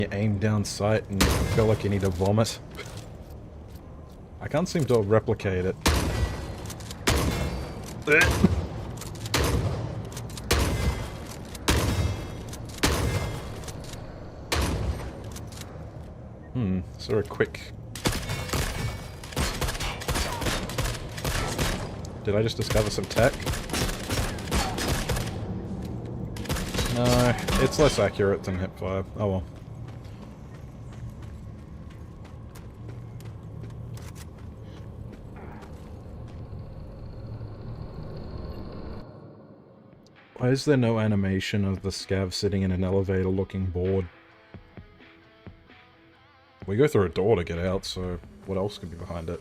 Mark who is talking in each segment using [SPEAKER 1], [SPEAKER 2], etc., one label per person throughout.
[SPEAKER 1] You aim down sight and feel like you need to vomit. I can't seem to replicate it. Is there a quick... Did I just discover some tech? No, it's less accurate than hipfire. Oh well. Why is there no animation of the scav sitting in an elevator looking bored? We go through a door to get out, so what else could be behind it?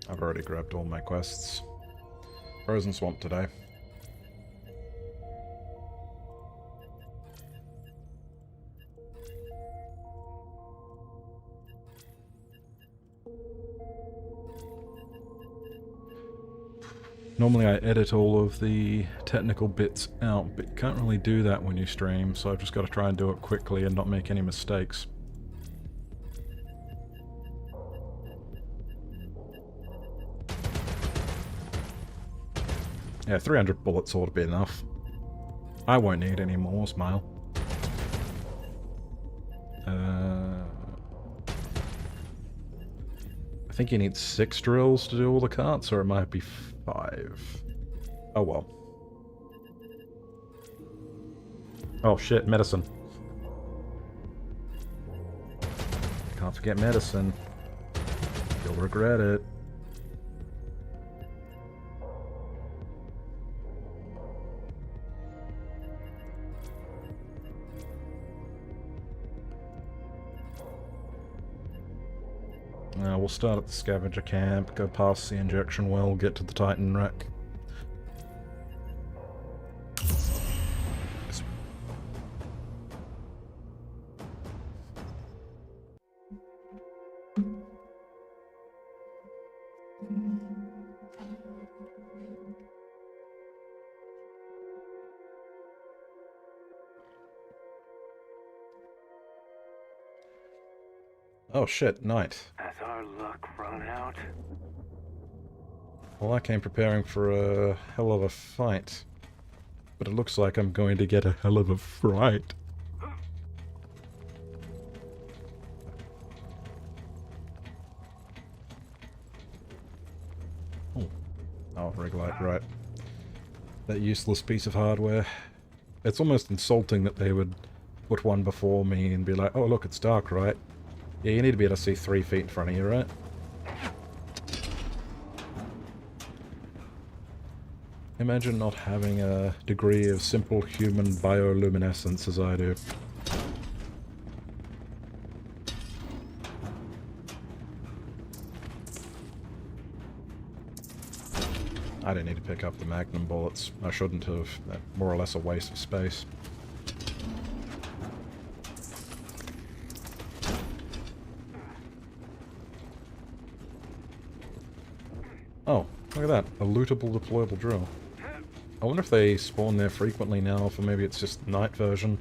[SPEAKER 1] I've already grabbed all my quests. Frozen Swamp today. Normally I edit all of the technical bits out, but you can't really do that when you stream, so I've just got to try and do it quickly and not make any mistakes. Yeah, 300 bullets ought to be enough. I won't need any more, smile. I think you need 6 drills to do all the carts, or it might be 5. Oh well. Oh shit, medicine. Can't forget medicine. You'll regret it. We'll start at the scavenger camp, go past the injection well, get to the Titan wreck. Oh shit, night.
[SPEAKER 2] Has our luck run out?
[SPEAKER 1] Well, I came preparing for a hell of a fight. But it looks like I'm going to get a hell of a fright. Oh, rig light, right. That useless piece of hardware. It's almost insulting that they would put one before me and be like, oh look, it's dark, right? Yeah, you need to be able to see 3 feet in front of you, right? Imagine not having a degree of simple human bioluminescence as I do. I didn't need to pick up the Magnum bullets. I shouldn't have. They're more or less a waste of space. Oh, look at that. A lootable deployable drill. I wonder if they spawn there frequently now, or maybe it's just night version.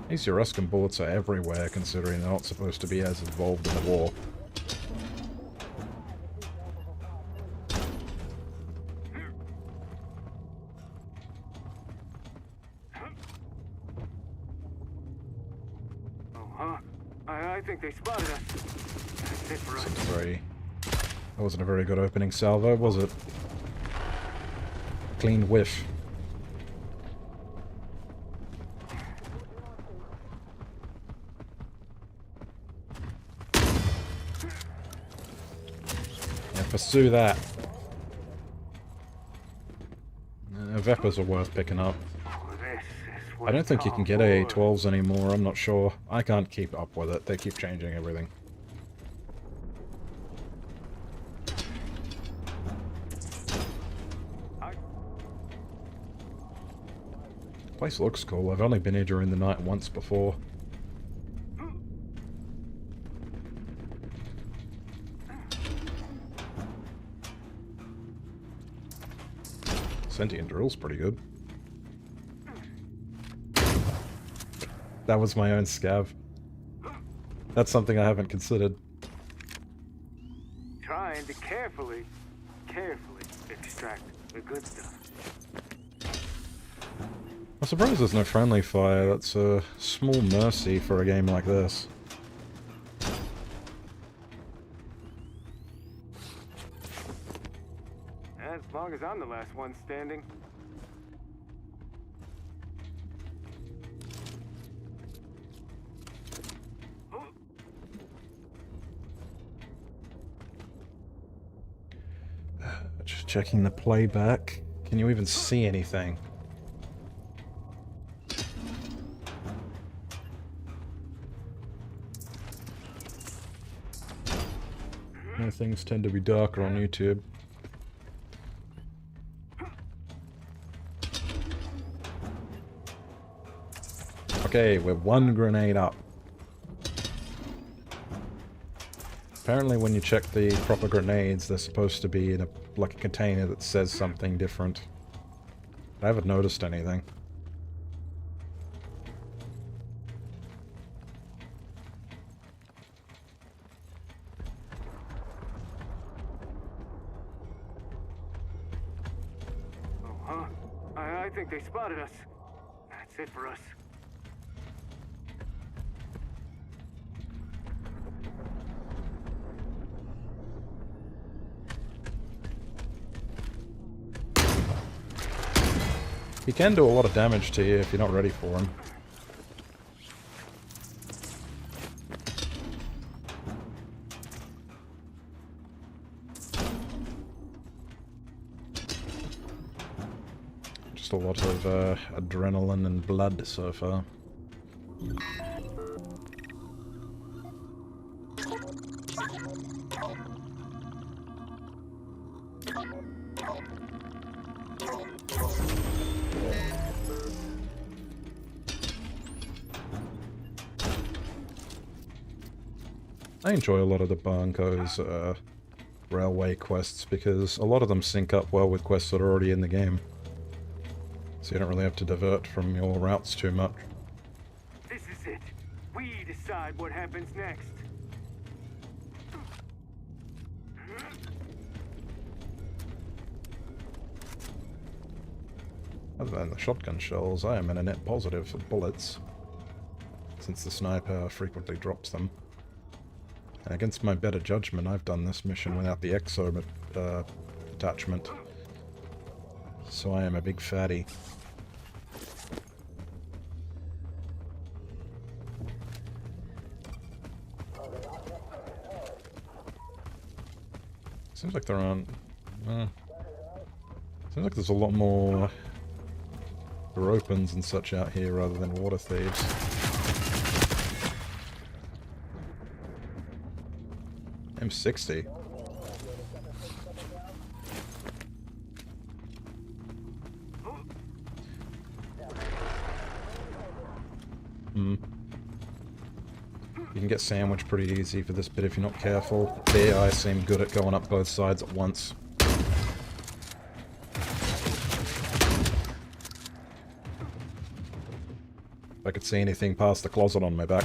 [SPEAKER 1] These Euruscan bullets are everywhere, considering they're not supposed to be as involved in the war.
[SPEAKER 2] I think they spotted us. That's it for us.
[SPEAKER 1] That wasn't a very good opening salvo, was it? Clean whiff. Yeah, pursue that. Vepers are worth picking up. I don't think you can get AA-12s anymore, I'm not sure. I can't keep up with it, they keep changing everything. Place looks cool. I've only been here during the night once before. Sentient drill's pretty good. That was my own scav. That's something I haven't considered.
[SPEAKER 2] Trying to carefully extract the good stuff.
[SPEAKER 1] I'm surprised there's no friendly fire. That's a small mercy for a game like this.
[SPEAKER 2] As long as I'm the last one standing.
[SPEAKER 1] Just checking the playback. Can you even see anything? Things tend to be darker on YouTube. Okay, we're one grenade up. Apparently when you check the proper grenades, they're supposed to be in like a container that says something different. I haven't noticed anything.
[SPEAKER 2] I think they spotted us. That's it for us.
[SPEAKER 1] He can do a lot of damage to you if you're not ready for him. Just a lot of adrenaline and blood so far. I enjoy a lot of the Barnco's railway quests because a lot of them sync up well with quests that are already in the game. So you don't really have to divert from your routes too much.
[SPEAKER 2] This is it. We decide what happens next.
[SPEAKER 1] Other than the shotgun shells, I am in a net positive for bullets, since the sniper frequently drops them. And against my better judgment, I've done this mission without the exo attachment. So I am a big fatty. Seems like they're on... seems like there's a lot more Europans and such out here rather than water thieves. M60. You can get sandwiched pretty easy for this bit if you're not careful. Their eyes seem good at going up both sides at once. If I could see anything past the closet on my back.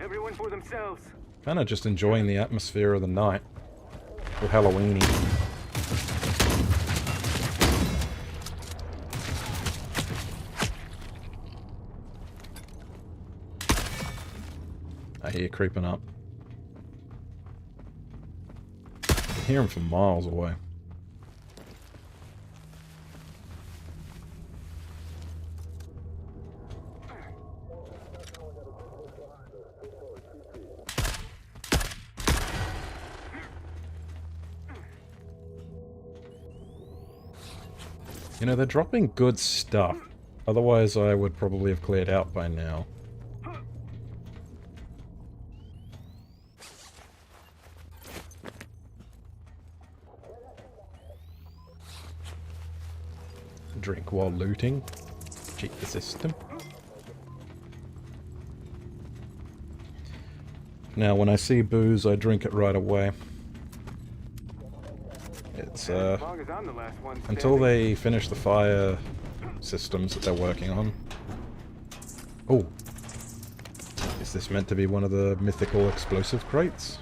[SPEAKER 2] Everyone for themselves.
[SPEAKER 1] Kinda just enjoying the atmosphere of the night. Or Halloweeny. I hear you creeping up. I can hear him from miles away. You know, they're dropping good stuff. Otherwise, I would probably have cleared out by now. Drink while looting. Cheat the system. Now, when I see booze, I drink it right away. It's,
[SPEAKER 2] As long as I'm the last one
[SPEAKER 1] until
[SPEAKER 2] standing.
[SPEAKER 1] they finish the fire systems that they're working on. Oh. Is this meant to be one of the mythical explosive crates?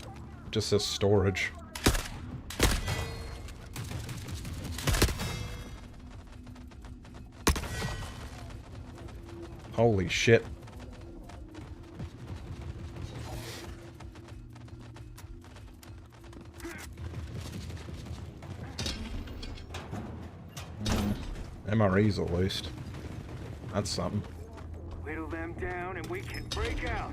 [SPEAKER 1] It just says storage. Holy shit. MREs at least. That's something.
[SPEAKER 2] Whittle them down and we can break out.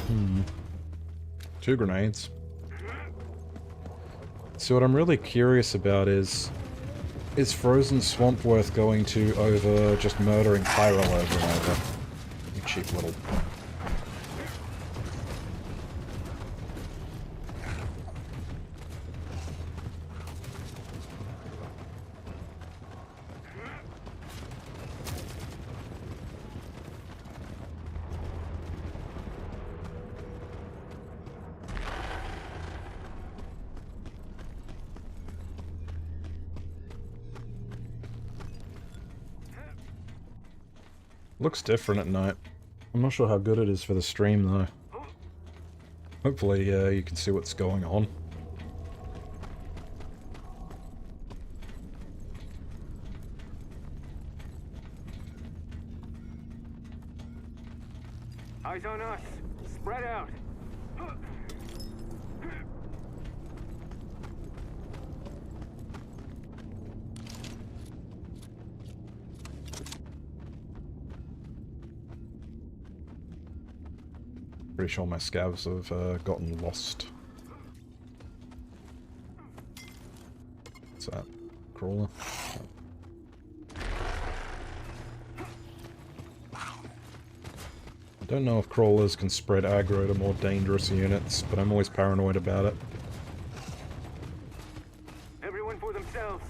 [SPEAKER 1] Hmm. 2 grenades. So what I'm really curious about is Frozen Swamp worth going to over just murdering Pyro over and over? You cheap little... Looks different at night. I'm not sure how good it is for the stream though. Hopefully you can see what's going on.
[SPEAKER 2] Eyes on us. Spread out.
[SPEAKER 1] Pretty sure my scavs have gotten lost. What's that? Crawler? I don't know if crawlers can spread aggro to more dangerous units, but I'm always paranoid about it.
[SPEAKER 2] Everyone for themselves.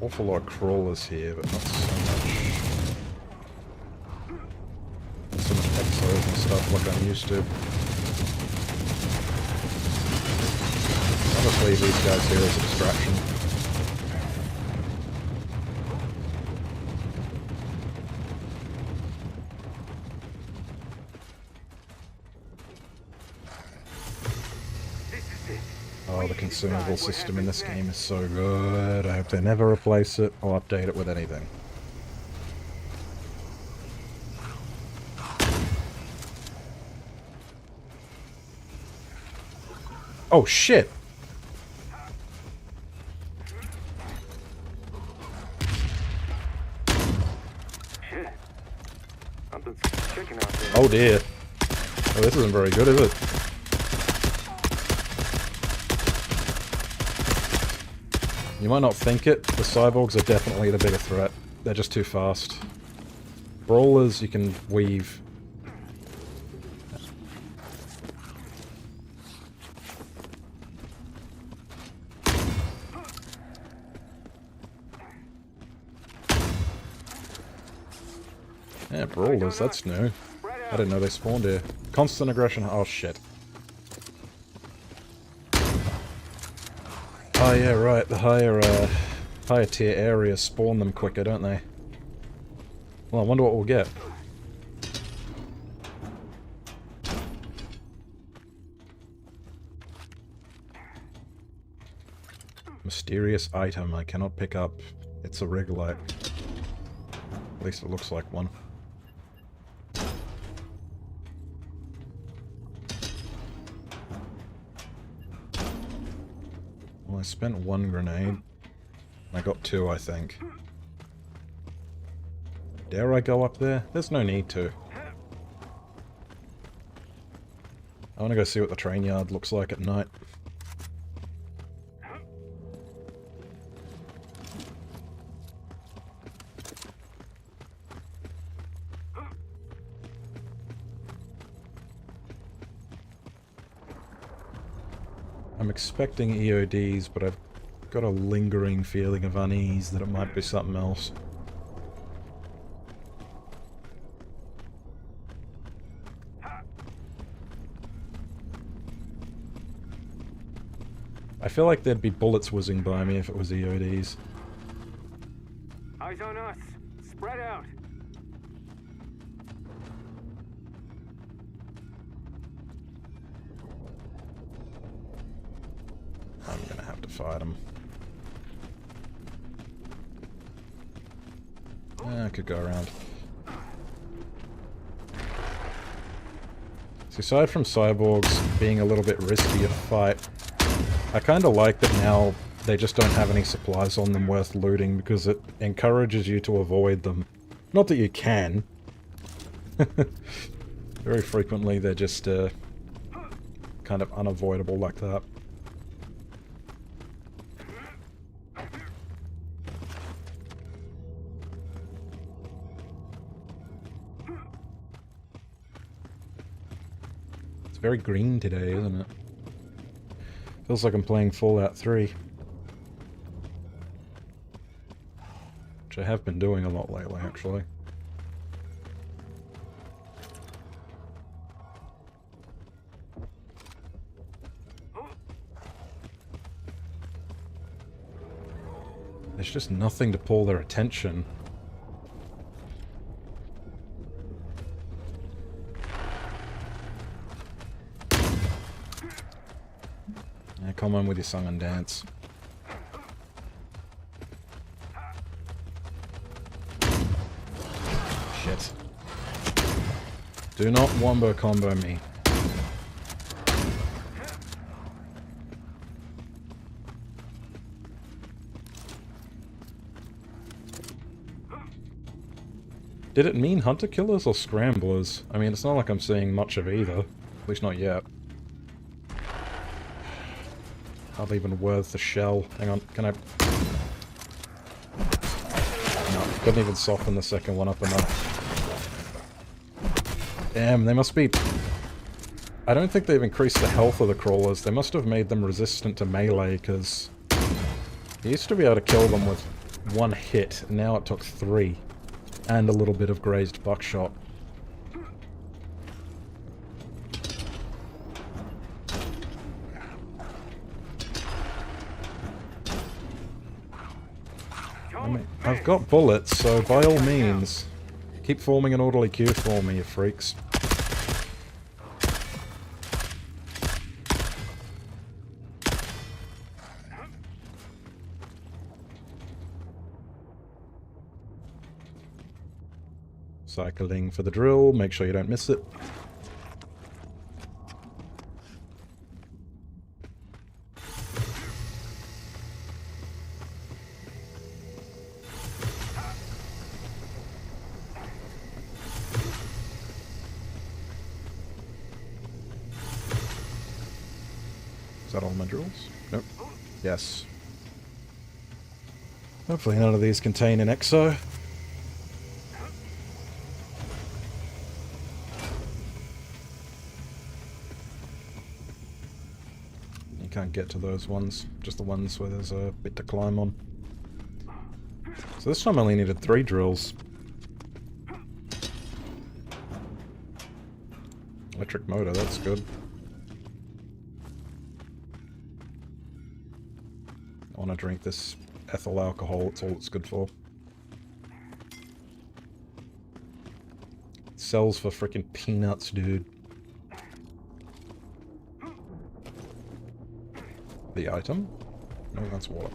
[SPEAKER 1] Awful lot of crawlers here, but not so much. Not so much exos and stuff like I'm used to. Obviously these guys here as a distraction. Oh, the consumable system in this game is so good. I hope they never replace it or update it with anything. Oh shit!
[SPEAKER 2] Shit. Something's chicken out there.
[SPEAKER 1] Oh dear. Oh, this isn't very good, is it? You might not think it, the cyborgs are definitely the bigger threat. They're just too fast. Brawlers, you can weave. Yeah, brawlers, that's new. I didn't know they spawned here. Constant aggression, oh shit. Oh yeah, right, the higher tier areas spawn them quicker, don't they? Well, I wonder what we'll get. Mysterious item I cannot pick up. It's a Regolite. At least it looks like one. All I spent one grenade. I got two, I think. Dare I go up there? There's no need to. I want to go see what the train yard looks like at night. I'm expecting EODs, but I've got a lingering feeling of unease that it might be something else. I feel like there'd be bullets whizzing by me if it was EODs.
[SPEAKER 2] Eyes on us. Spread out.
[SPEAKER 1] I'm gonna have to fight him. I could go around. See, aside from cyborgs being a little bit risky to fight, I kind of like that now they just don't have any supplies on them worth looting because it encourages you to avoid them. Not that you can. Very frequently they're just kind of unavoidable like that. It's very green today, isn't it? Feels like I'm playing Fallout 3. Which I have been doing a lot lately, actually. There's just nothing to pull their attention. Yeah, come on with your song and dance. Shit. Do not wombo combo me. Did it mean hunter killers or scramblers? I mean, it's not like I'm seeing much of either. At least not yet. Hardly even worth the shell. Hang on, can I... No, couldn't even soften the second one up enough. Damn, they must be... I don't think they've increased the health of the crawlers. They must have made them resistant to melee, because... You used to be able to kill them with one hit, and now it took 3. And a little bit of grazed buckshot. I mean, I've got bullets, so by all means, keep forming an orderly queue for me, you freaks. Cycling for the drill, make sure you don't miss it. Is that all my drills? Nope. Yes. Hopefully none of these contain an exo. Can't get to those ones, just the ones where there's a bit to climb on. So this time I only needed 3 drills. Electric motor, that's good. I want to drink this ethyl alcohol, it's all it's good for. It sells for frickin' peanuts, dude. The item? No, that's water.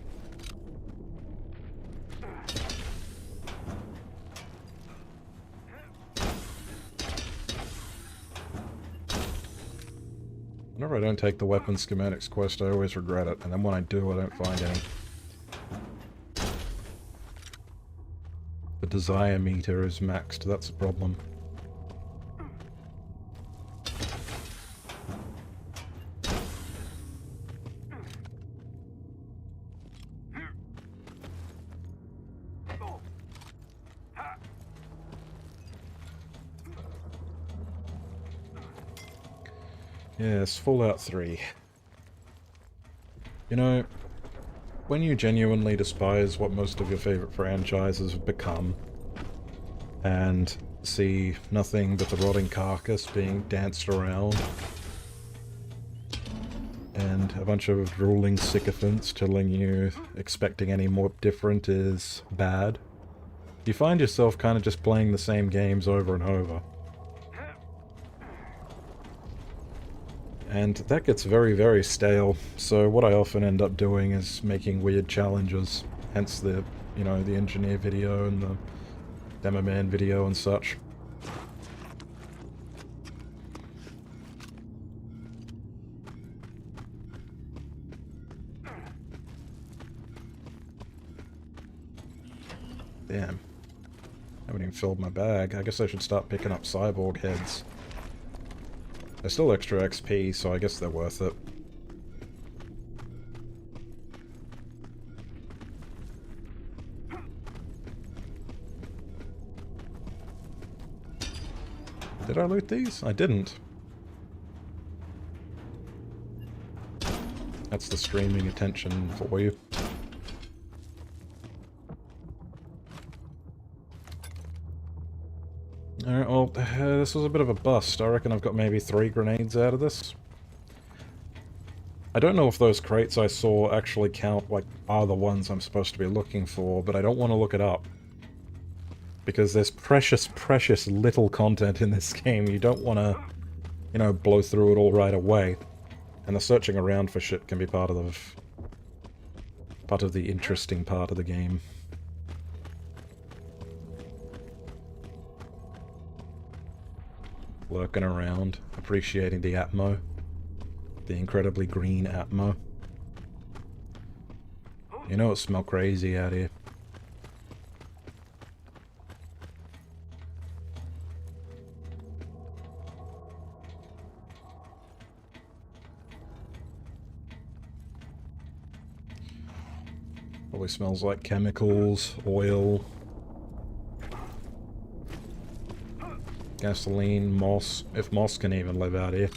[SPEAKER 1] I Whenever I don't take the weapon schematics quest, I always regret it, and then when I do, I don't find any. The desire meter is maxed, that's a problem. Yes, Fallout 3. You know, when you genuinely despise what most of your favorite franchises have become, and see nothing but the rotting carcass being danced around, and a bunch of drooling sycophants telling you expecting any more different is bad, you find yourself kind of just playing the same games over and over. And that gets very, very stale, so what I often end up doing is making weird challenges, hence the, you know, the engineer video and the Demo Man video and such. Damn. I haven't even filled my bag. I guess I should start picking up cyborg heads. They're still extra XP, so I guess they're worth it. Did I loot these? I didn't. That's the streaming attention for you. Alright, well, this was a bit of a bust. I reckon I've got maybe 3 grenades out of this. I don't know if those crates I saw actually count, like, are the ones I'm supposed to be looking for, but I don't want to look it up. Because there's precious, precious little content in this game. You don't want to, you know, blow through it all right away. And the searching around for shit can be part of the interesting part of the game. Lurking around, appreciating the Atmo. The incredibly green Atmo. You know it smells crazy out here. Probably smells like chemicals, oil, gasoline, moss, if moss can even live out here.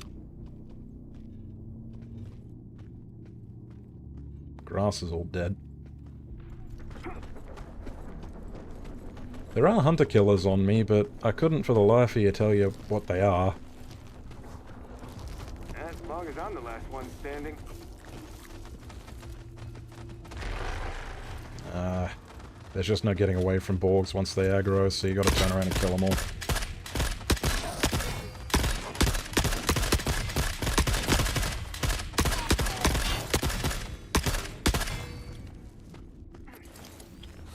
[SPEAKER 1] Grass is all dead. There are hunter killers on me, but I couldn't for the life of you tell you what they are.
[SPEAKER 2] As long as I'm the last one standing.
[SPEAKER 1] There's just no getting away from Borgs once they aggro, so you gotta turn around and kill them all.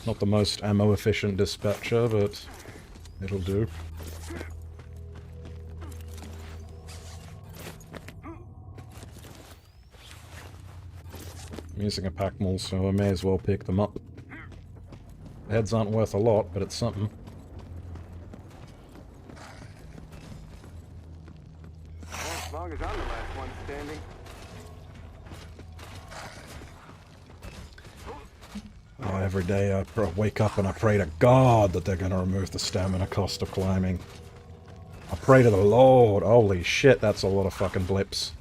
[SPEAKER 1] Not the most ammo-efficient dispatcher, but it'll do. I'm using a pack mule, so I may as well pick them up. The heads aren't worth a lot, but it's something.
[SPEAKER 2] As long as I'm the last one standing.
[SPEAKER 1] Oh, every day I wake up and I pray to God that they're going to remove the stamina cost of climbing. I pray to the Lord. Holy shit, that's a lot of fucking blips.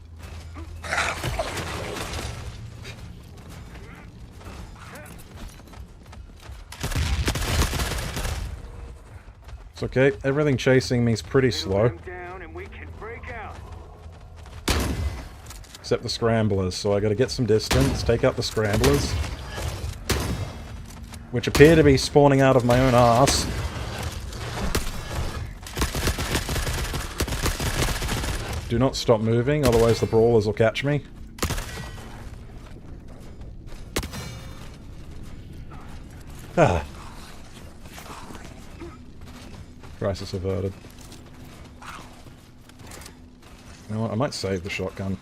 [SPEAKER 1] It's okay, everything chasing me is pretty slow.
[SPEAKER 2] Down and we can break out.
[SPEAKER 1] Except the scramblers, so I gotta get some distance, take out the scramblers. Which appear to be spawning out of my own arse. Do not stop moving, otherwise the brawlers will catch me. Ah. Crisis averted. You know what, I might save the shotgun.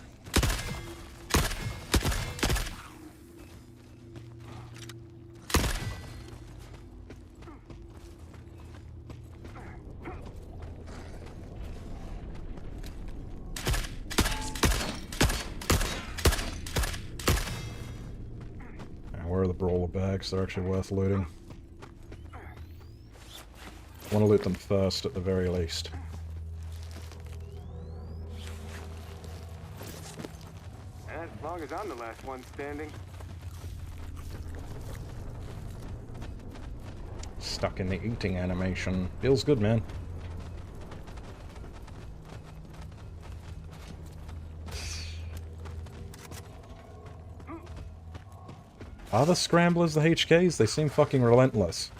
[SPEAKER 1] Where are the brawler bags? They're actually worth looting. I want to loot them first, at the very least.
[SPEAKER 2] As long as I'm the last one standing.
[SPEAKER 1] Stuck in the eating animation. Feels good, man. Are the scramblers the HKs? They seem fucking relentless.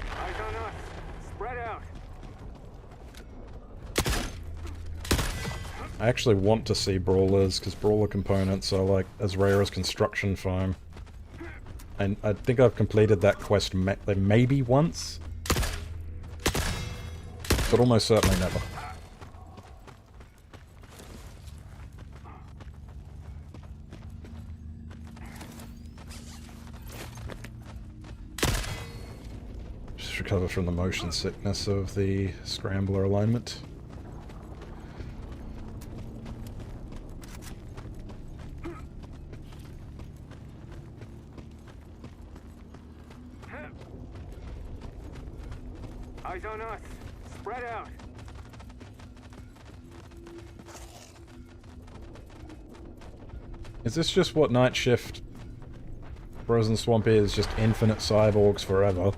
[SPEAKER 2] Eyes on us. Spread out.
[SPEAKER 1] I actually want to see brawlers, because brawler components are like as rare as construction foam. And I think I've completed that quest maybe once, but almost certainly never. Just recover from the motion sickness of the scrambler alignment.
[SPEAKER 2] Eyes on us. Spread out.
[SPEAKER 1] Is this just what Night Shift Frozen Swamp is? Just infinite cyborgs forever?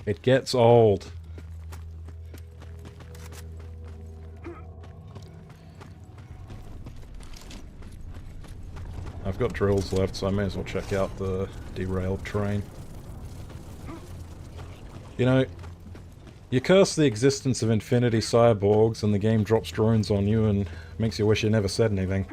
[SPEAKER 1] It gets old. I've got drills left, so I may as well check out the derailed train. You know, you curse the existence of infinity cyborgs and the game drops drones on you and makes you wish you never said anything.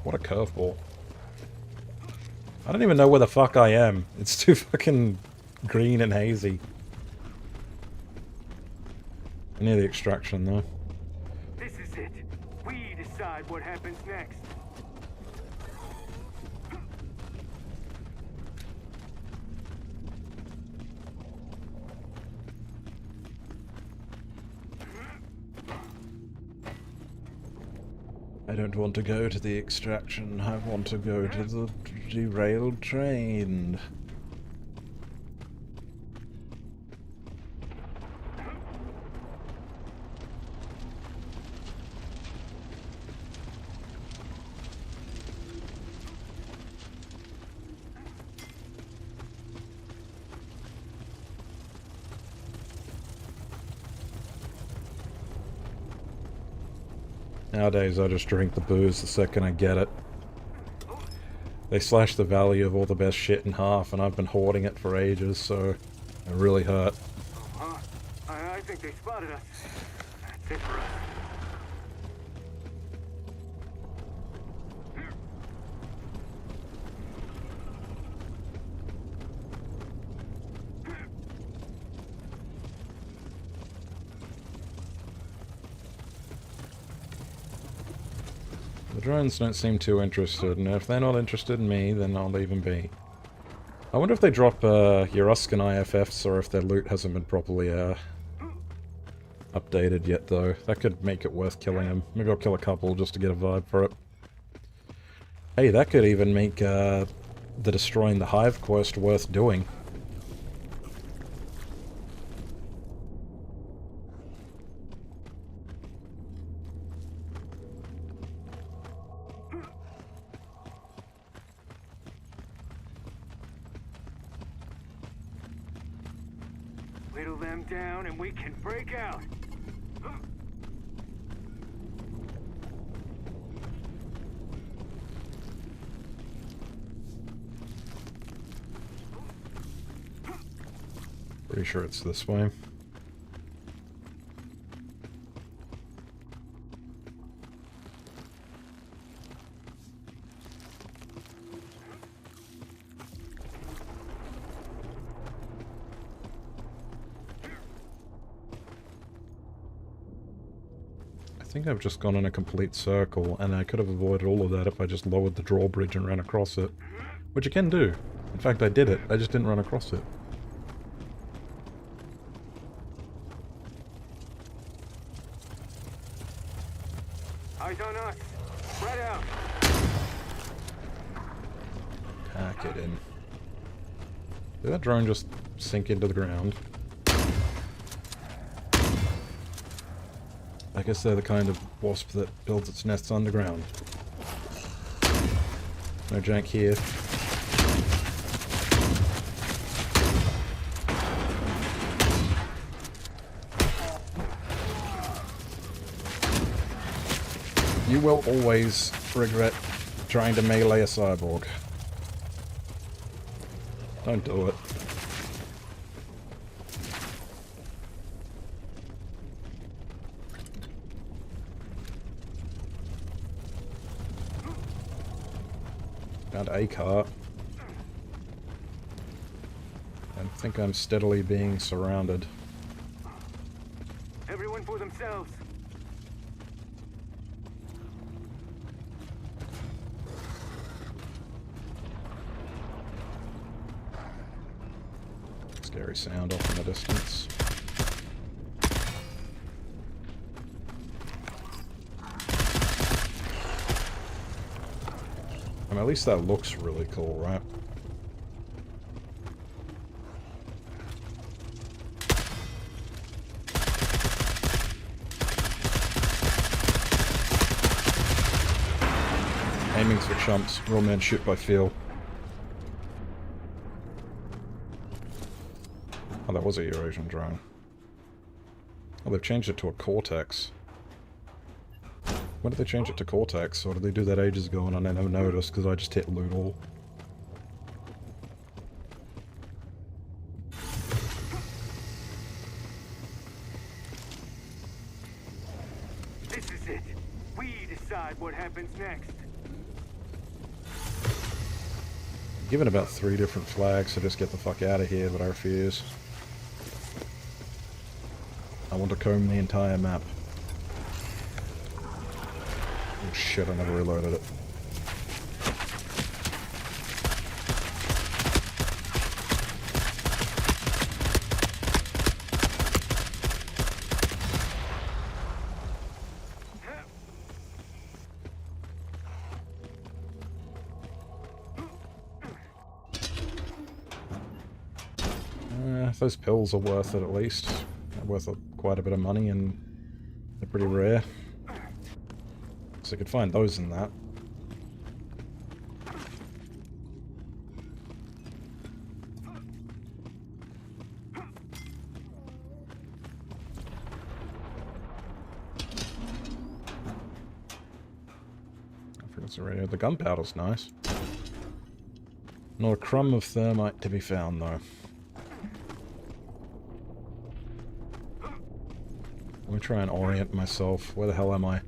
[SPEAKER 1] What a curveball. I don't even know where the fuck I am. It's too fucking green and hazy. Near the extraction, though.
[SPEAKER 2] This is it. We decide what happens next.
[SPEAKER 1] I don't want to go to the extraction. I want to go to the derailed train. Nowadays, I just drink the booze the second I get it. They slashed the value of all the best shit in half, and I've been hoarding it for ages, so it really hurt.
[SPEAKER 2] I think they spotted us. That's it for us.
[SPEAKER 1] The drones don't seem too interested, and if they're not interested in me, then I'll leave them be. I wonder if they drop Euruscan IFFs, or if their loot hasn't been properly updated yet, though. That could make it worth killing them. Maybe I'll kill a couple just to get a vibe for it. Hey, that could even make the destroying the hive quest worth doing.
[SPEAKER 2] Whittle them down and we can break out.
[SPEAKER 1] Pretty sure it's this way. think I've just gone in a complete circle, and I could have avoided all of that if I just lowered the drawbridge and ran across it. Which you can do. In fact, I did it. I just didn't run across it.
[SPEAKER 2] Eyes on us. Spread out.
[SPEAKER 1] Pack it in. Did that drone just sink into the ground? I guess they're the kind of wasp that builds its nests underground. No jank here. You will always regret trying to melee a cyborg. Don't do it. Found a car. I think I'm steadily being surrounded.
[SPEAKER 2] Everyone for themselves.
[SPEAKER 1] Scary sound off in the distance. I mean, at least that looks really cool, right? Aiming's for chumps. Real men shoot by feel. Oh, that was a Eurasian drone. Oh, they've changed it to a Cortex. When did they change it to Cortex? Or did they do that ages ago and I never noticed because I just hit loot all?
[SPEAKER 2] This is it. We decide what happens next.
[SPEAKER 1] Given about 3 different flags to just get the fuck out of here, but I refuse. I want to comb the entire map. Oh shit, I never reloaded it. Those pills are worth it at least. They're worth quite a bit of money and they're pretty rare. So I could find those in that. I forgot it's already. The gunpowder's nice. Not a crumb of thermite to be found though. Let me try and orient myself. Where the hell am I?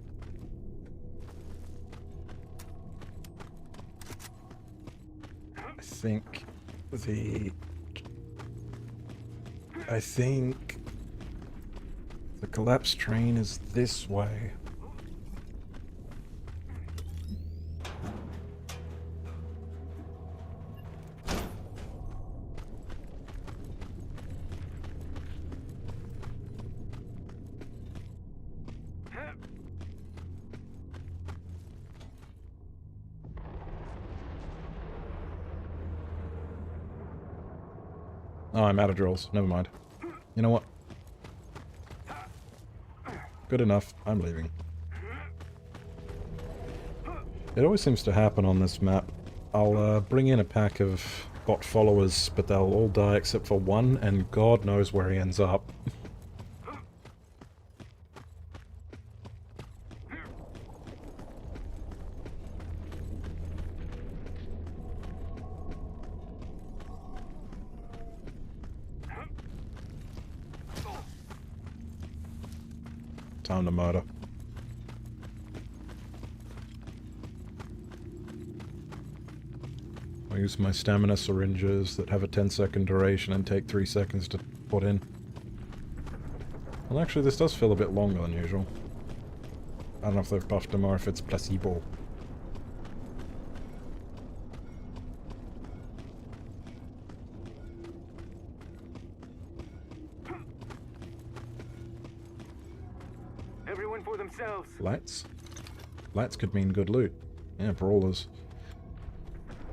[SPEAKER 1] I think the collapsed train is this way. Oh, I'm out of drills. Never mind. You know what? Good enough. I'm leaving. It always seems to happen on this map. I'll bring in a pack of bot followers, but they'll all die except for one, and God knows where he ends up. Time to murder. I'll use my stamina syringes that have a 10-second duration and take 3 seconds to put in. Well, actually, this does feel a bit longer than usual. I don't know if they've buffed him or if it's placebo.
[SPEAKER 2] Everyone for themselves.
[SPEAKER 1] Lights? Lights could mean good loot. Yeah, brawlers.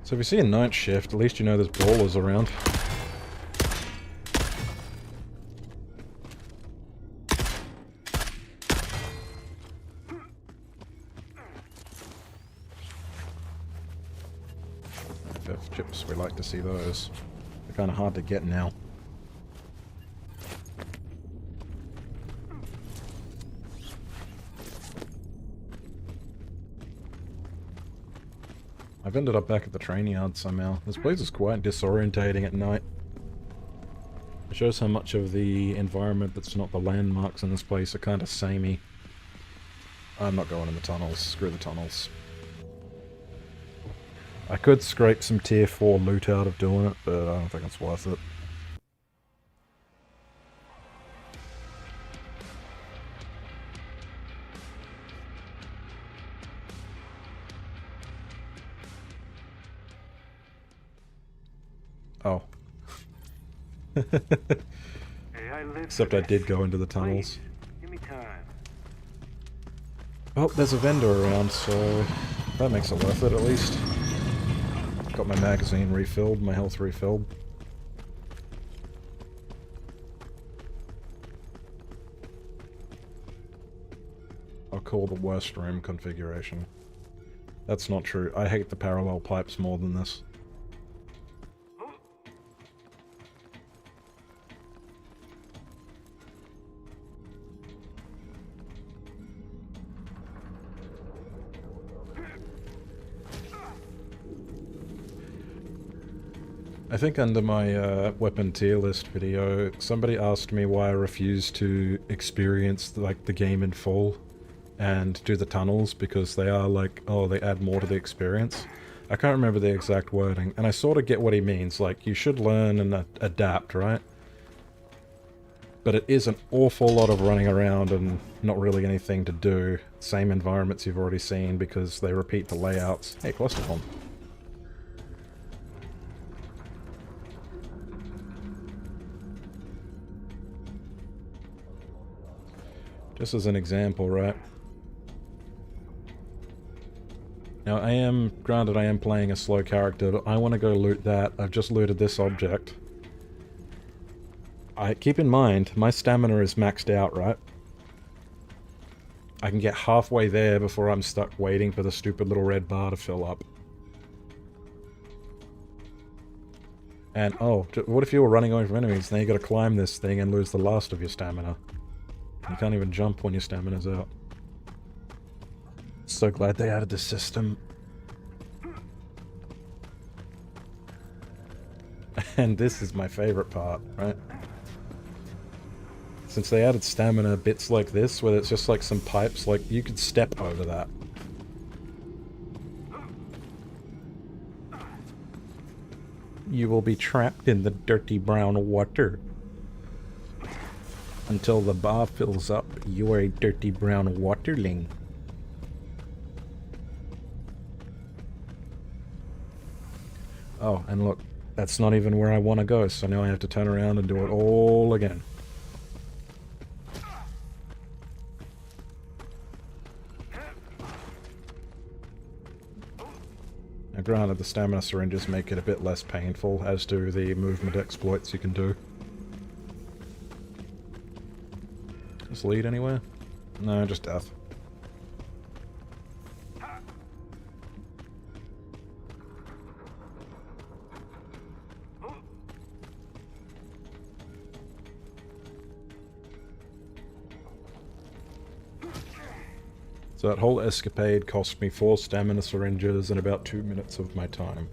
[SPEAKER 1] So if you see a night shift, at least you know there's brawlers around. FF chips, we like to see those. They're kind of hard to get now. I've ended up back at the train yard somehow. This place is quite disorientating at night. It shows how much of the environment that's not the landmarks in this place are kind of samey. I'm not going in the tunnels. Screw the tunnels. I could scrape some tier 4 loot out of doing it, but I don't think it's worth it. Oh.
[SPEAKER 2] Hey, I live
[SPEAKER 1] Except
[SPEAKER 2] for
[SPEAKER 1] I did
[SPEAKER 2] this.
[SPEAKER 1] go into the tunnels.
[SPEAKER 2] Please, give me time.
[SPEAKER 1] Oh, there's a vendor around, so that makes it worth it at least. Got my magazine refilled, my health refilled. I'll call the worst room configuration. That's not true. I hate the parallel pipes more than this. I think under my weapon tier list video, somebody asked me why I refused to experience like the game in full and do the tunnels because they are like, oh, they add more to the experience. I can't remember the exact wording, and I sort of get what he means. Like, you should learn and adapt, right? But it is an awful lot of running around and not really anything to do. Same environments you've already seen because they repeat the layouts. Hey, cluster bomb. Just as an example, right? Now, granted I am playing a slow character, but I want to go loot that. I've just looted this object. Keep in mind, my stamina is maxed out, right? I can get halfway there before I'm stuck waiting for the stupid little red bar to fill up. And, oh, what if you were running away from enemies, then you gotta climb this thing and lose the last of your stamina. You can't even jump when your stamina's out. So glad they added this system. And this is my favorite part, right? Since they added stamina bits like this, where it's just like some pipes, like, you could step over that. You will be trapped in the dirty brown water. Until the bar fills up, you are a dirty brown waterling. Oh, and look, that's not even where I want to go, so now I have to turn around and do it all again. Now granted, the stamina syringes make it a bit less painful, as do the movement exploits you can do. Does this lead anywhere? No, just death. So that whole escapade cost me 4 stamina syringes and about 2 minutes of my time.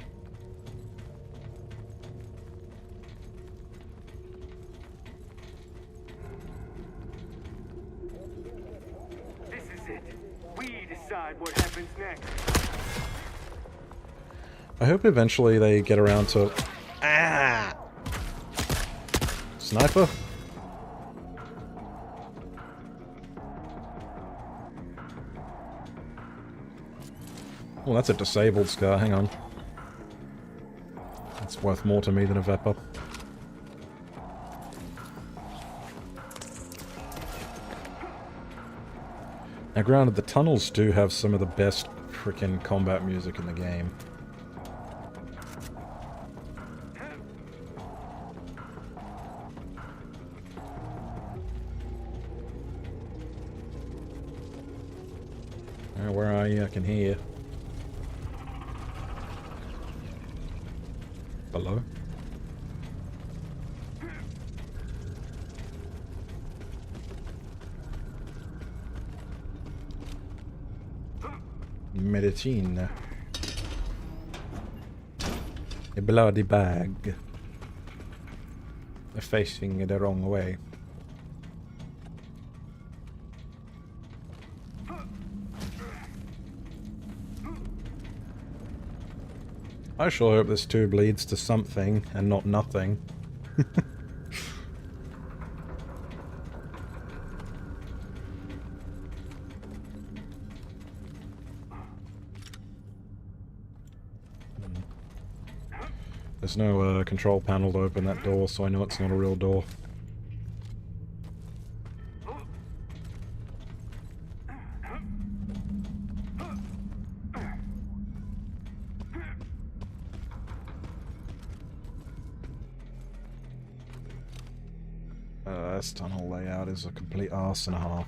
[SPEAKER 2] This is it. We decide what happens next.
[SPEAKER 1] I hope eventually they get around to... Ah! Sniper? Oh, that's a disabled scar. Hang on. That's worth more to me than a Vepr. Now granted, the tunnels do have some of the best frickin' combat music in the game. Where are you? I can hear you. Hello? Medicine. A bloody bag. They're facing it the wrong way. I sure hope this tube leads to something and not nothing. There's no control panel to open that door, so I know it's not a real door. This tunnel layout is a complete arse and a half.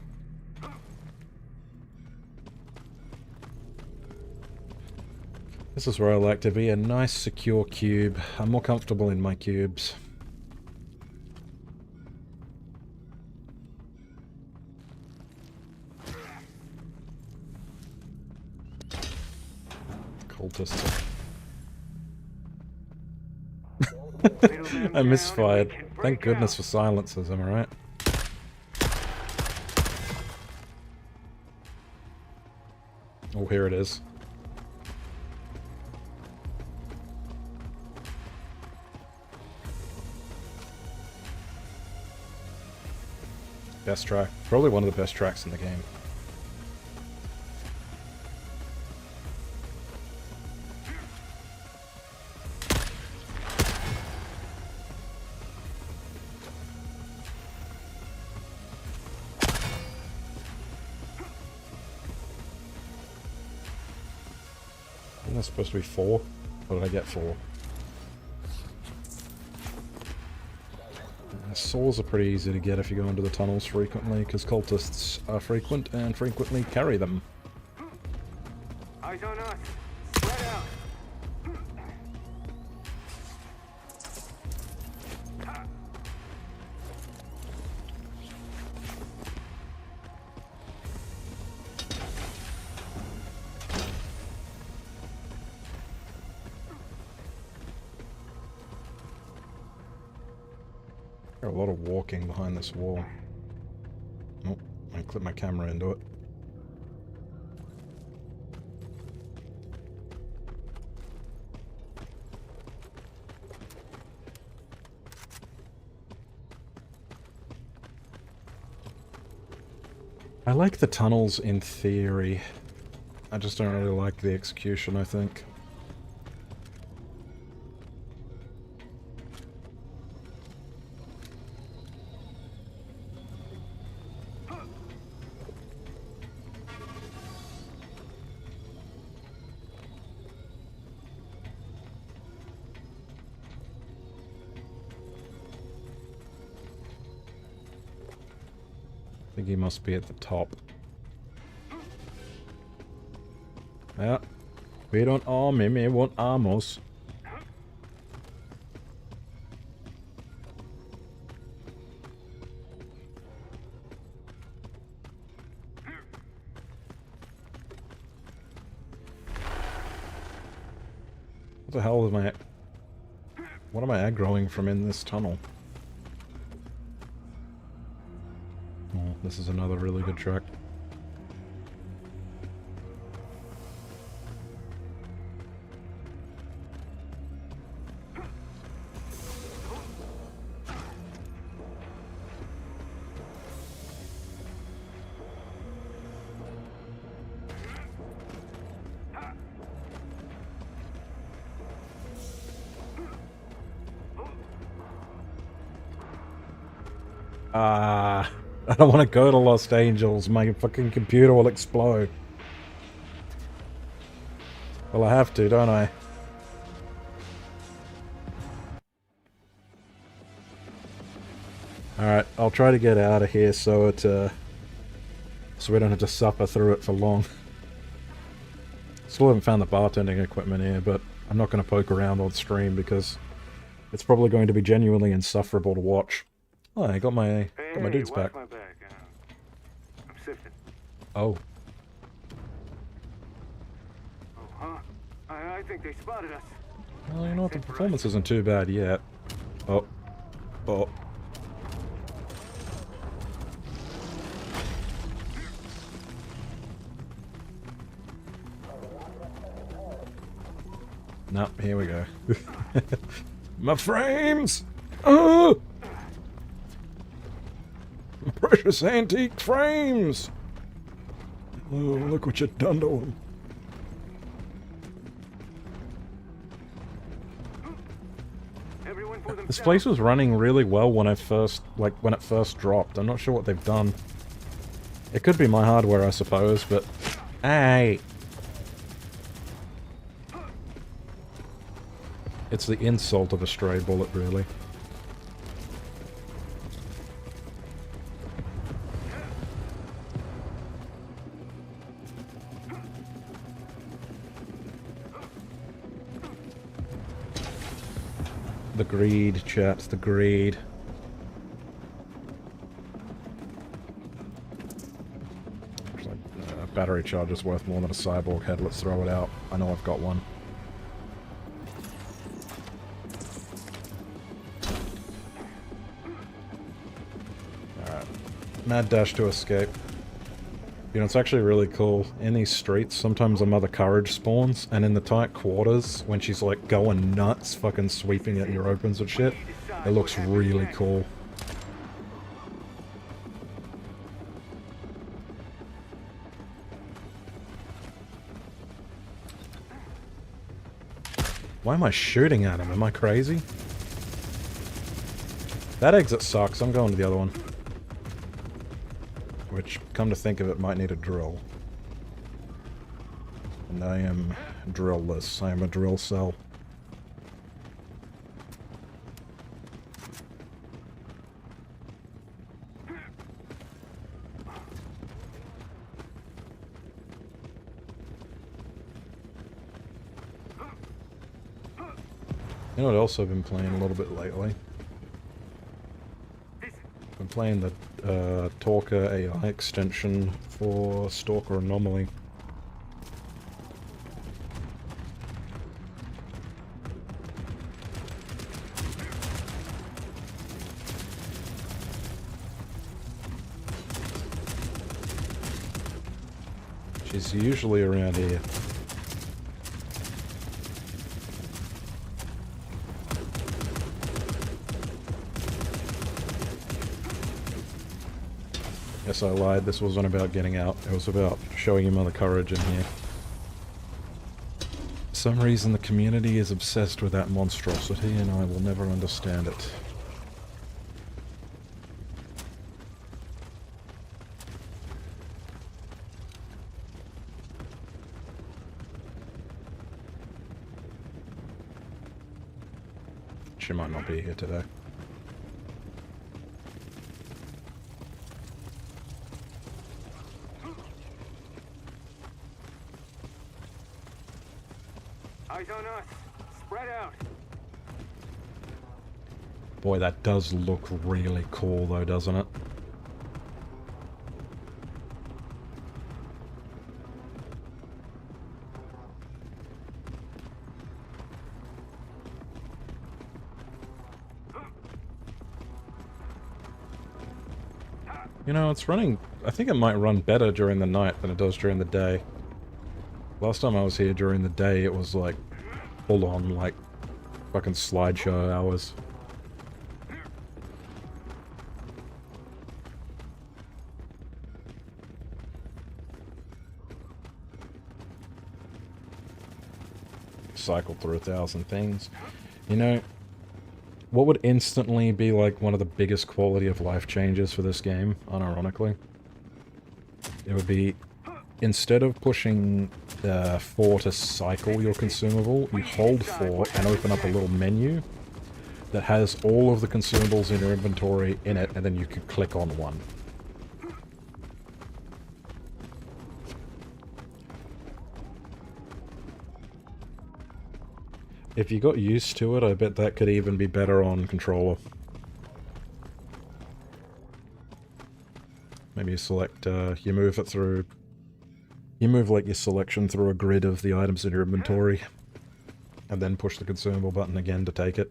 [SPEAKER 1] This is where I like to be, a nice secure cube. I'm more comfortable in my cubes. Cultists. I misfired. Thank goodness for silencers, am I right? Oh, here it is. Best track. Probably one of the best tracks in the game. Isn't there supposed to be 4? What did I get 4? Saws are pretty easy to get if you go into the tunnels frequently, because cultists are frequent and frequently carry them.
[SPEAKER 2] Eyes on us. Spread out.
[SPEAKER 1] There's a lot of walking behind this wall. Oh, I clip my camera into it. I like the tunnels in theory. I just don't really like the execution, I think. I think he must be at the top. Yeah. We don't arm him, he won't arm us. What the hell am I... What am I aggroing from in this tunnel? Oh, this is another really good track. Ah, I don't want to go to Los Angeles. My fucking computer will explode. Well, I have to, don't I? Alright, I'll try to get out of here so so we don't have to suffer through it for long. Still haven't found the bartending equipment here, but I'm not going to poke around on stream because it's probably going to be genuinely insufferable to watch. Oh, I got my dudes
[SPEAKER 2] watch
[SPEAKER 1] back.
[SPEAKER 2] my back. I'm sifting.
[SPEAKER 1] Oh,
[SPEAKER 2] Oh, huh? I think they spotted us.
[SPEAKER 1] well, you know what? The performance isn't too bad yet. Oh, oh. No, here we go. My frames! Oh! Precious antique frames! Oh, look what you've done to them.
[SPEAKER 2] Everyone for
[SPEAKER 1] This
[SPEAKER 2] themselves.
[SPEAKER 1] place was running really well when I first, when it first dropped. I'm not sure what they've done. It could be my hardware, I suppose, but... Hey! It's the insult of a stray bullet, really. The greed, chat, the greed. Looks like a battery charge is worth more than a cyborg head. Let's throw it out. I know I've got one. Alright. Mad dash to escape. You know, it's actually really cool. In these streets, sometimes a Mother Courage spawns, and in the tight quarters, when she's like going nuts, fucking sweeping at your opens and shit, it looks really cool. Why am I shooting at him? Am I crazy? That exit sucks. I'm going to the other one. Which, come to think of it, might need a drill. And I am drillless. I am a drill cell. You know what else I've been playing a little bit lately? I've been playing the Talker AI extension for Stalker Anomaly. She's usually around here. Yes, I lied. This wasn't about getting out. It was about showing you Mother Courage in here. For some reason, the community is obsessed with that monstrosity, and I will never understand it. She might not be here today.
[SPEAKER 2] Eyes on us. Spread out.
[SPEAKER 1] Boy, that does look really cool though, doesn't it? You know, it's running... I think it might run better during the night than it does during the day. Last time I was here during the day, it was like... full on, like... fucking slideshow hours. Cycle through 1,000 things. You know... What would instantly be like one of the biggest quality of life changes for this game, unironically? It would be, instead of pushing 4 to cycle your consumable, you hold 4 and open up a little menu that has all of the consumables in your inventory in it, and then you can click on one. If you got used to it, I bet that could even be better on controller. Maybe you select, you move it through... You move, like, your selection through a grid of the items in your inventory, and then push the consumable button again to take it.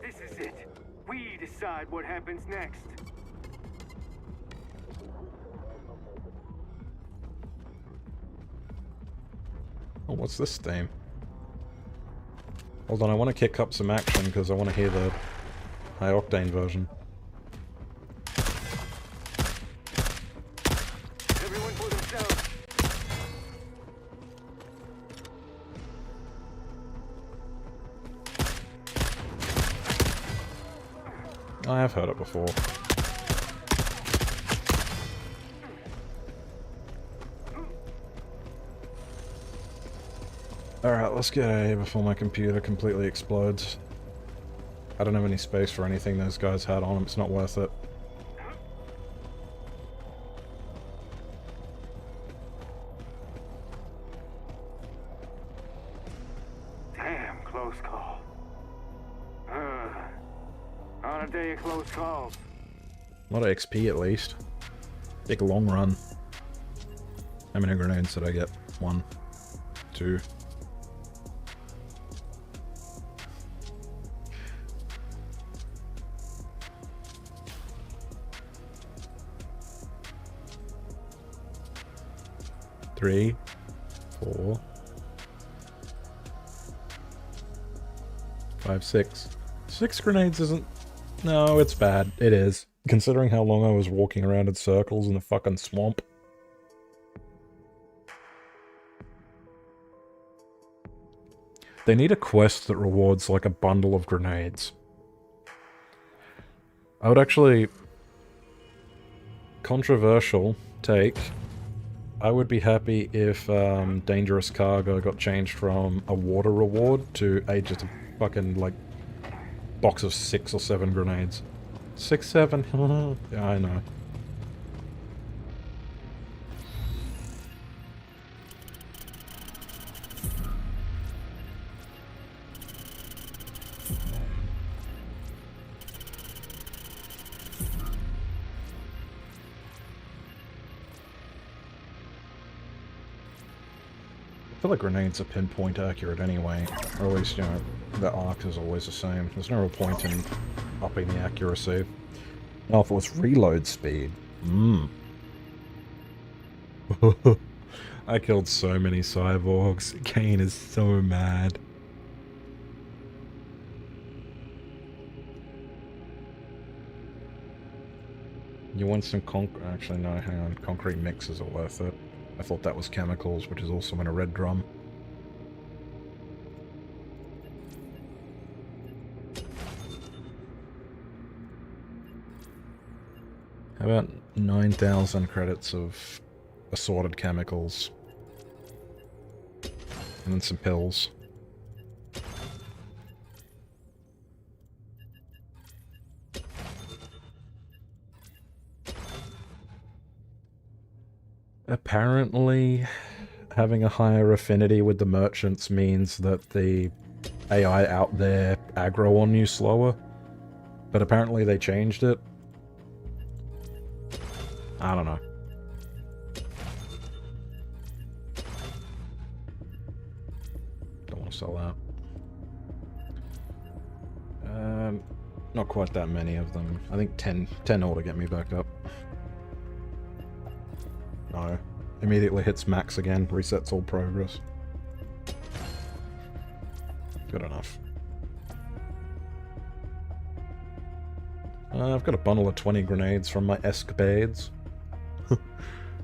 [SPEAKER 2] This is it. We decide what happens next.
[SPEAKER 1] Oh, what's this theme? Hold on, I want to kick up some action because I want to hear the high octane version.
[SPEAKER 2] Everyone for themselves.
[SPEAKER 1] I have heard it before. Alright, let's get out of here before my computer completely explodes. I don't have any space for anything those guys had on them, it's not worth it.
[SPEAKER 2] Damn, close call. On a day of close calls.
[SPEAKER 1] A lot of XP at least. Big long run. How many grenades did I get? 1, 2. Three, 4, 5, 6. 6 grenades isn't... No, it's bad. It is. Considering how long I was walking around in circles in the fucking swamp. They need a quest that rewards, like, a bundle of grenades. I would actually... Controversial take... I would be happy if Dangerous Cargo got changed from a water reward to a just a fucking, like, box of 6 or 7 grenades. 6, 7? Yeah, I know. I feel like grenades are pinpoint accurate anyway, or at least, you know, the arc is always the same. There's no real point in upping the accuracy. Now, if it was reload speed, I killed so many cyborgs. Kane is so mad. You want some actually no, hang on. Concrete mixes are worth it. I thought that was chemicals, which is also in a red drum. How about 9,000 credits of assorted chemicals? And then some pills. Apparently, having a higher affinity with the merchants means that the AI out there aggro on you slower. But apparently they changed it. I don't know. Don't want to sell that. Not quite that many of them. I think 10 ought to get me back up. No. Immediately hits max again, resets all progress. Good enough. I've got a bundle of 20 grenades from my escapades.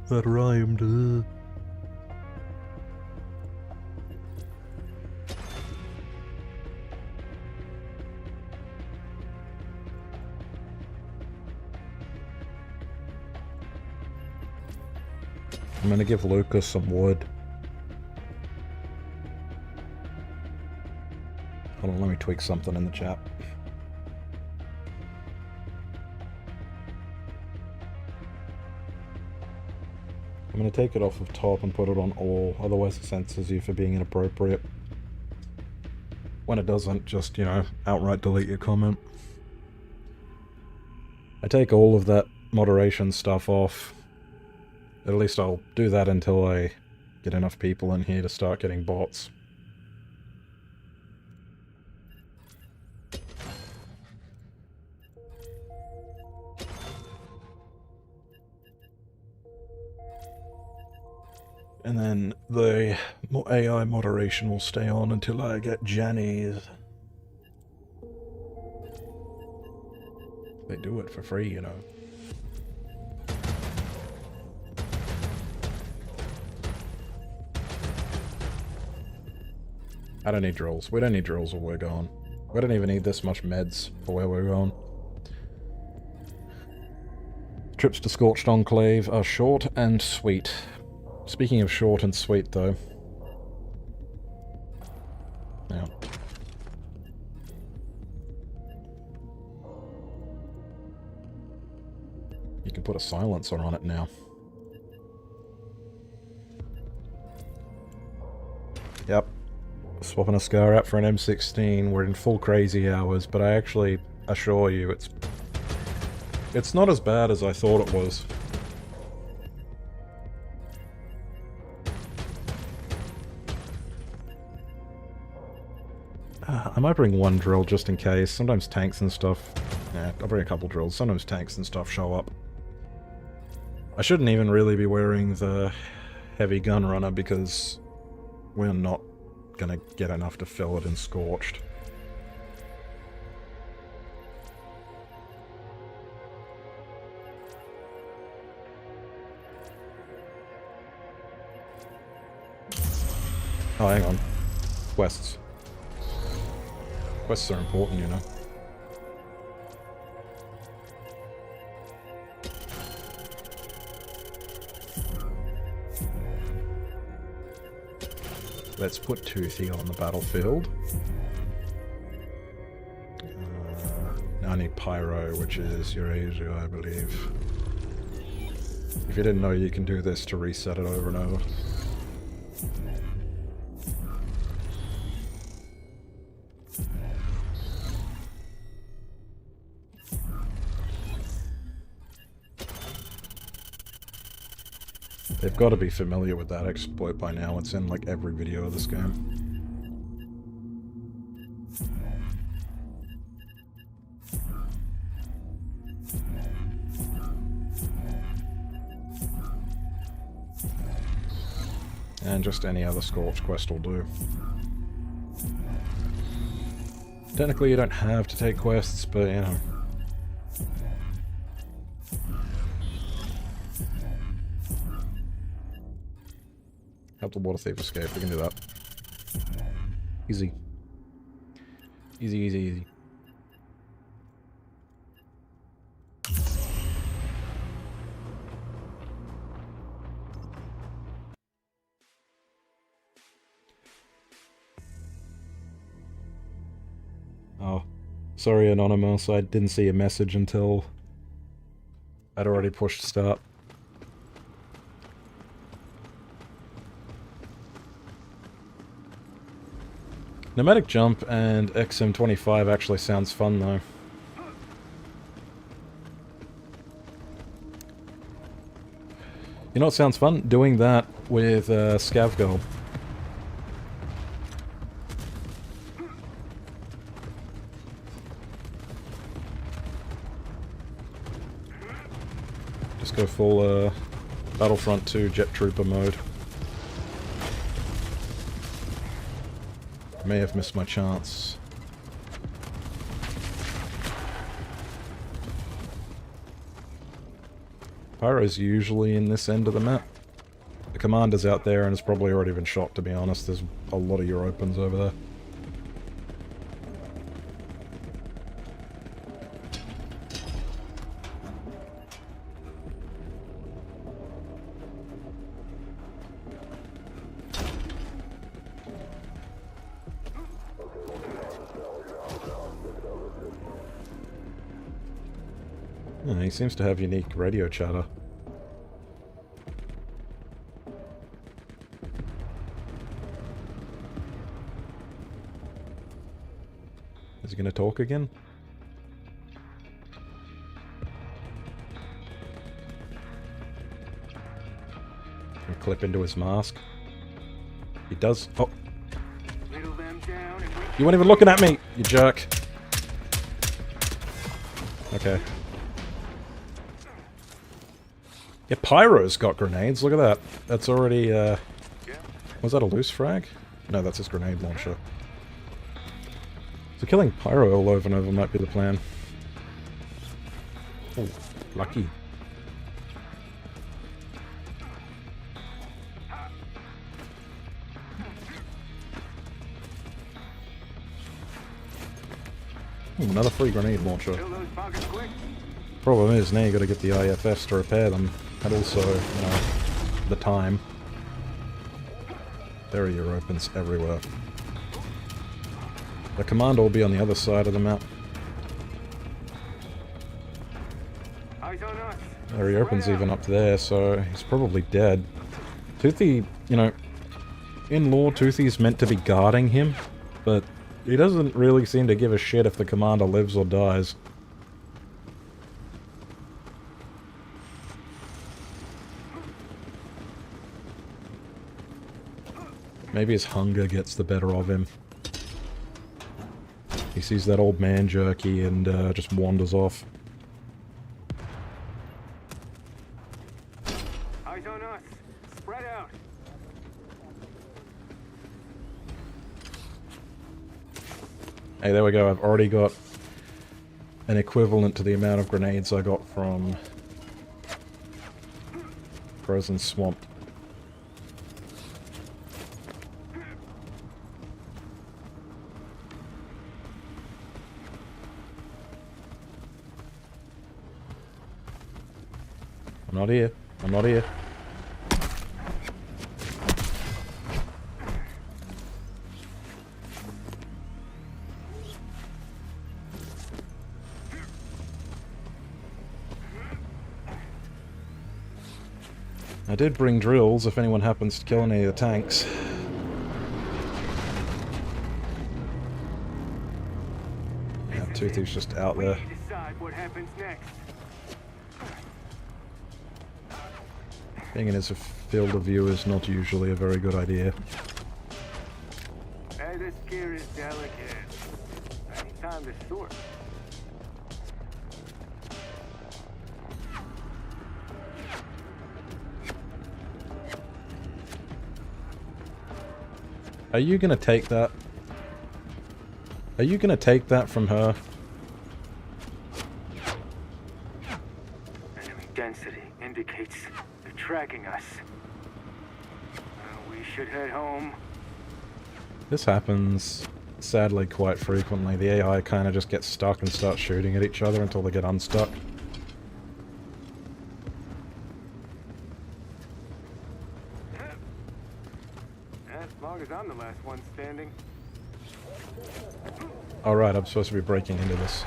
[SPEAKER 1] That rhymed. I'm gonna give Lucas some wood. Hold on, let me tweak something in the chat. I'm going to take it off of top and put it on all, otherwise it censors you for being inappropriate. When it doesn't, just, you know, outright delete your comment. I take all of that moderation stuff off. At least I'll do that until I get enough people in here to start getting bots. And then the AI moderation will stay on until I get Jenny's. They do it for free, you know. I don't need drills. We don't need drills where we're going. We don't even need this much meds for where we're going. Trips to Scorched Enclave are short and sweet. Speaking of short and sweet, though. Yeah. You can put a silencer on it now. Yep. Swapping a Scar out for an M16. We're in full crazy hours, but I actually assure you it's not as bad as I thought it was. I might bring one drill just in case. Sometimes tanks and stuff... Yeah, I'll bring a couple drills. Sometimes tanks and stuff show up. I shouldn't even really be wearing the heavy gun runner because we're not gonna get enough to fill it in Scorched. Oh, hang on. Quests. Quests are important, you know. Let's put Toothy on the battlefield. Now I need Pyro, which is Eurasia, I believe. If you didn't know, you can do this to reset it over and over. They've got to be familiar with that exploit by now. It's in like every video of this game. And just any other Scorch quest will do. Technically you don't have to take quests, but you know. Help the Water Thief escape, we can do that. Easy. Easy, easy, easy. Oh, sorry Anonymous, I didn't see a message until I'd already pushed start. Nomadic Jump and XM25 actually sounds fun though. You know what sounds fun? Doing that with Scav Girl. Just go full Battlefront 2 Jet Trooper mode. May have missed my chance. Pyro's usually in this end of the map. The commander's out there and has probably already been shot, to be honest. There's a lot of Europans over there. Oh, he seems to have unique radio chatter. Is he going to talk again? Can clip into his mask. He does. Oh!
[SPEAKER 2] Whittle them down and
[SPEAKER 1] You weren't even looking at me, you jerk. Okay. Yeah, Pyro's got grenades. Look at that. That's already, Was that a loose frag? No, that's his grenade launcher. So killing Pyro all over and over might be the plan. Oh, lucky. Ooh, another free grenade launcher.
[SPEAKER 2] fill those pockets quick.
[SPEAKER 1] Problem is, now you gotta get the IFFs to repair them. And also, you know, the time. There are Europans everywhere. The commander will be on the other side of the map.
[SPEAKER 2] Eyes on us.
[SPEAKER 1] There are Europans even up there, so he's probably dead. Toothy, you know, in lore, Toothy's meant to be guarding him, but he doesn't really seem to give a shit if the commander lives or dies. Maybe his hunger gets the better of him. He sees that old man jerky and just wanders off.
[SPEAKER 2] Eyes on us. Spread out.
[SPEAKER 1] Hey, there we go. I've already got an equivalent to the amount of grenades I got from Frozen Swamp. I'm not here. I'm not here. I did bring drills if anyone happens to kill any of the tanks. Yeah, Toothy's just out
[SPEAKER 2] We
[SPEAKER 1] there.
[SPEAKER 2] need to decide what happens next.
[SPEAKER 1] Being in his field of view is not usually a very good idea.
[SPEAKER 2] Hey, this gear is delicate. I need time to sort.
[SPEAKER 1] Are you gonna take that? Are you gonna take that from her?
[SPEAKER 2] Enemy density indicates they're tracking us. We should head home.
[SPEAKER 1] This happens, sadly, quite frequently. The AI kind of just gets stuck and starts shooting at each other until they get unstuck.
[SPEAKER 2] As long as I'm the last one standing.
[SPEAKER 1] Alright, I'm supposed to be breaking into this.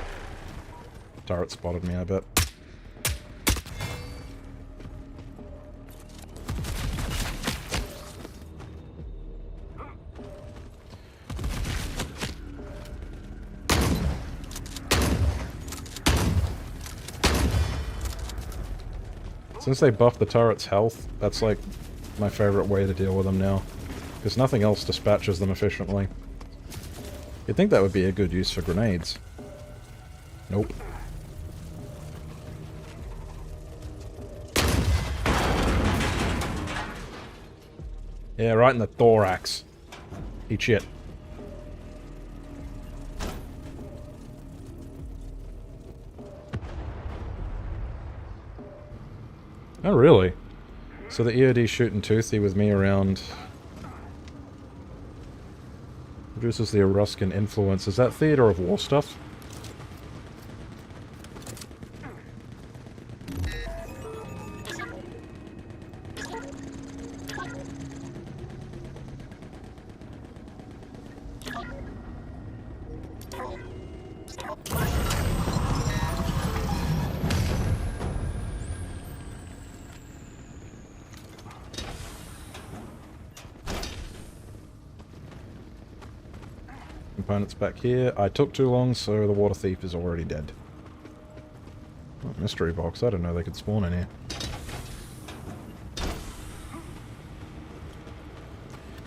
[SPEAKER 1] Turret spotted me, I bet. Since they buffed the turret's health, that's like my favorite way to deal with them now. Because nothing else dispatches them efficiently. You'd think that would be a good use for grenades. Nope. Yeah, right in the thorax. Eat shit. Oh, really? So the EOD shooting toothy with me around reduces the Eruskin influence. Is that Theater of War stuff? Components back here. I took too long, so the water thief is already dead. Oh, mystery box. I didn't know they could spawn in here.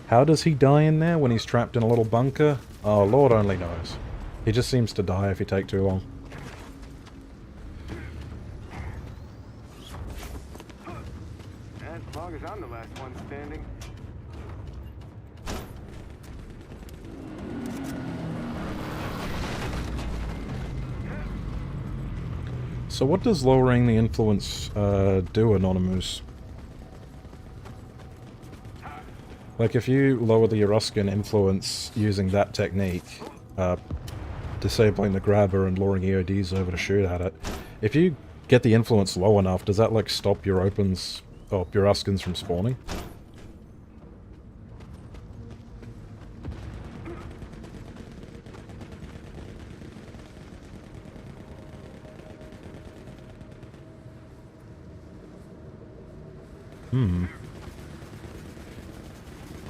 [SPEAKER 1] How does he die in there when he's trapped in a little bunker? Oh, Lord only knows. He just seems to die if you take too long.
[SPEAKER 2] As long as I'm the last one standing.
[SPEAKER 1] So what does lowering the influence do, Anonymous? Like if you lower the Eruskin influence using that technique, disabling the grabber and luring EODs over to shoot at it, if you get the influence low enough, does that like stop your opens, or your Eruskins from spawning?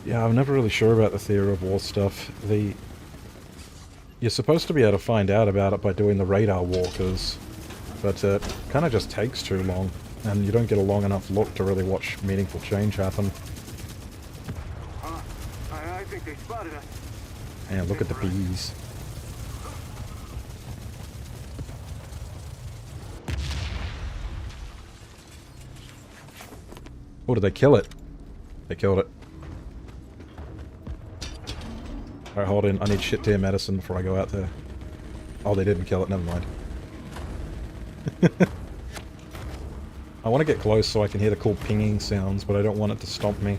[SPEAKER 1] Yeah, I'm never really sure about the Theater of War stuff. You're supposed to be able to find out about it by doing the radar walkers, but it kind of just takes too long, and you don't get a long enough look to really watch meaningful change happen.
[SPEAKER 2] I think they spotted us.
[SPEAKER 1] And look at the bees. Oh, did they kill it? They killed it. Alright, hold in. I need shit tier medicine before I go out there. Oh, they didn't kill it. Never mind. I want to get close so I can hear the cool pinging sounds, but I don't want it to stomp me.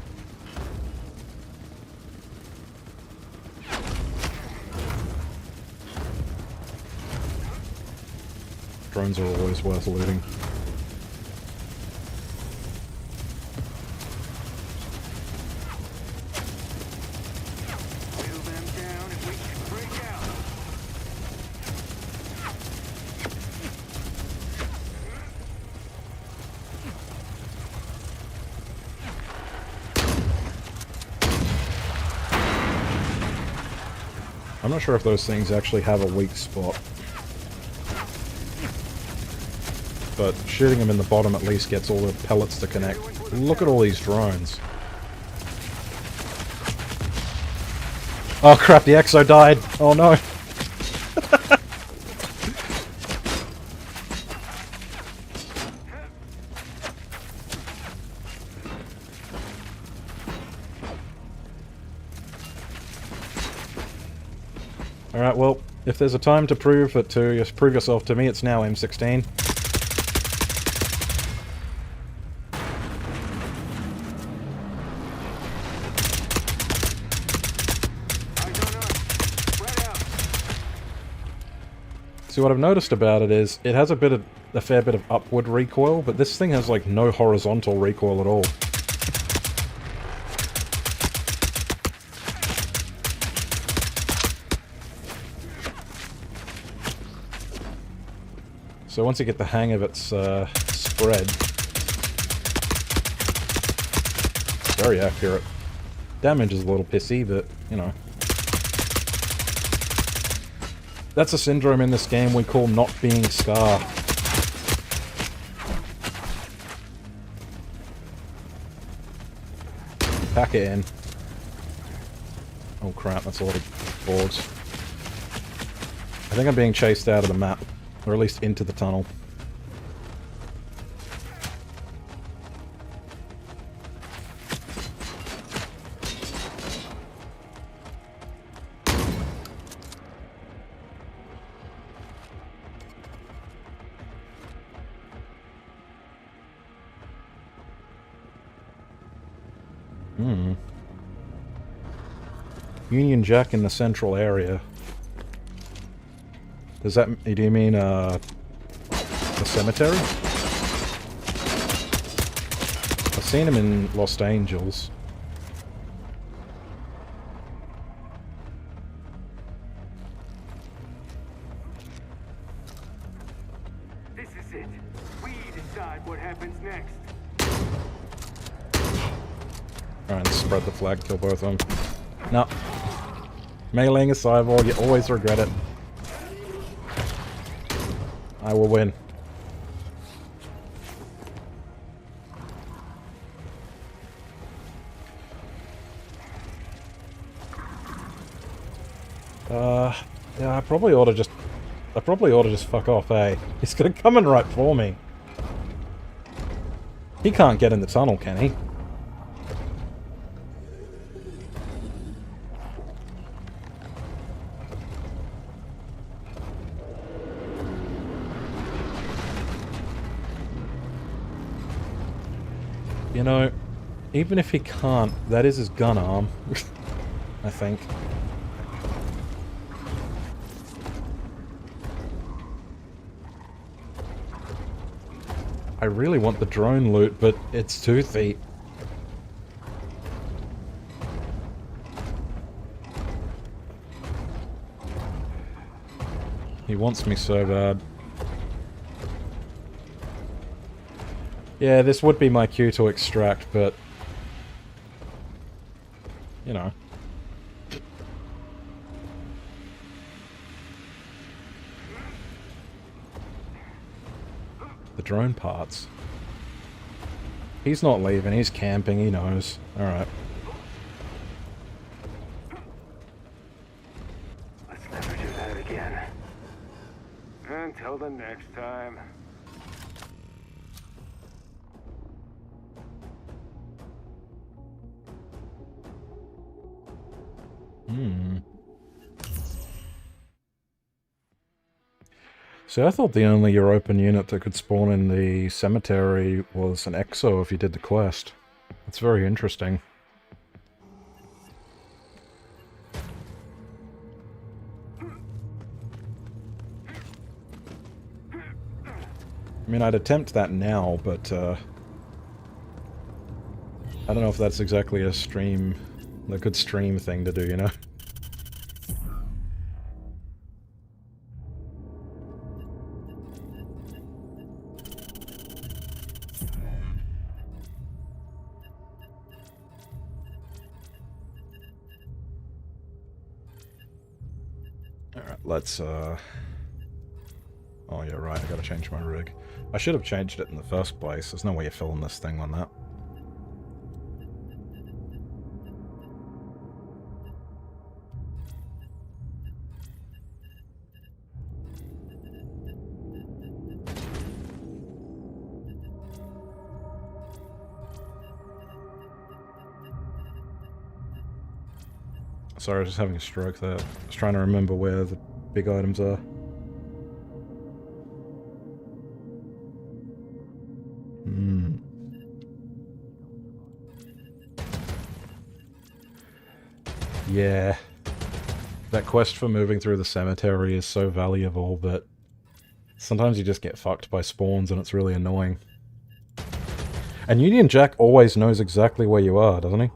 [SPEAKER 1] Drones are always worth looting.
[SPEAKER 2] Wheel them down and we can break out.
[SPEAKER 1] I'm not sure if those things actually have a weak spot. But shooting them in the bottom at least gets all the pellets to connect. Look at all these drones. Oh crap, the Exo died! Oh no! Alright, well, if there's a time to prove it to prove yourself to me, it's now, M16. See, what I've noticed about it is, it has a fair bit of upward recoil, but this thing has like no horizontal recoil at all. So once you get the hang of its spread, very accurate. Damage is a little pissy, but, you know. That's a syndrome in this game we call not being Scar. Pack it in. Oh crap, that's a lot of boards. I think I'm being chased out of the map. Or at least into the tunnel. Hmm. Union Jack in the central area. Does that... do you mean, the cemetery? I've seen him in Lost Angels.
[SPEAKER 2] This is it. We decide what happens next.
[SPEAKER 1] Alright, let's spread the flag, kill both of them. No. Meleeing a cyborg, you always regret it. I will win. Yeah, I probably ought to just fuck off, eh? He's gonna come in right for me. He can't get in the tunnel, can he? You know, even if he can't, that is his gun arm. I think. I really want the drone loot, but it's toothy. He wants me so bad. Yeah, this would be my cue to extract, but... you know. The drone parts. He's not leaving, he's camping, he knows. Alright.
[SPEAKER 2] Let's never do that again. Until the next time.
[SPEAKER 1] So I thought the only European unit that could spawn in the cemetery was an Exo if you did the quest. That's very interesting. I mean, I'd attempt that now, but, I don't know if that's exactly a good stream thing to do, you know? Alright, let's, oh, yeah, right, I gotta change my rig. I should have changed it in the first place. There's no way you're filling this thing on that. Sorry, I was just having a stroke there. I was trying to remember where the big items are. Yeah. That quest for moving through the cemetery is so valuable, but sometimes you just get fucked by spawns and it's really annoying. And Union Jack always knows exactly where you are, doesn't he?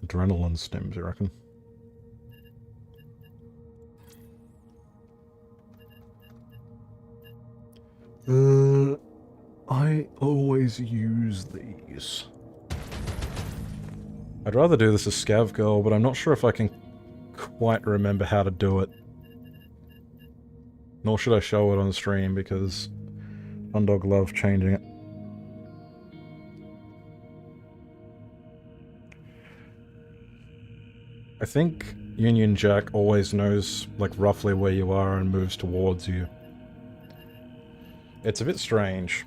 [SPEAKER 1] Adrenaline stims, you reckon? I always use these. I'd rather do this as Scav Girl, but I'm not sure if I can quite remember how to do it. Nor should I show it on stream, because Undog love changing it. I think Union Jack always knows, like, roughly where you are and moves towards you. It's a bit strange.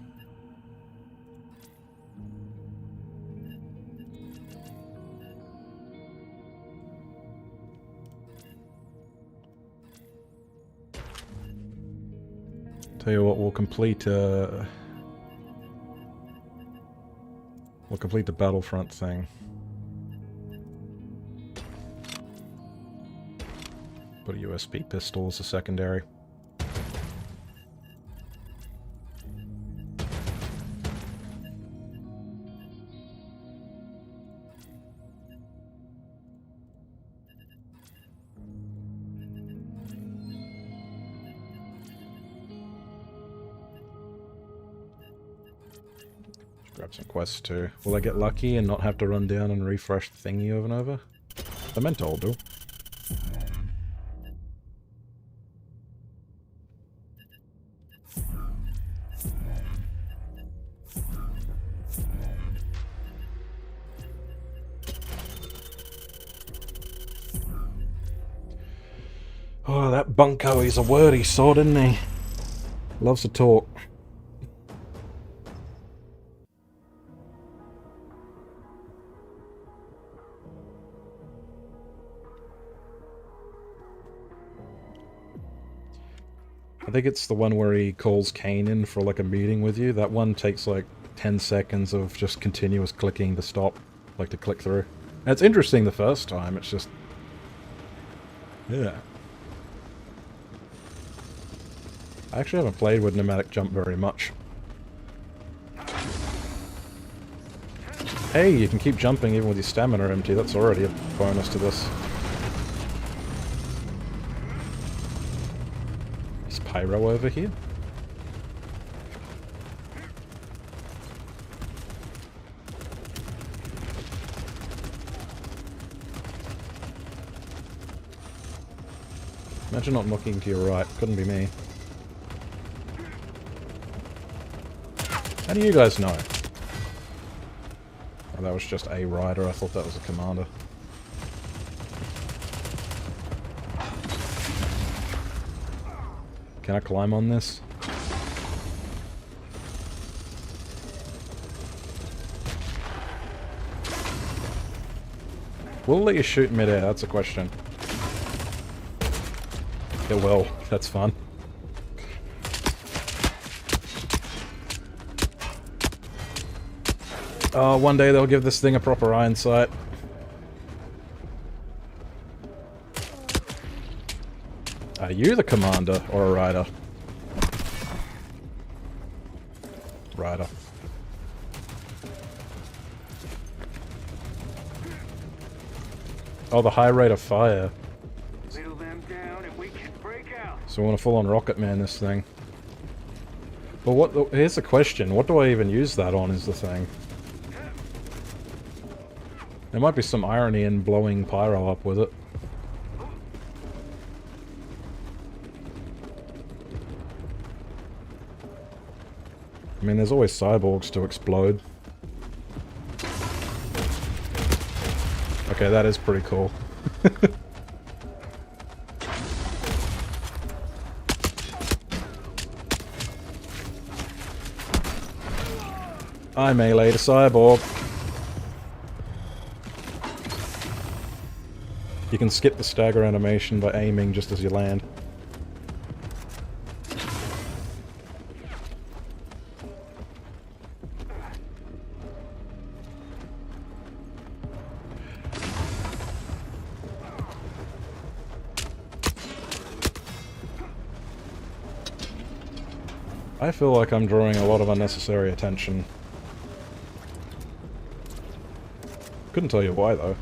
[SPEAKER 1] Tell you what, we'll complete, We'll complete the Battlefront thing. Put a USB pistol as a secondary. Grab some quests too. Will I get lucky and not have to run down and refresh the thingy over and over? I meant I'll do. Oh, that bunko, he's a wordy sod, isn't he? Loves to talk. I think it's the one where he calls Kane in for like a meeting with you. That one takes like 10 seconds of just continuous clicking to stop, like to click through. And it's interesting the first time, it's just... yeah. I actually haven't played with Pneumatic Jump very much. Hey, you can keep jumping even with your stamina empty. That's already a bonus to this. Is Pyro over here? Imagine not looking to your right. Couldn't be me. How do you guys know? Oh, that was just a rider. I thought that was a commander. Can I climb on this? We'll let you shoot mid-air, that's a question. Yeah, well, that's fun. Oh, one day they'll give this thing a proper iron sight. Are you the commander or a rider? Rider. Oh, the high rate of fire.
[SPEAKER 2] Whittle them down and we can break out.
[SPEAKER 1] So we want to full-on Rocket Man this thing. But what? Here's the question. What do I even use that on is the thing. There might be some irony in blowing Pyro up with it. I mean, there's always cyborgs to explode. Okay, that is pretty cool. I meleeed a cyborg. You can skip the stagger animation by aiming just as you land. I feel like I'm drawing a lot of unnecessary attention. Couldn't tell you why though.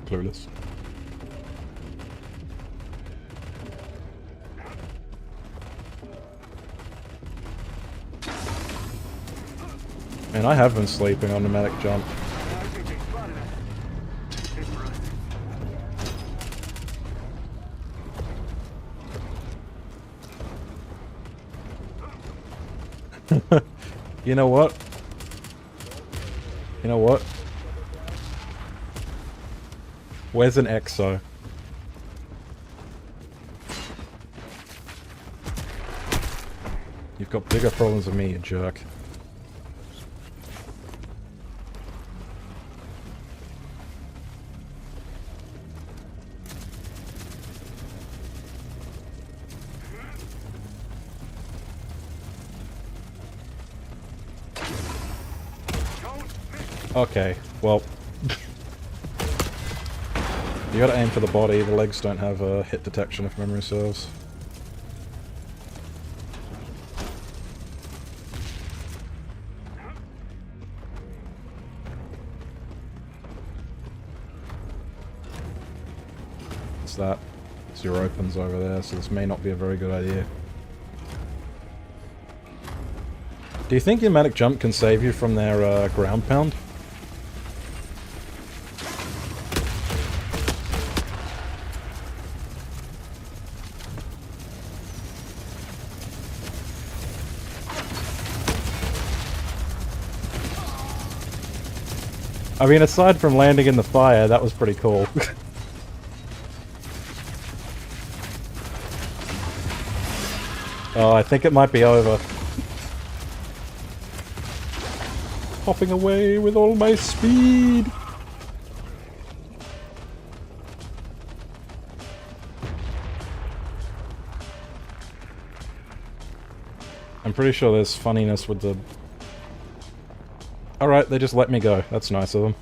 [SPEAKER 1] Clueless. And I have been sleeping on Pneumatic Jump.
[SPEAKER 2] I think they spotted us.
[SPEAKER 1] You know what? You know what? Where's an EXO? You've got bigger problems than me, you jerk. Okay, well... you gotta aim for the body, the legs don't have hit detection if memory serves. What's that? It's your opens over there, so this may not be a very good idea. Do you think the automatic jump can save you from their ground pound? I mean, aside from landing in the fire, that was pretty cool. Oh, I think it might be over. Hopping away with all my speed! I'm pretty sure there's funniness with the... Alright, they just let me go. That's nice of them.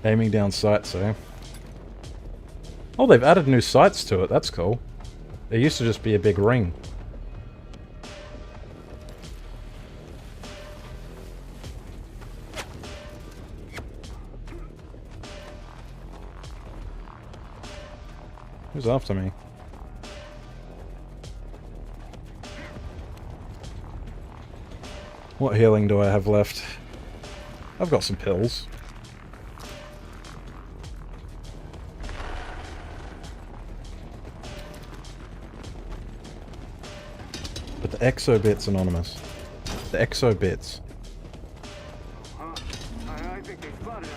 [SPEAKER 1] Aiming down sights, eh? Oh, they've added new sights to it. That's cool. It used to just be a big ring. Who's after me? What healing do I have left? I've got some pills. But the exobits, Anonymous. The exobits.
[SPEAKER 2] I think they spotted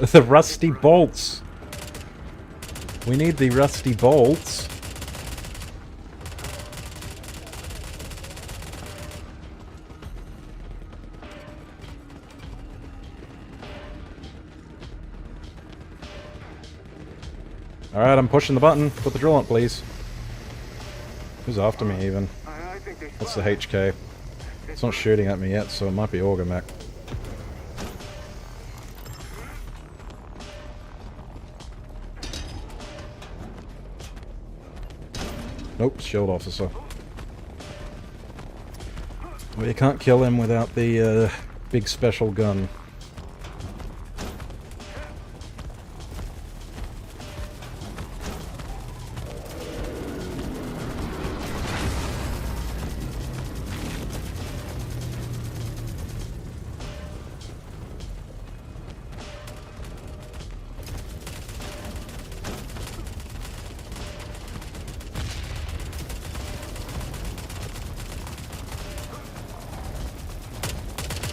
[SPEAKER 2] us.
[SPEAKER 1] The rusty bolts. We need the rusty bolts. Alright, I'm pushing the button. Put the drill on, please. Who's after me, even?
[SPEAKER 2] I think they
[SPEAKER 1] What's the HK? It's not shooting at me yet, so it might be Orgamech. Nope, shield officer. Well, you can't kill him without the big special gun.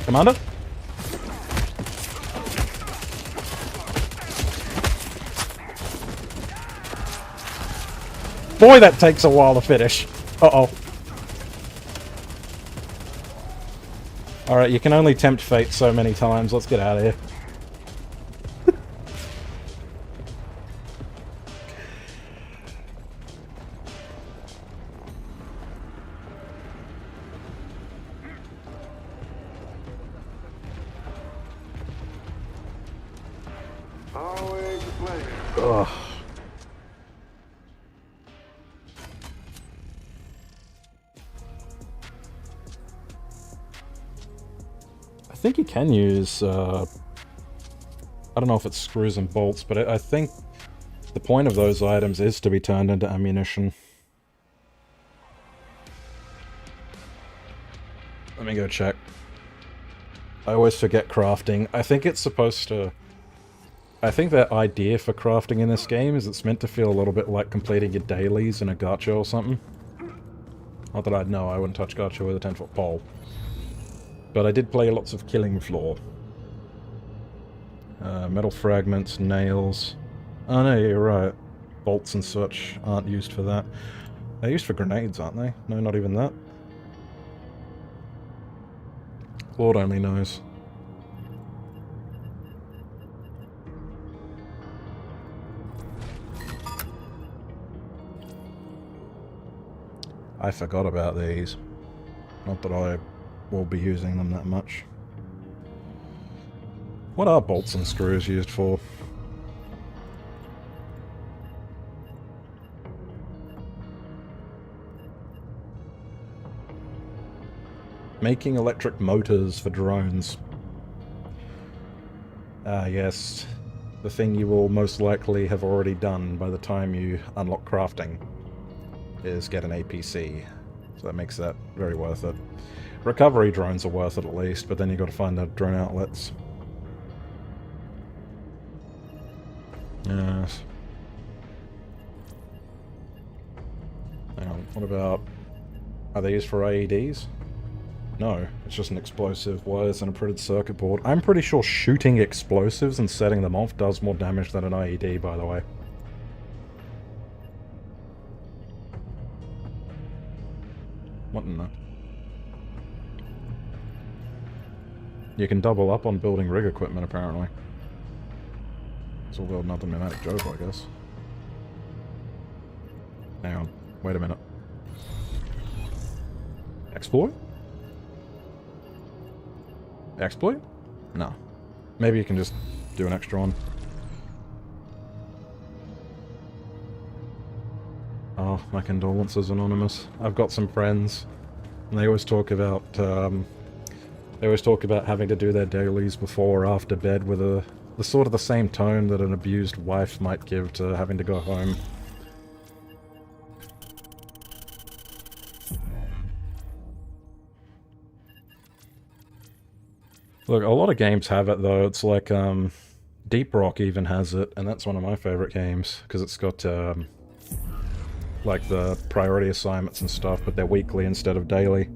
[SPEAKER 1] Commander? Boy, that takes a while to finish. Uh-oh. Alright, you can only tempt fate so many times. Let's get out of here.
[SPEAKER 2] always a pleasure.
[SPEAKER 1] Ugh. I think you can use, I don't know if it's screws and bolts, but I think the point of those items is to be turned into ammunition. Let me go check. I always forget crafting. I think it's supposed to... I think their idea for crafting in this game is it's meant to feel a little bit like completing your dailies in a gacha or something. Not that I'd know, I wouldn't touch gacha with a 10-foot pole. But I did play lots of Killing Floor. Metal fragments, nails... Oh no, you're right. Bolts and such aren't used for that. They're used for grenades, aren't they? No, not even that. Lord only knows. I forgot about these. Not that I will be using them that much. What are bolts and screws used for? Making electric motors for drones. Ah, yes. The thing you will most likely have already done by the time you unlock crafting is get an APC. So that makes that very worth it. Recovery drones are worth it at least, but then you got to find the drone outlets. Yes. Hang on, what about... Are they used for IEDs? No, it's just an explosive. Wires and a printed circuit board. I'm pretty sure shooting explosives and setting them off does more damage than an IED, by the way. What in the... You can double up on building rig equipment, apparently. It's all build another pneumatic joke, I guess. Hang on. Wait a minute. Exploit? Exploit? No. Maybe you can just do an extra one. Oh, my condolences, Anonymous. I've got some friends, and they always talk about, having to do their dailies before or after bed with the sort of the same tone that an abused wife might give to having to go home. Look, a lot of games have it, though. It's like, Deep Rock even has it, and that's one of my favorite games, because it's got, like, the priority assignments and stuff, but they're weekly instead of daily.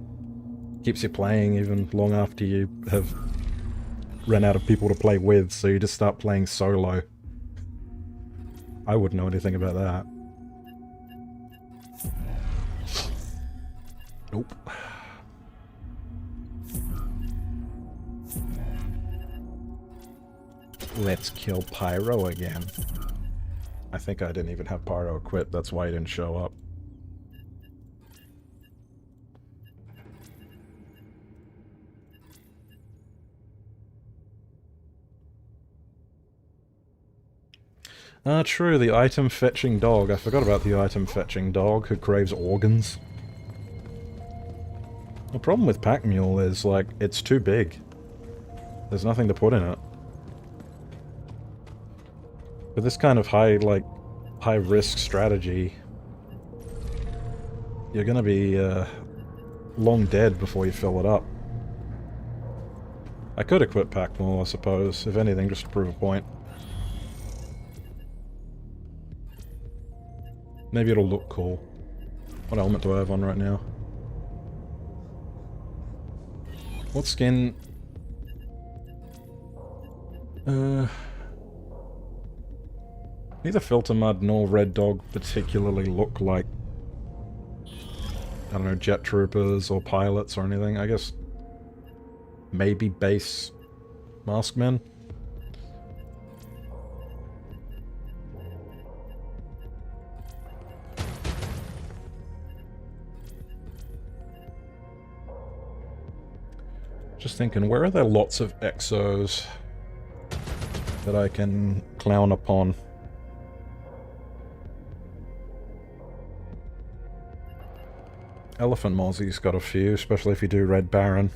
[SPEAKER 1] Keeps you playing even long after you have run out of people to play with, so you just start playing solo. I wouldn't know anything about that. Nope. Let's kill Pyro again. I think I didn't even have Pyro equipped, that's why he didn't show up. Ah, true, the item fetching dog. I forgot about the item fetching dog who craves organs. The problem with Pack Mule is, like, it's too big. There's nothing to put in it. With this kind of high-risk strategy, you're gonna be, long dead before you fill it up. I could equip Pack Mule, I suppose, if anything, just to prove a point. Maybe it'll look cool. What element do I have on right now? What skin? Neither Filter Mud nor Red Dog particularly look like, I don't know, jet troopers or pilots or anything. I guess maybe base maskmen? Just thinking, where are there lots of exos that I can clown upon? Elephant Mozzie's got a few, especially if you do Red Baron.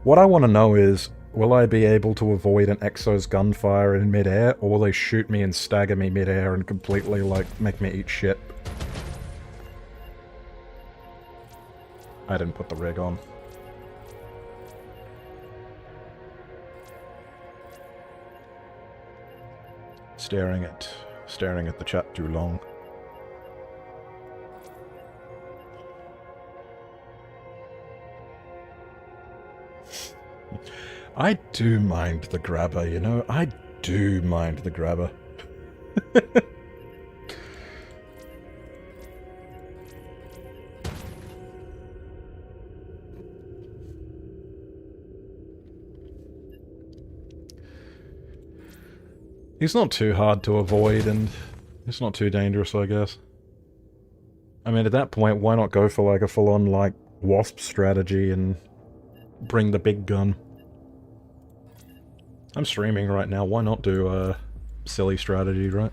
[SPEAKER 1] What I want to know is, will I be able to avoid an exo's gunfire in mid-air, or will they shoot me and stagger me mid-air and completely, like, make me eat shit? I didn't put the rig on. Staring at the chat too long. I do mind the grabber, you know? I do mind the grabber. He's not too hard to avoid, and it's not too dangerous, I guess. I mean, at that point, why not go for, like, a full-on, like, Wasp strategy and bring the big gun? I'm streaming right now, why not do a silly strategy, right?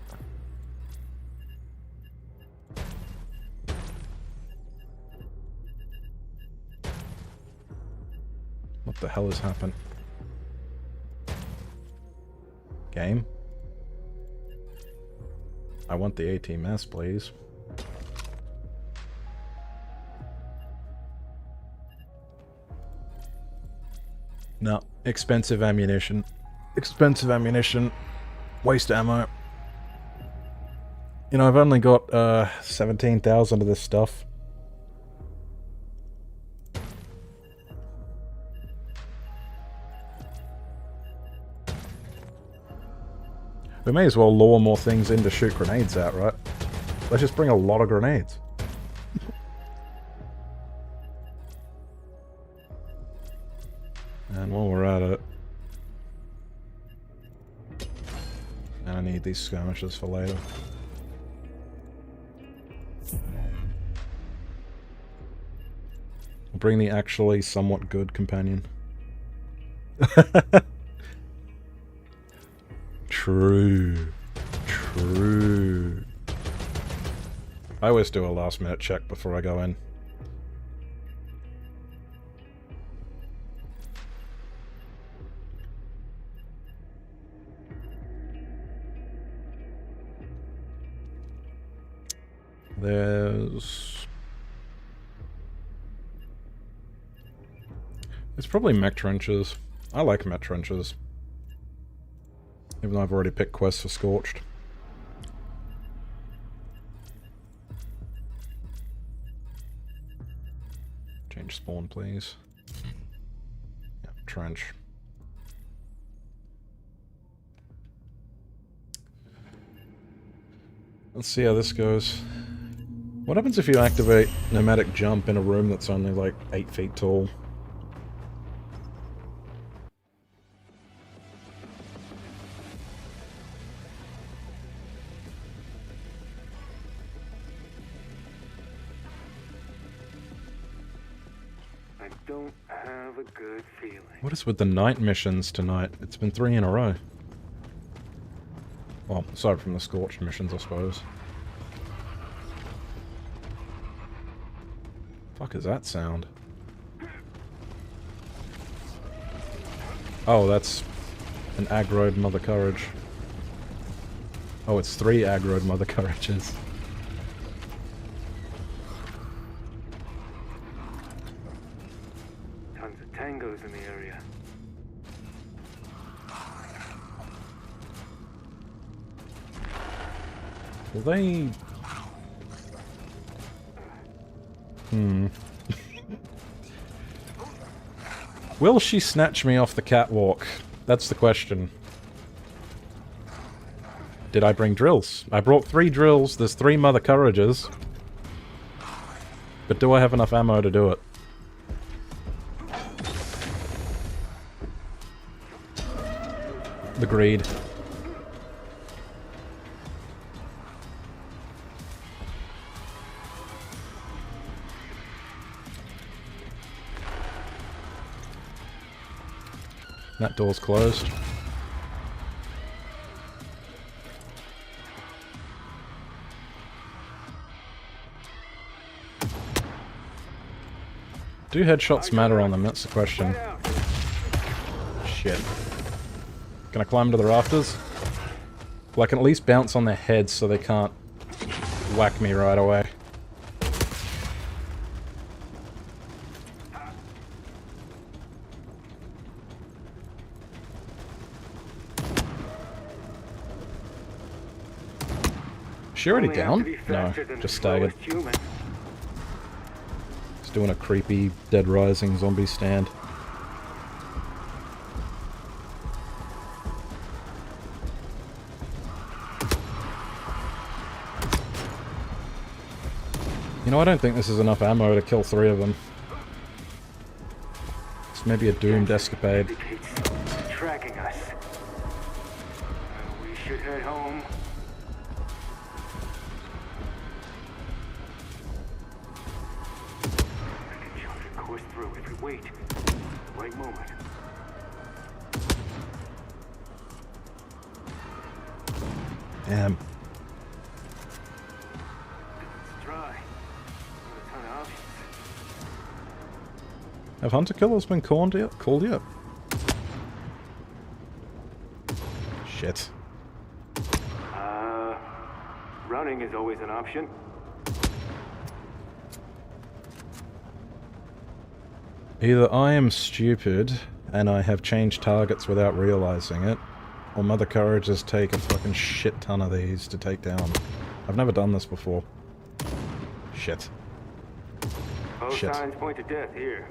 [SPEAKER 1] What the hell has happened? Game? I want the ATMS, please. No, expensive ammunition. Expensive ammunition. Waste ammo. You know, I've only got 17,000 of this stuff. We may as well lure more things in to shoot grenades at, right? Let's just bring a lot of grenades. And while we're at it... And I need these skirmishes for later. We'll bring the actually somewhat good companion. True. True. I always do a last minute check before I go in. It's probably mech trenches. I like mech trenches. Even though I've already picked quests for Scorched. Change spawn, please. Yeah, trench. Let's see how this goes. What happens if you activate Nomadic Jump in a room that's only like 8 feet tall?
[SPEAKER 2] I don't have a good feeling.
[SPEAKER 1] What is with the night missions tonight? It's been 3 in a row. Well, aside from the Scorched missions, I suppose. Fuck is that sound? Oh, that's an aggroed Mother Courage. Oh, it's 3 aggroed Mother Courages.
[SPEAKER 2] Tons of tangos in the area.
[SPEAKER 1] Will they... Will she snatch me off the catwalk? That's the question. Did I bring drills? I brought 3 drills, there's 3 Mother Courages. But do I have enough ammo to do it? The greed. That door's closed. Do headshots matter on them? That's the question. Shit. Can I climb to the rafters? Well, I can at least bounce on their heads so they can't whack me right away. Is she already down? No, just staggered. Just doing a creepy Dead Rising zombie stand. You know, I don't think this is enough ammo to kill 3 of them. It's maybe a doomed escapade.
[SPEAKER 2] Tracking us. We should head home. I can chart a course through if we wait. Right moment.
[SPEAKER 1] Damn.
[SPEAKER 2] It's dry. Not a ton of options.
[SPEAKER 1] Have hunter killers been called yet? Shit.
[SPEAKER 2] Running is always an option.
[SPEAKER 1] Either I am stupid and I have changed targets without realizing it, or Mother Courage's take a fucking shit ton of these to take down. I've never done this before. Shit.
[SPEAKER 2] Both
[SPEAKER 1] Shit.
[SPEAKER 2] signs point to death here.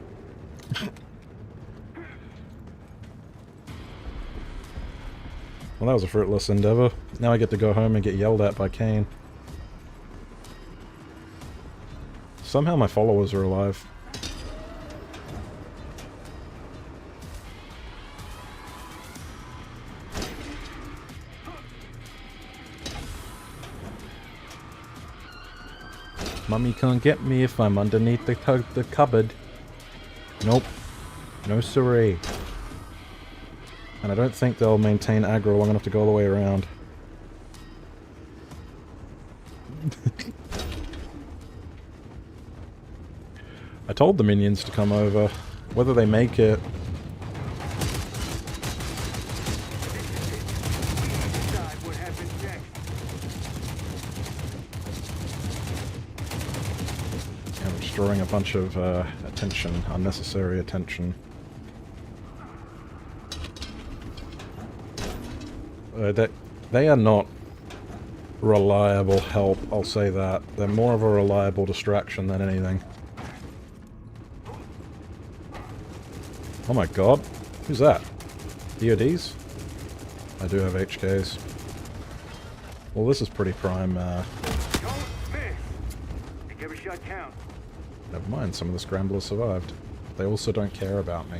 [SPEAKER 1] Well, that was a fruitless endeavor. Now I get to go home and get yelled at by Kane. Somehow my followers are alive. Mummy can't get me if I'm underneath the cupboard. Nope. No siree. And I don't think they'll maintain aggro long enough to go all the way around. I told the minions to come over. Whether they make it...
[SPEAKER 2] Decide what happens next.
[SPEAKER 1] I'm destroying a bunch of attention, unnecessary attention. They are not reliable help, I'll say that. They're more of a reliable distraction than anything. Oh my god. Who's that? EODs? I do have HKs. Well, this is pretty prime,
[SPEAKER 2] Don't miss. Make every shot count.
[SPEAKER 1] Never mind, some of the scramblers survived. They also don't care about me.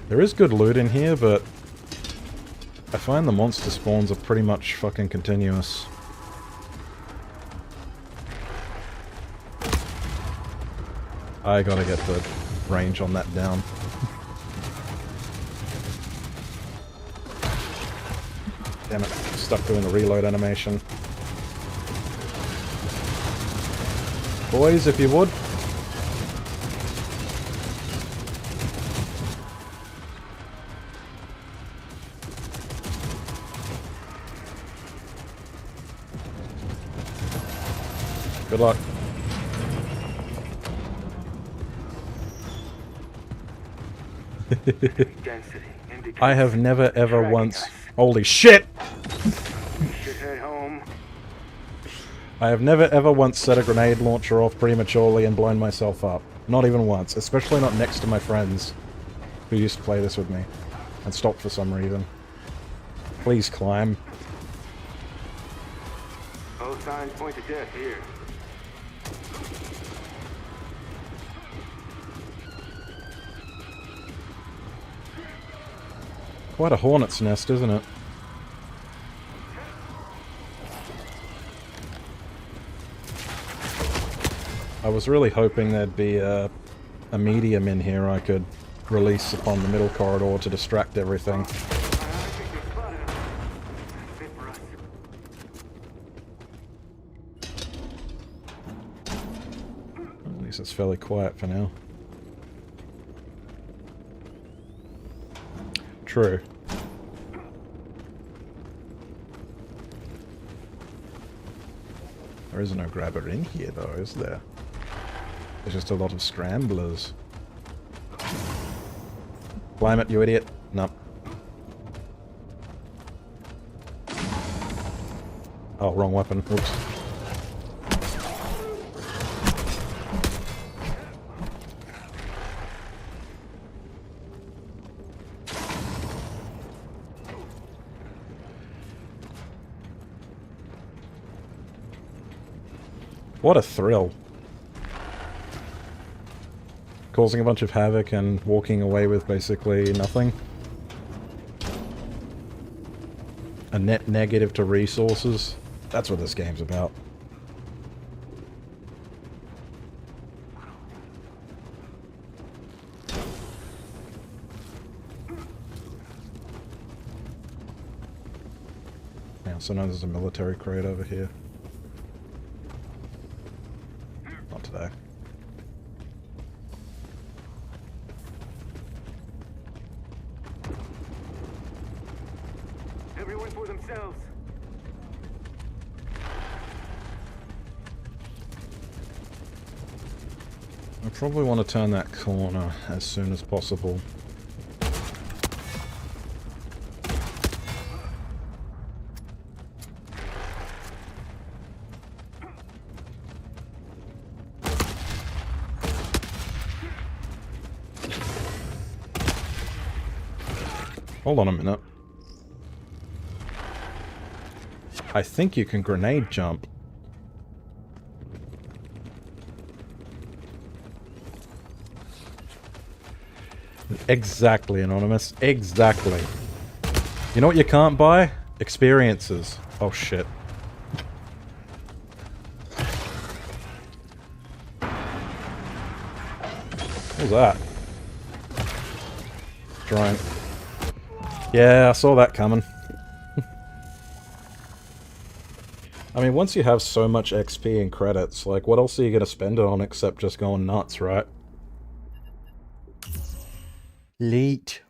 [SPEAKER 1] There is good loot in here, but I find the monster spawns are pretty much fucking continuous. I gotta get the range on that down. Damn it, stuck doing the reload animation. Boys, if you would. Good luck.
[SPEAKER 2] Density indicates
[SPEAKER 1] I have never ever
[SPEAKER 2] tracking
[SPEAKER 1] once...
[SPEAKER 2] us.
[SPEAKER 1] Holy shit!
[SPEAKER 2] Should head home.
[SPEAKER 1] I have never ever once set a grenade launcher off prematurely and blown myself up. Not even once. Especially not next to my friends who used to play this with me. And stopped for some reason. Please climb.
[SPEAKER 2] Both signs point to death here.
[SPEAKER 1] Quite a hornet's nest, isn't it? I was really hoping there'd be a medium in here I could release upon the middle corridor to distract everything.
[SPEAKER 2] I think they spotted him. Fit for us.
[SPEAKER 1] At least it's fairly quiet for now. True. There is no grabber in here though, is there? There's just a lot of scramblers. Climb it, you idiot. No. Oh, wrong weapon. Whoops. What a thrill. Causing a bunch of havoc and walking away with basically nothing. A net negative to resources. That's what this game's about. Yeah, so now there's a military crate over here. Not today.
[SPEAKER 2] Everyone for themselves.
[SPEAKER 1] I probably want to turn that corner as soon as possible. Hold on a minute. I think you can grenade jump. Exactly, Anonymous. Exactly. You know what you can't buy? Experiences. Oh shit. What was that? Giant. Yeah, I saw that coming. I mean, once you have so much XP and credits, like, what else are you gonna spend it on except just going nuts, right? Late.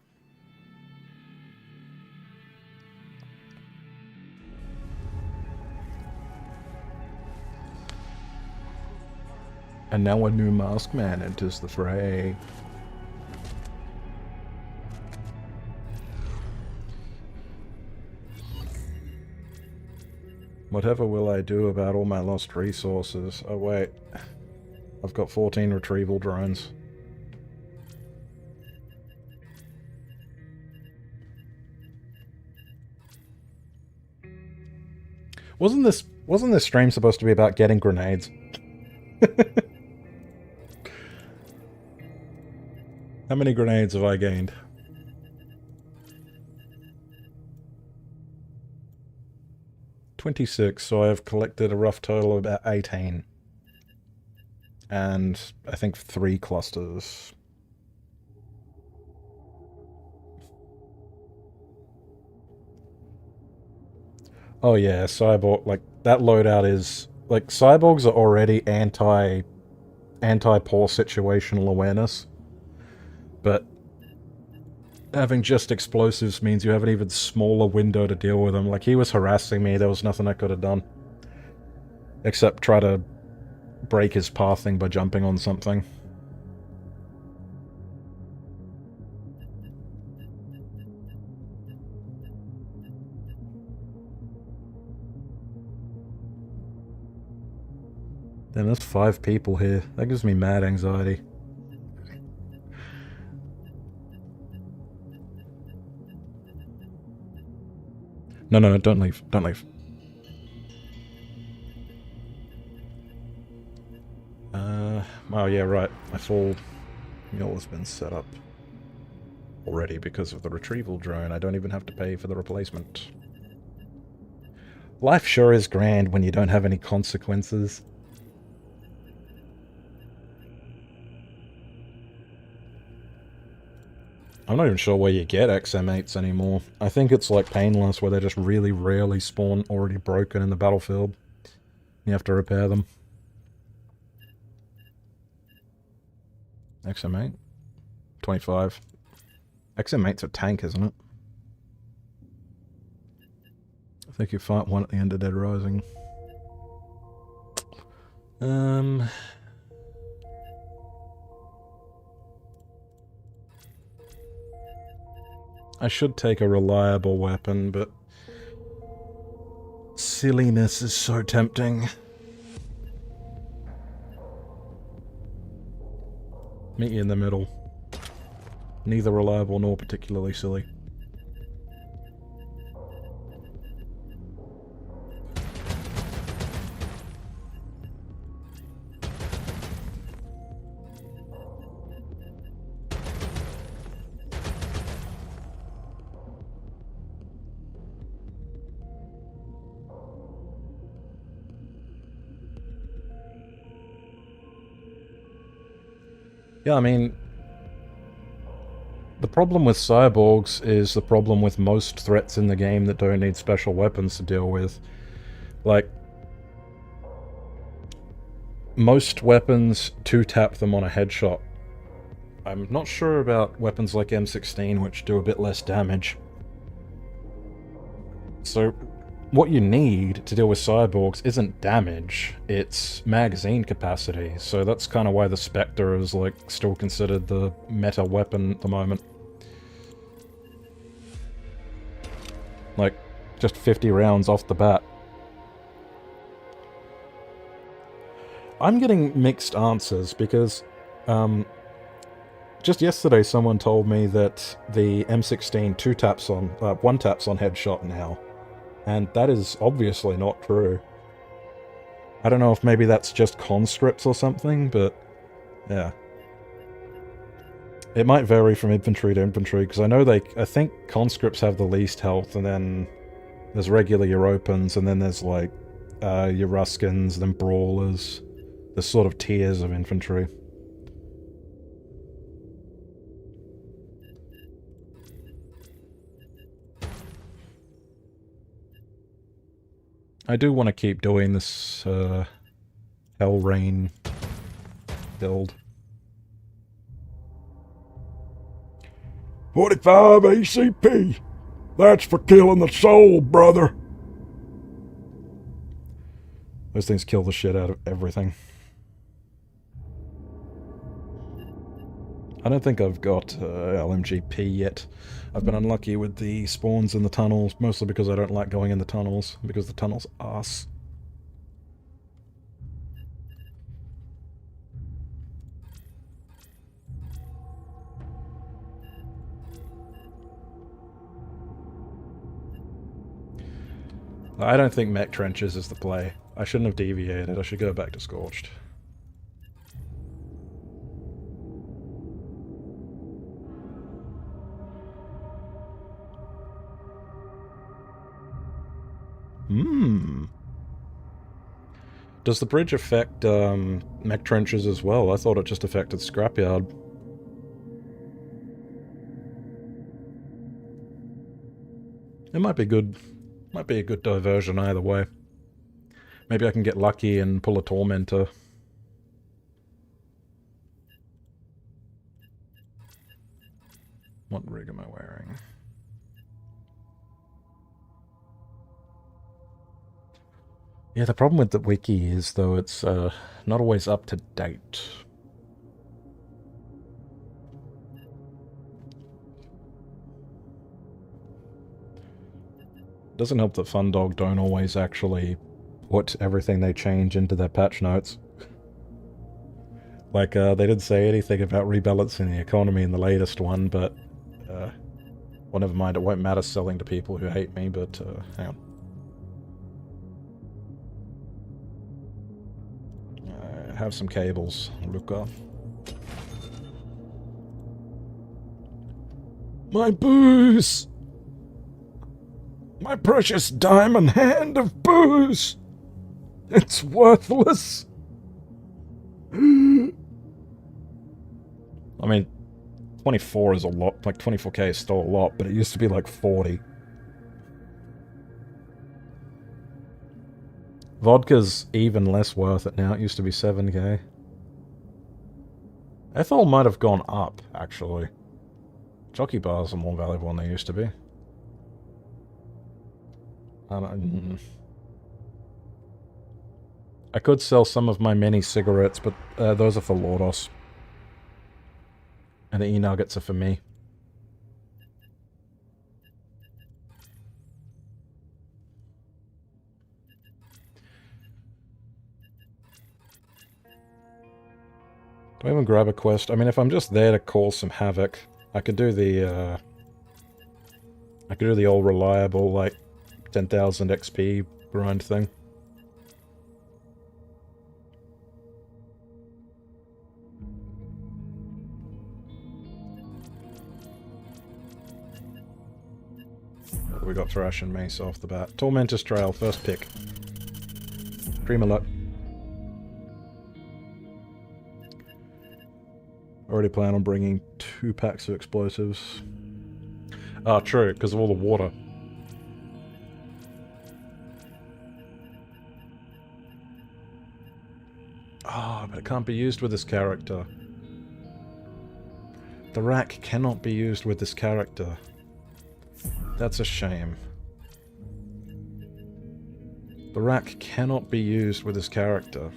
[SPEAKER 1] And now a new masked man enters the fray. Whatever will I do about all my lost resources? Oh wait. I've got 14 retrieval drones. Wasn't this stream supposed to be about getting grenades? How many grenades have I gained? $26, so I have collected a rough total of about 18. And I think 3 clusters. Oh yeah, Cyborg, like, that loadout is... Like, Cyborgs are already anti-poor situational awareness. But having just explosives means you have an even smaller window to deal with them. Like, he was harassing me, there was nothing I could have done. Except try to break his pathing by jumping on something. Damn, there's 5 people here. That gives me mad anxiety. No, no, no, don't leave. Don't leave. Oh yeah, right. My full mule has been set up already because of the retrieval drone. I don't even have to pay for the replacement. Life sure is grand when you don't have any consequences. I'm not even sure where you get XM8s anymore. I think it's like Painless, where they just really rarely spawn already broken in the battlefield. You have to repair them. XM8? 25. XM8's a tank, isn't it? I think you fight one at the end of Dead Rising. I should take a reliable weapon, but silliness is so tempting. Meet you in the middle. Neither reliable nor particularly silly. Yeah, I mean, The problem with cyborgs is the problem with most threats in the game that don't need special weapons to deal with. Like, most weapons two-tap them on a headshot. I'm not sure about weapons like M16, which do a bit less damage. So, what you need to deal with cyborgs isn't damage, it's magazine capacity. So that's kind of why the Spectre is, like, still considered the meta weapon at the moment. Like, just 50 rounds off the bat. I'm getting mixed answers because, just yesterday someone told me that the M16 one taps on headshot now. And that is obviously not true. I don't know if maybe that's just conscripts or something, but yeah. It might vary from infantry to infantry, because I know I think conscripts have the least health, and then there's regular Europans, and then there's like your Ruskins, and then Brawlers. There's sort of tiers of infantry. I do want to keep doing this Hell Rain build.
[SPEAKER 3] 45 ACP. That's for killing the soul, brother.
[SPEAKER 1] Those things kill the shit out of everything. I don't think I've got LMGP yet. I've been unlucky with the spawns in the tunnels, mostly because I don't like going in the tunnels, because the tunnels arse. I don't think mech trenches is the play. I shouldn't have deviated, I should go back to Scorched. Does the bridge affect mech trenches as well? I thought it just affected Scrapyard. It might be good. Might be a good diversion either way. Maybe I can get lucky and pull a Tormentor. What rig am I wearing? Yeah, the problem with the wiki is, though, it's not always up to date. Doesn't help that Fundog don't always actually put everything they change into their patch notes. Like, they didn't say anything about rebalancing the economy in the latest one, but, well, never mind, it won't matter selling to people who hate me, but, hang on. Have some cables, Luca.
[SPEAKER 3] My booze! My precious diamond hand of booze! It's worthless!
[SPEAKER 1] I mean, 24 is a lot, like 24k is still a lot, but it used to be like 40. Vodka's even less worth it now, it used to be 7k. Ethyl might have gone up, actually. Jockey bars are more valuable than they used to be. I could sell some of my mini cigarettes, but those are for Lordos. And the e-nuggets are for me. Do I even grab a quest? I mean, if I'm just there to cause some havoc, I could do the, old reliable, like, 10,000 XP grind thing. We got Thrash and Mace off the bat. Tormentor's Trail, first pick. Dream of luck. Already plan on bringing 2 packs of explosives. Ah, true, because of all the water. Ah, but it can't be used with this character. The rack cannot be used with this character. That's a shame. The rack cannot be used with this character.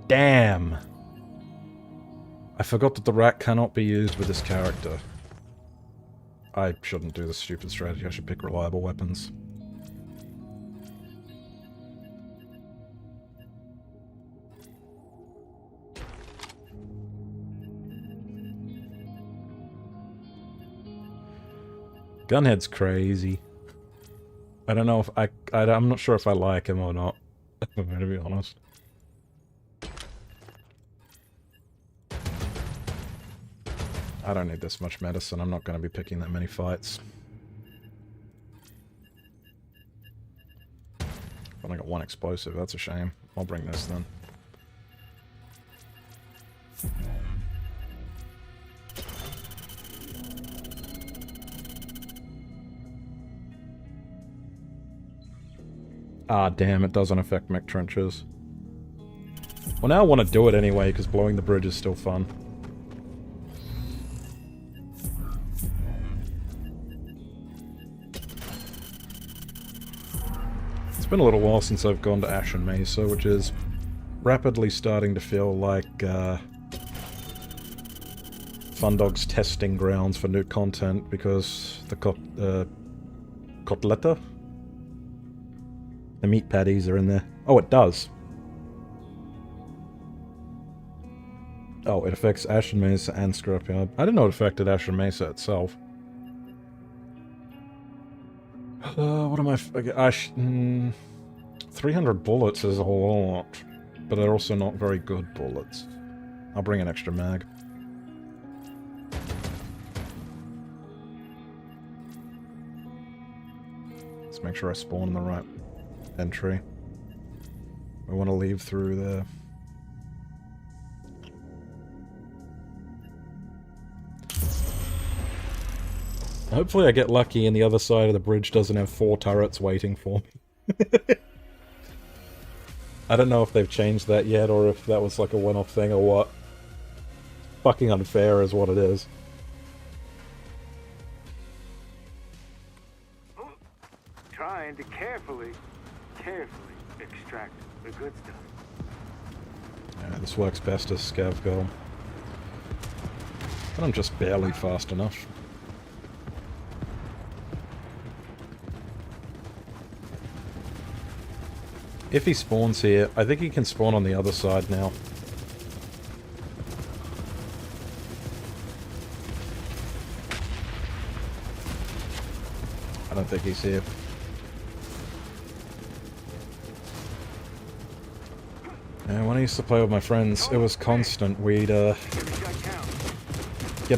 [SPEAKER 1] Damn! I forgot that the rack cannot be used with this character. I shouldn't do this stupid strategy, I should pick reliable weapons. Gunhead's crazy. I don't know if I'm not sure if I like him or not, if I'm gonna be honest. I don't need this much medicine, I'm not gonna be picking that many fights. I've only got 1 explosive, that's a shame. I'll bring this then. Ah, damn, it doesn't affect mech trenches. Well, now I want to do it anyway, because blowing the bridge is still fun. It's been a little while since I've gone to Ashen Mesa, which is rapidly starting to feel like, Fundog's testing grounds for new content, because the Kotletta? The meat patties are in there. Oh, it does. Oh, it affects Ashen Mesa and Scrapyard. I didn't know it affected Ashen Mesa itself. What am I... 300 bullets is a whole lot. But they're also not very good bullets. I'll bring an extra mag. Let's make sure I spawn in the right entry. I want to leave through there. Hopefully I get lucky and the other side of the bridge doesn't have 4 turrets waiting for me. I don't know if they've changed that yet or if that was like a one-off thing or what. Fucking unfair is what it is.
[SPEAKER 2] Trying to carefully extract the good stuff.
[SPEAKER 1] Yeah, this works best as Scav Golem. But I'm just barely fast enough. If he spawns here, I think he can spawn on the other side now. I don't think he's here. And when I used to play with my friends, it was constant. We'd get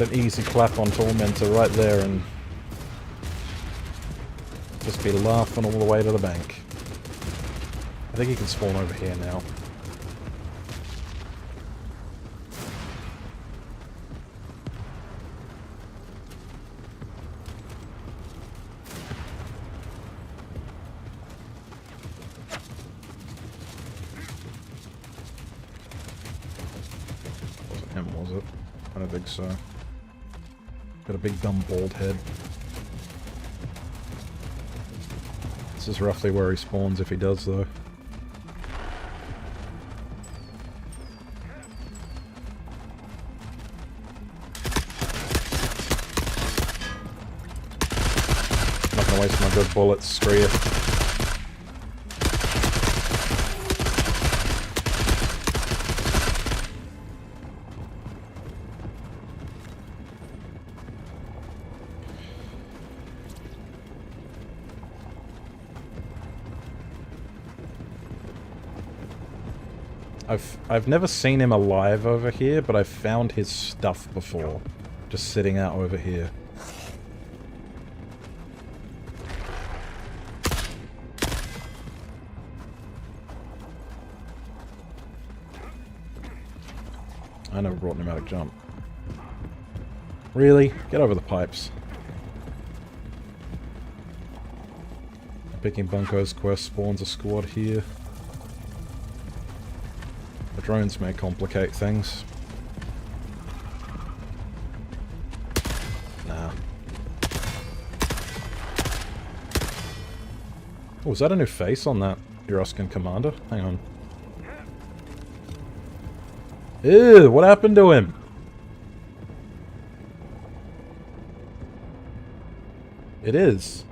[SPEAKER 1] an easy clap on Tormentor right there and just be laughing all the way to the bank. I think he can spawn over here now. Wasn't him, was it? I don't think so. Got a big dumb bald head. This is roughly where he spawns if he does though. Waste my good bullets, screw you. I've never seen him alive over here, but I've found his stuff before. Just sitting out over here. I never brought pneumatic jump. Really? Get over the pipes. Picking Bunko's quest spawns a squad here. The drones may complicate things. Nah. Oh, was that a new face on that Euruscan commander? Hang on. Ew, what happened to him? It is.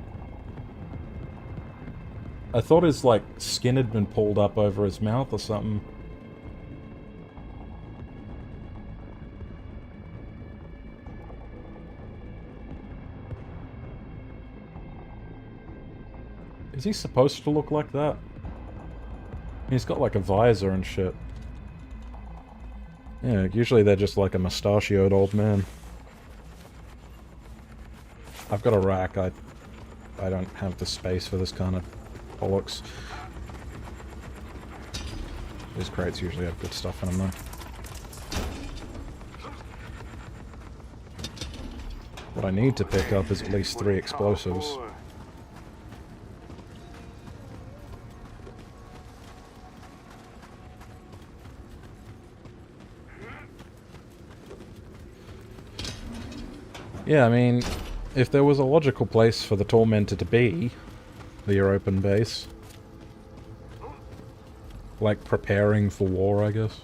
[SPEAKER 1] I thought his, like, skin had been pulled up over his mouth or something. Is he supposed to look like that? He's got, like, a visor and shit. Yeah, usually they're just like a mustachioed old man. I've got a rack. I don't have the space for this kind of bollocks. These crates usually have good stuff in them, though. What I need to pick up is at least 3 explosives. Yeah, I mean, if there was a logical place for the Tormentor to be, the European base, like preparing for war, I guess.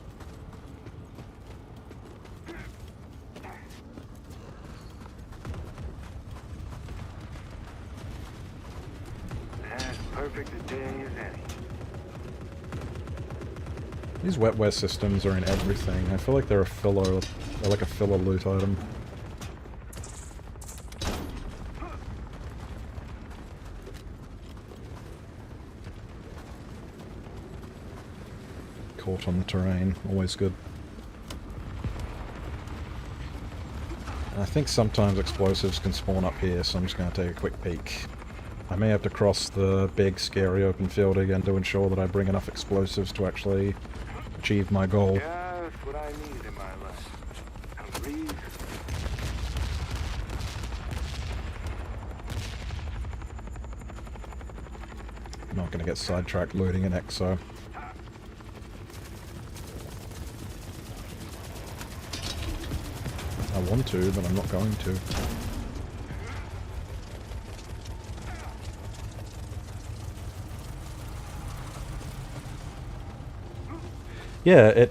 [SPEAKER 2] As perfect a day as any.
[SPEAKER 1] These wetware systems are in everything. I feel like they're a filler, they're like a filler loot item. Caught on the terrain, always good. I think sometimes explosives can spawn up here, so I'm just going to take a quick peek. I may have to cross the big, scary open field again to ensure that I bring enough explosives to actually achieve my goal.
[SPEAKER 2] Just what I need in my life. A breeze.
[SPEAKER 1] I'm not going to get sidetracked looting an Exo. I want to, but I'm not going to. Yeah,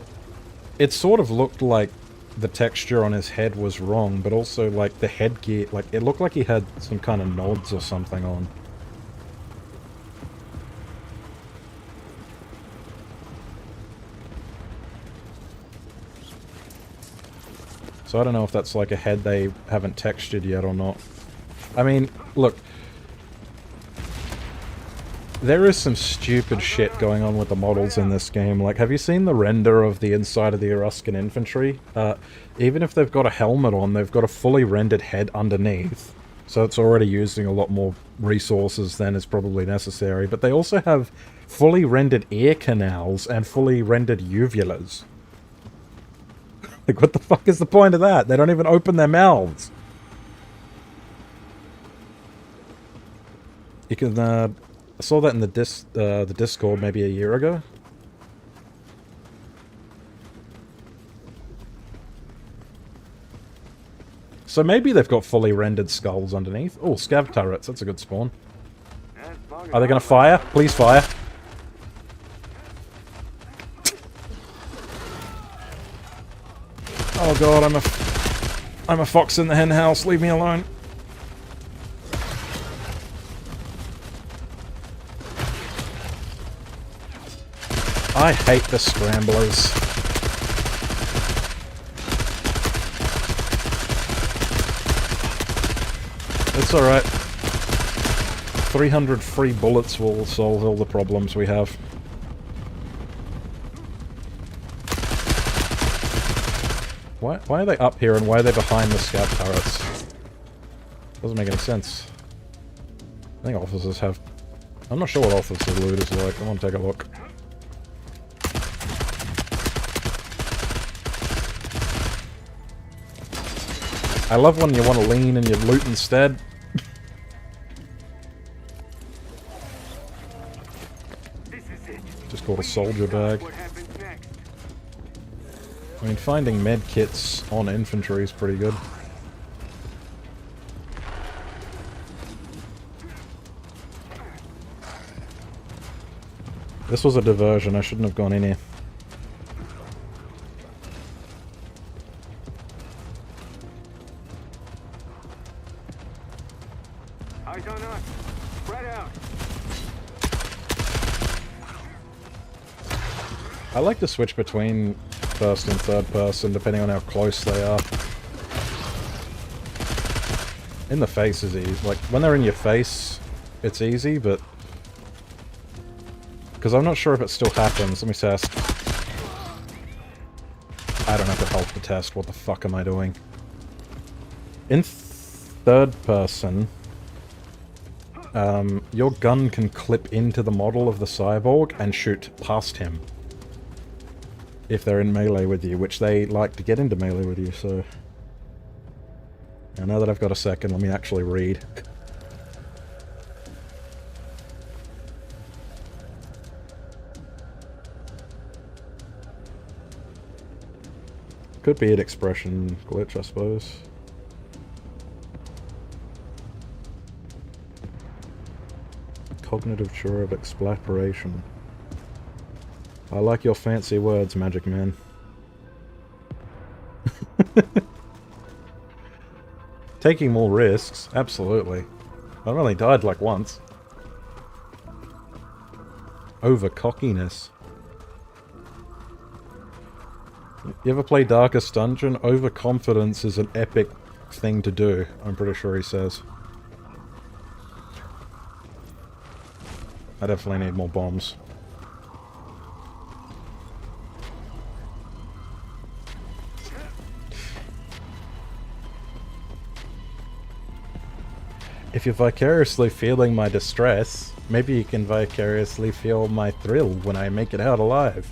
[SPEAKER 1] it sort of looked like the texture on his head was wrong, but also like the headgear, like it looked like he had some kind of nods or something on. So I don't know if that's like a head they haven't textured yet or not. I mean, look. There is some stupid shit going on with the models in this game. Like, have you seen the render of the inside of the Euruscan infantry? Even if they've got a helmet on, they've got a fully rendered head underneath. So it's already using a lot more resources than is probably necessary. But they also have fully rendered ear canals and fully rendered uvulas. Like, what the fuck is the point of that? They don't even open their mouths. You can, I saw that in the Discord maybe a year ago. So maybe they've got fully rendered skulls underneath. Oh, scav turrets. That's a good spawn. Are they going to fire? Please fire. Oh god, I'm a fox in the hen house. Leave me alone. I hate the scramblers. It's alright. 300 free bullets will solve all the problems we have. Why are they up here and why are they behind the scout turrets? Doesn't make any sense. I think officers have... I'm not sure what officer loot is like. I want to take a look. I love when you want to lean and you loot instead.
[SPEAKER 2] This is it.
[SPEAKER 1] Just called a soldier bag.
[SPEAKER 2] What happens next?
[SPEAKER 1] I mean, finding med kits on infantry is pretty good. This was a diversion, I shouldn't have gone in here.
[SPEAKER 2] Eyes on us. Spread out.
[SPEAKER 1] I like to switch between first and third person depending on how close they are. In the face is easy. Like, when they're in your face, it's easy, but... Because I'm not sure if it still happens. Let me test. I don't have the health to test. What the fuck am I doing? In third person, your gun can clip into the model of the cyborg and shoot past him. If they're in melee with you, which they like to get into melee with you, so... Now that I've got a second, let me actually read. Could be an expression glitch, I suppose. Cognitive chore of explaperation. I like your fancy words, Magic Man. Taking more risks, absolutely. I've only died like once. Over cockiness. You ever play Darkest Dungeon? Overconfidence is an epic thing to do, I'm pretty sure he says. I definitely need more bombs. If you're vicariously feeling my distress, maybe you can vicariously feel my thrill when I make it out alive.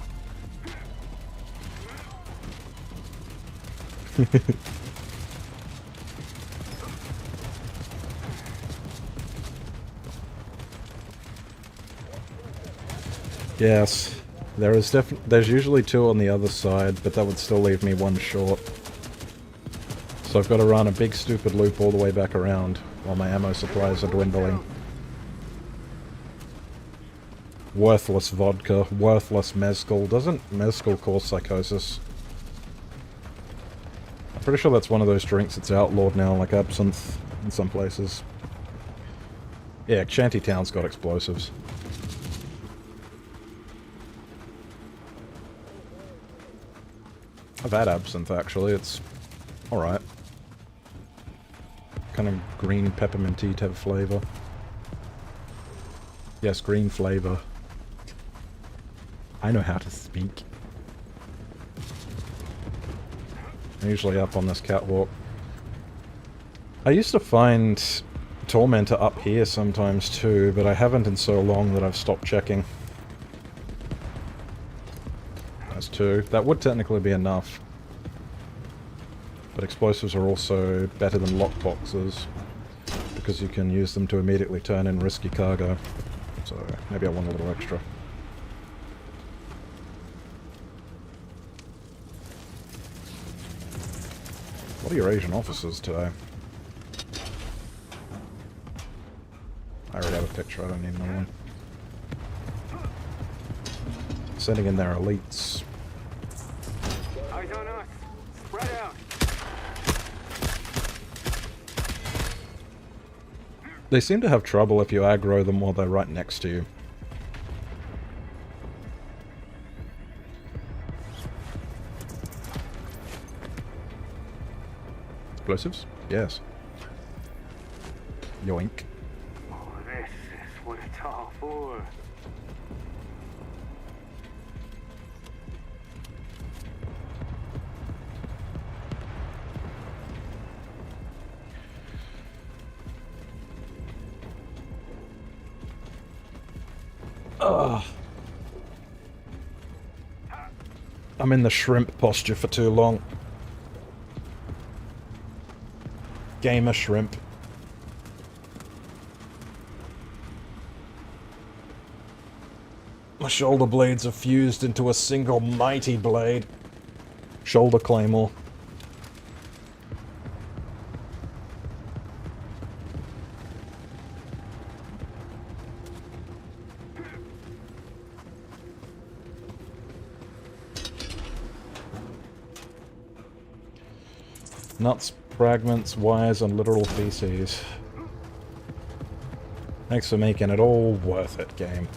[SPEAKER 1] Yes, there's usually two on the other side, but that would still leave me one short. So I've got to run a big stupid loop all the way back around while my ammo supplies are dwindling. Worthless vodka, worthless mezcal. Doesn't mezcal cause psychosis? I'm pretty sure that's one of those drinks that's outlawed now, like absinthe in some places. Yeah, Shantytown's got explosives. I've had absinthe, actually. It's alright. Kind of green pepperminty type of flavor. Yes, green flavor. I know how to speak. I'm usually up on this catwalk. I used to find Tormentor up here sometimes too, but I haven't in so long that I've stopped checking. That's two. That would technically be enough. But explosives are also better than lockboxes, because you can use them to immediately turn in risky cargo. So maybe I want a little extra. What are your Asian officers today? I already have a picture, I don't need another one. Sending in their elites.
[SPEAKER 2] Eyes on us. Spread out.
[SPEAKER 1] They seem to have trouble if you aggro them while they're right next to you. Explosives? Yes. Yoink.
[SPEAKER 2] Oh, this is what it's all for.
[SPEAKER 1] Ugh. I'm in the shrimp posture for too long. Gamer shrimp. My shoulder blades are fused into a single mighty blade. Shoulder claymore. Nuts, fragments, wires, and literal feces. Thanks for making it all worth it, game.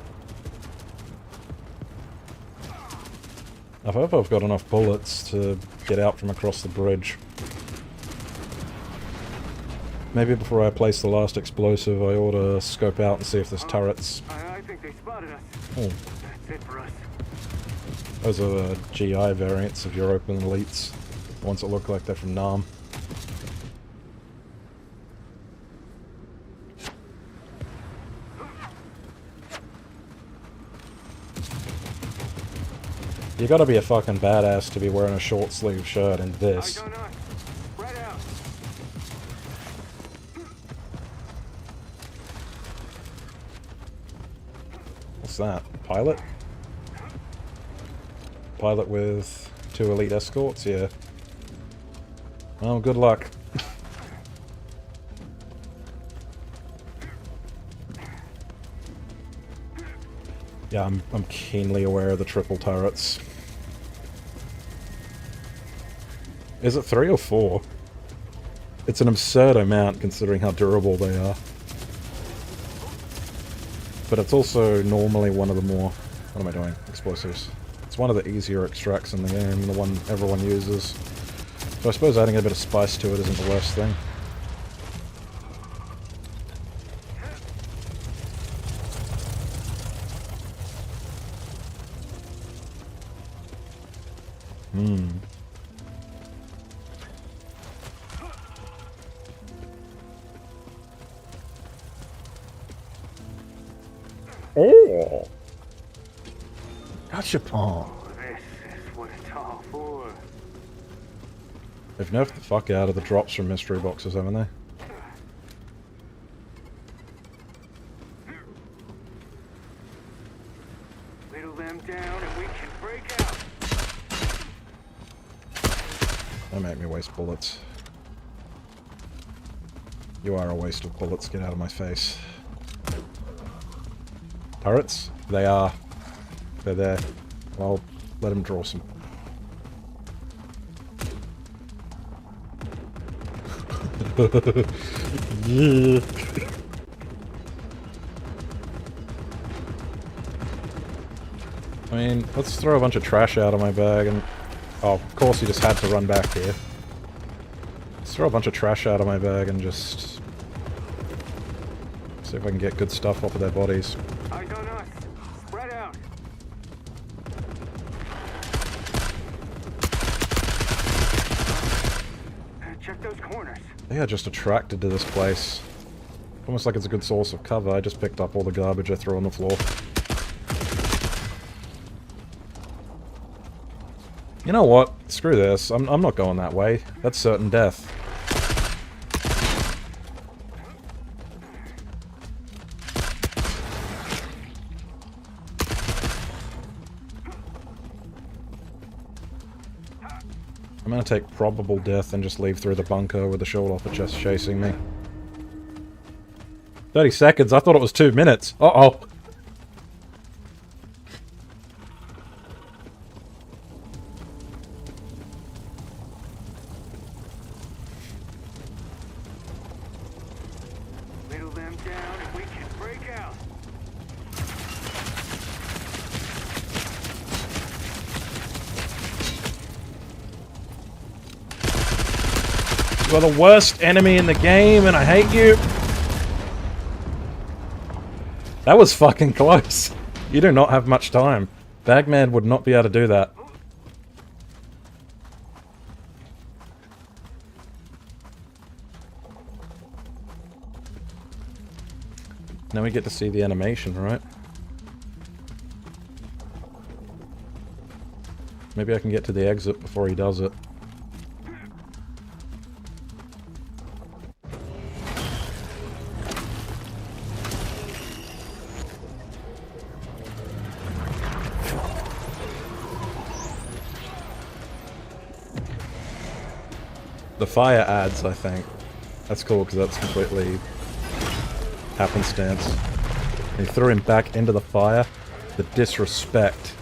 [SPEAKER 1] I hope I've got enough bullets to get out from across the bridge. Maybe before I place the last explosive, I ought to scope out and see if there's turrets.
[SPEAKER 2] I think they spotted us.
[SPEAKER 1] Oh,
[SPEAKER 2] That's it for us.
[SPEAKER 1] those are GI variants of Europa Elites. Ones that look like they're from Nam. You gotta be a fucking badass to be wearing a short sleeve shirt in this.
[SPEAKER 2] I don't know. Spread out.
[SPEAKER 1] What's that? Pilot? Pilot with 2 elite escorts? Yeah. Well, good luck. Yeah, I'm keenly aware of the triple turrets. Is it 3 or 4? It's an absurd amount considering how durable they are. But it's also normally one of the more... What am I doing? Explosives. It's one of the easier extracts in the game, the one everyone uses. So I suppose adding a bit of spice to it isn't the worst thing. Oh! Gachapon!
[SPEAKER 2] This is what it's all for.
[SPEAKER 1] They've nerfed the fuck out of the drops from mystery boxes, haven't they?
[SPEAKER 2] Whittle them down and we can break out.
[SPEAKER 1] Don't make me waste bullets. You are a waste of bullets, get out of my face. Turrets? They are. They're there. Well, let him draw some. Yeah. I mean, let's throw a bunch of trash out of my bag and... Oh, of course you just had to run back here. Let's throw a bunch of trash out of my bag and just... see if I can get good stuff off of their bodies.
[SPEAKER 2] I don't know. Spread out. Check those corners.
[SPEAKER 1] They are just attracted to this place. Almost like it's a good source of cover. I just picked up all the garbage I threw on the floor. You know what? Screw this. I'm not going that way. That's certain death. I'm gonna take probable death and just leave through the bunker with the Showlopper just chasing me. 30 seconds? I thought it was 2 minutes. Uh-oh.
[SPEAKER 2] Whittle them down and we can break out.
[SPEAKER 1] You are the worst enemy in the game, and I hate you. That was fucking close. You do not have much time. Bagman would not be able to do that. Now we get to see the animation, right? Maybe I can get to the exit before he does it. The fire adds, I think. That's cool, because that's completely happenstance. He threw him back into the fire. The disrespect.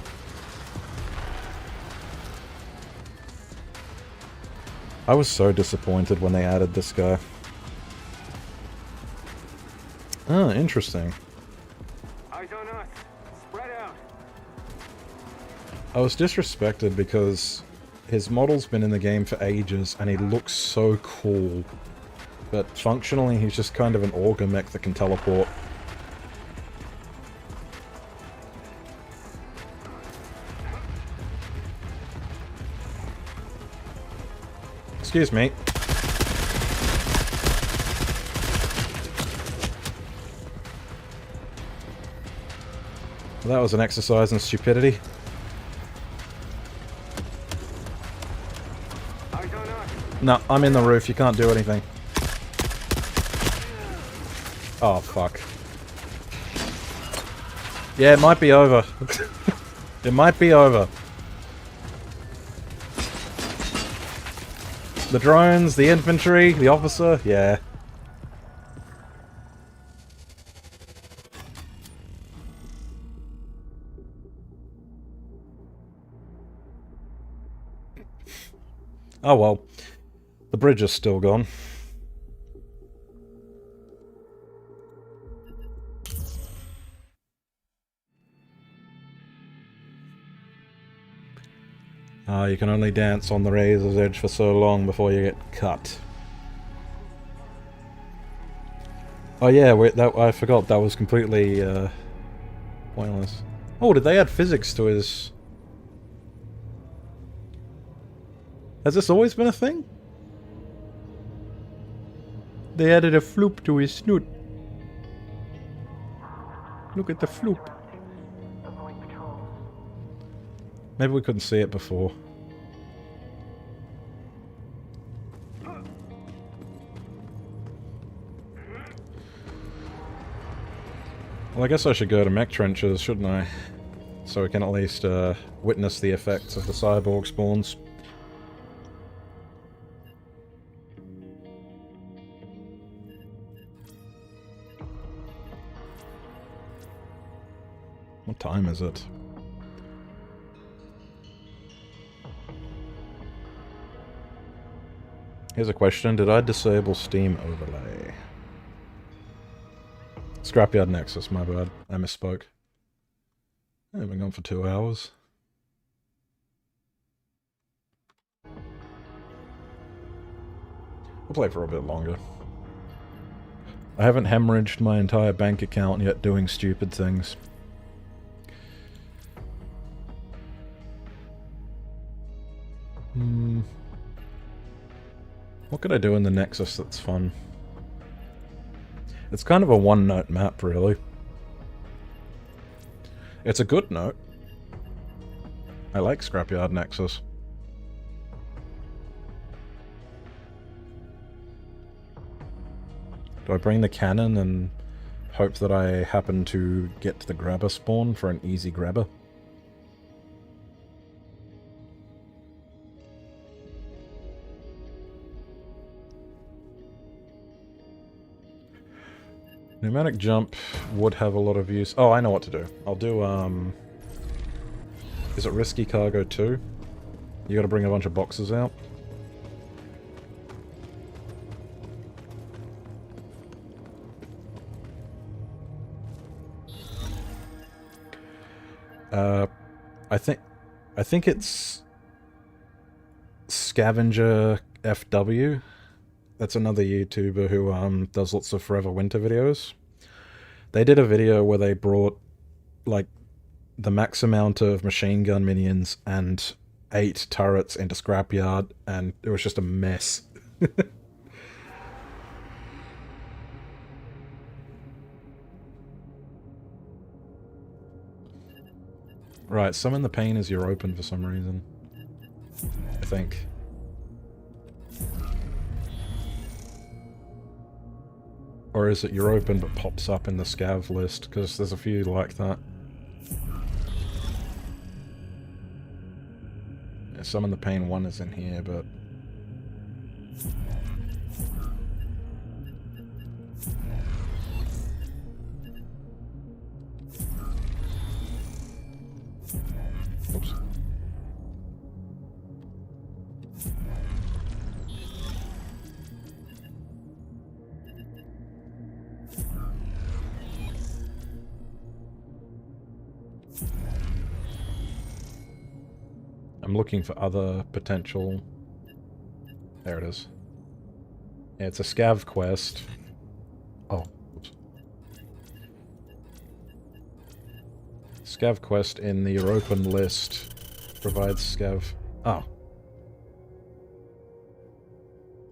[SPEAKER 1] I was so disappointed when they added this guy. Ah, interesting.
[SPEAKER 2] Eyes on us. Spread out.
[SPEAKER 1] I was disrespected because his model's been in the game for ages and he looks so cool. But functionally, he's just kind of an auger mech that can teleport. Excuse me. Well, that was an exercise in stupidity.
[SPEAKER 2] Eyes on us.
[SPEAKER 1] No, I'm in the roof. You can't do anything. Oh, fuck. Yeah, it might be over. It might be over. The drones, the infantry, the officer, yeah. Oh well. The bridge is still gone. You can only dance on the razor's edge for so long before you get cut. Oh yeah, I forgot that was completely pointless. Oh, did they add physics to his... Has this always been a thing? They added a floop to his snoot. Look at the floop. Maybe we couldn't see it before. Well, I guess I should go to mech trenches, shouldn't I? So we can at least witness the effects of the cyborg spawns. What time is it? Here's a question. Did I disable Steam overlay? Scrapyard Nexus, my bad. I misspoke. I've been gone for 2 hours. We'll play for a bit longer. I haven't hemorrhaged my entire bank account yet doing stupid things. What could I do in the Nexus that's fun? It's kind of a one-note map, really. It's a good note. I like Scrapyard Nexus. Do I bring the cannon and hope that I happen to get to the grabber spawn for an easy grabber? Pneumatic jump would have a lot of use. Oh, I know what to do. I'll do, is it Risky Cargo 2? You gotta bring a bunch of boxes out. I think it's Scavenger FW. That's another YouTuber who does lots of Forever Winter videos. They did a video where they brought like the max amount of machine gun minions and 8 turrets into Scrapyard, and it was just a mess. Right, summon the pain as you're open for some reason. I think. Or is it you're open but pops up in the scav list? Because there's a few like that. Yeah, summon the pain 1 is in here, but... I'm looking for other potential... There it is. Yeah, it's a scav quest. Oh, oops. Scav quest in the open list provides scav... Oh.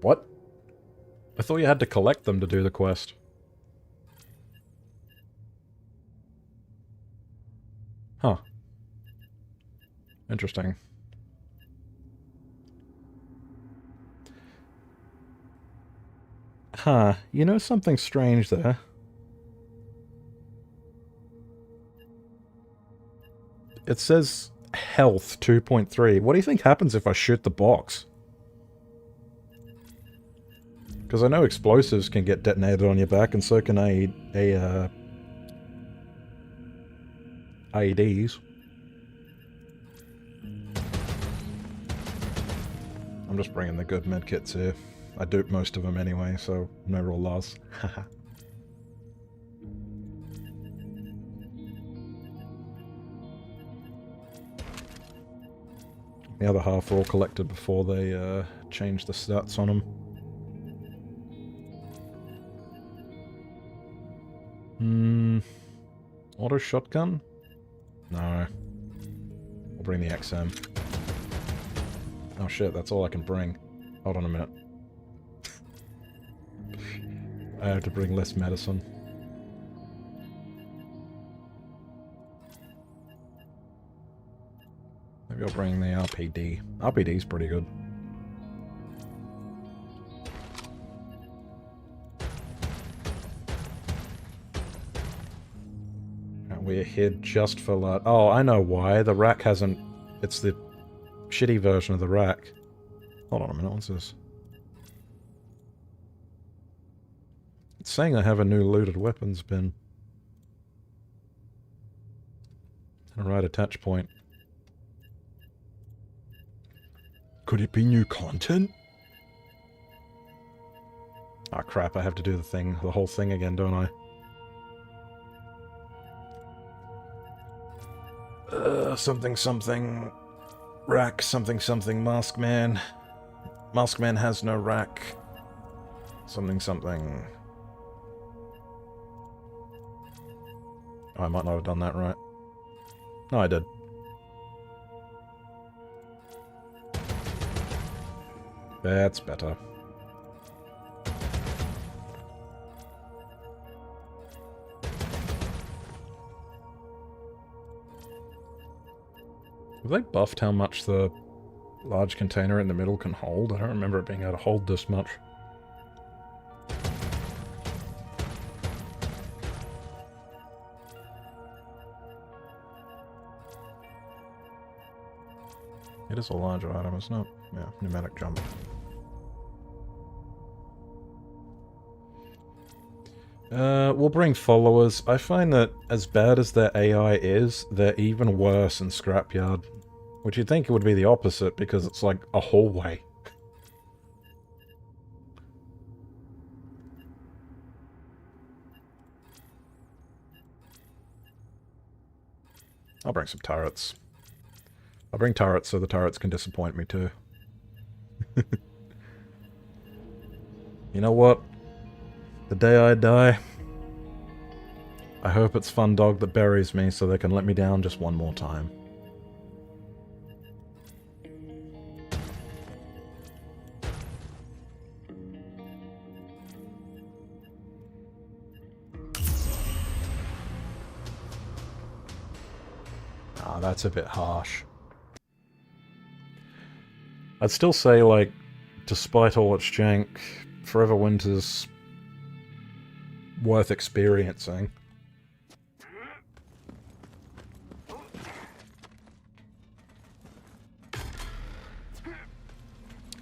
[SPEAKER 1] What? I thought you had to collect them to do the quest. Huh. Interesting. Huh. You know something strange there? It says health 2.3. What do you think happens if I shoot the box? Because I know explosives can get detonated on your back, and so can IEDs. I'm just bringing the good medkits here. I dupe most of them anyway, so no real loss. The other half were all collected before they changed the stats on them. Auto shotgun? No. I'll bring the XM. Oh shit, that's all I can bring. Hold on a minute. I have to bring less medicine. Maybe I'll bring the RPD. RPD's pretty good. We're here just for that. Oh, I know why. The rack hasn't... It's the shitty version of the rack. Hold on a minute, what's this? It's saying I have a new looted weapons bin. And a right attach point. Could it be new content? Ah, crap, I have to do the whole thing again, don't I? Something something... Rack something something Maskman. Maskman has no rack. Something something... Oh, I might not have done that right. No, I did. That's better. Have they buffed how much the large container in the middle can hold? I don't remember it being able to hold this much. It is a larger item, isn't it? Yeah, pneumatic jump. We'll bring followers. I find that as bad as their AI is, they're even worse in Scrapyard. Which you'd think it would be the opposite, because it's like a hallway. I'll bring some turrets. I'll bring turrets so the turrets can disappoint me too. You know what? The day I die, I hope it's Fun Dog that buries me so they can let me down just one more time. Ah, that's a bit harsh. I'd still say, like, despite all its jank, Forever Winter's worth experiencing.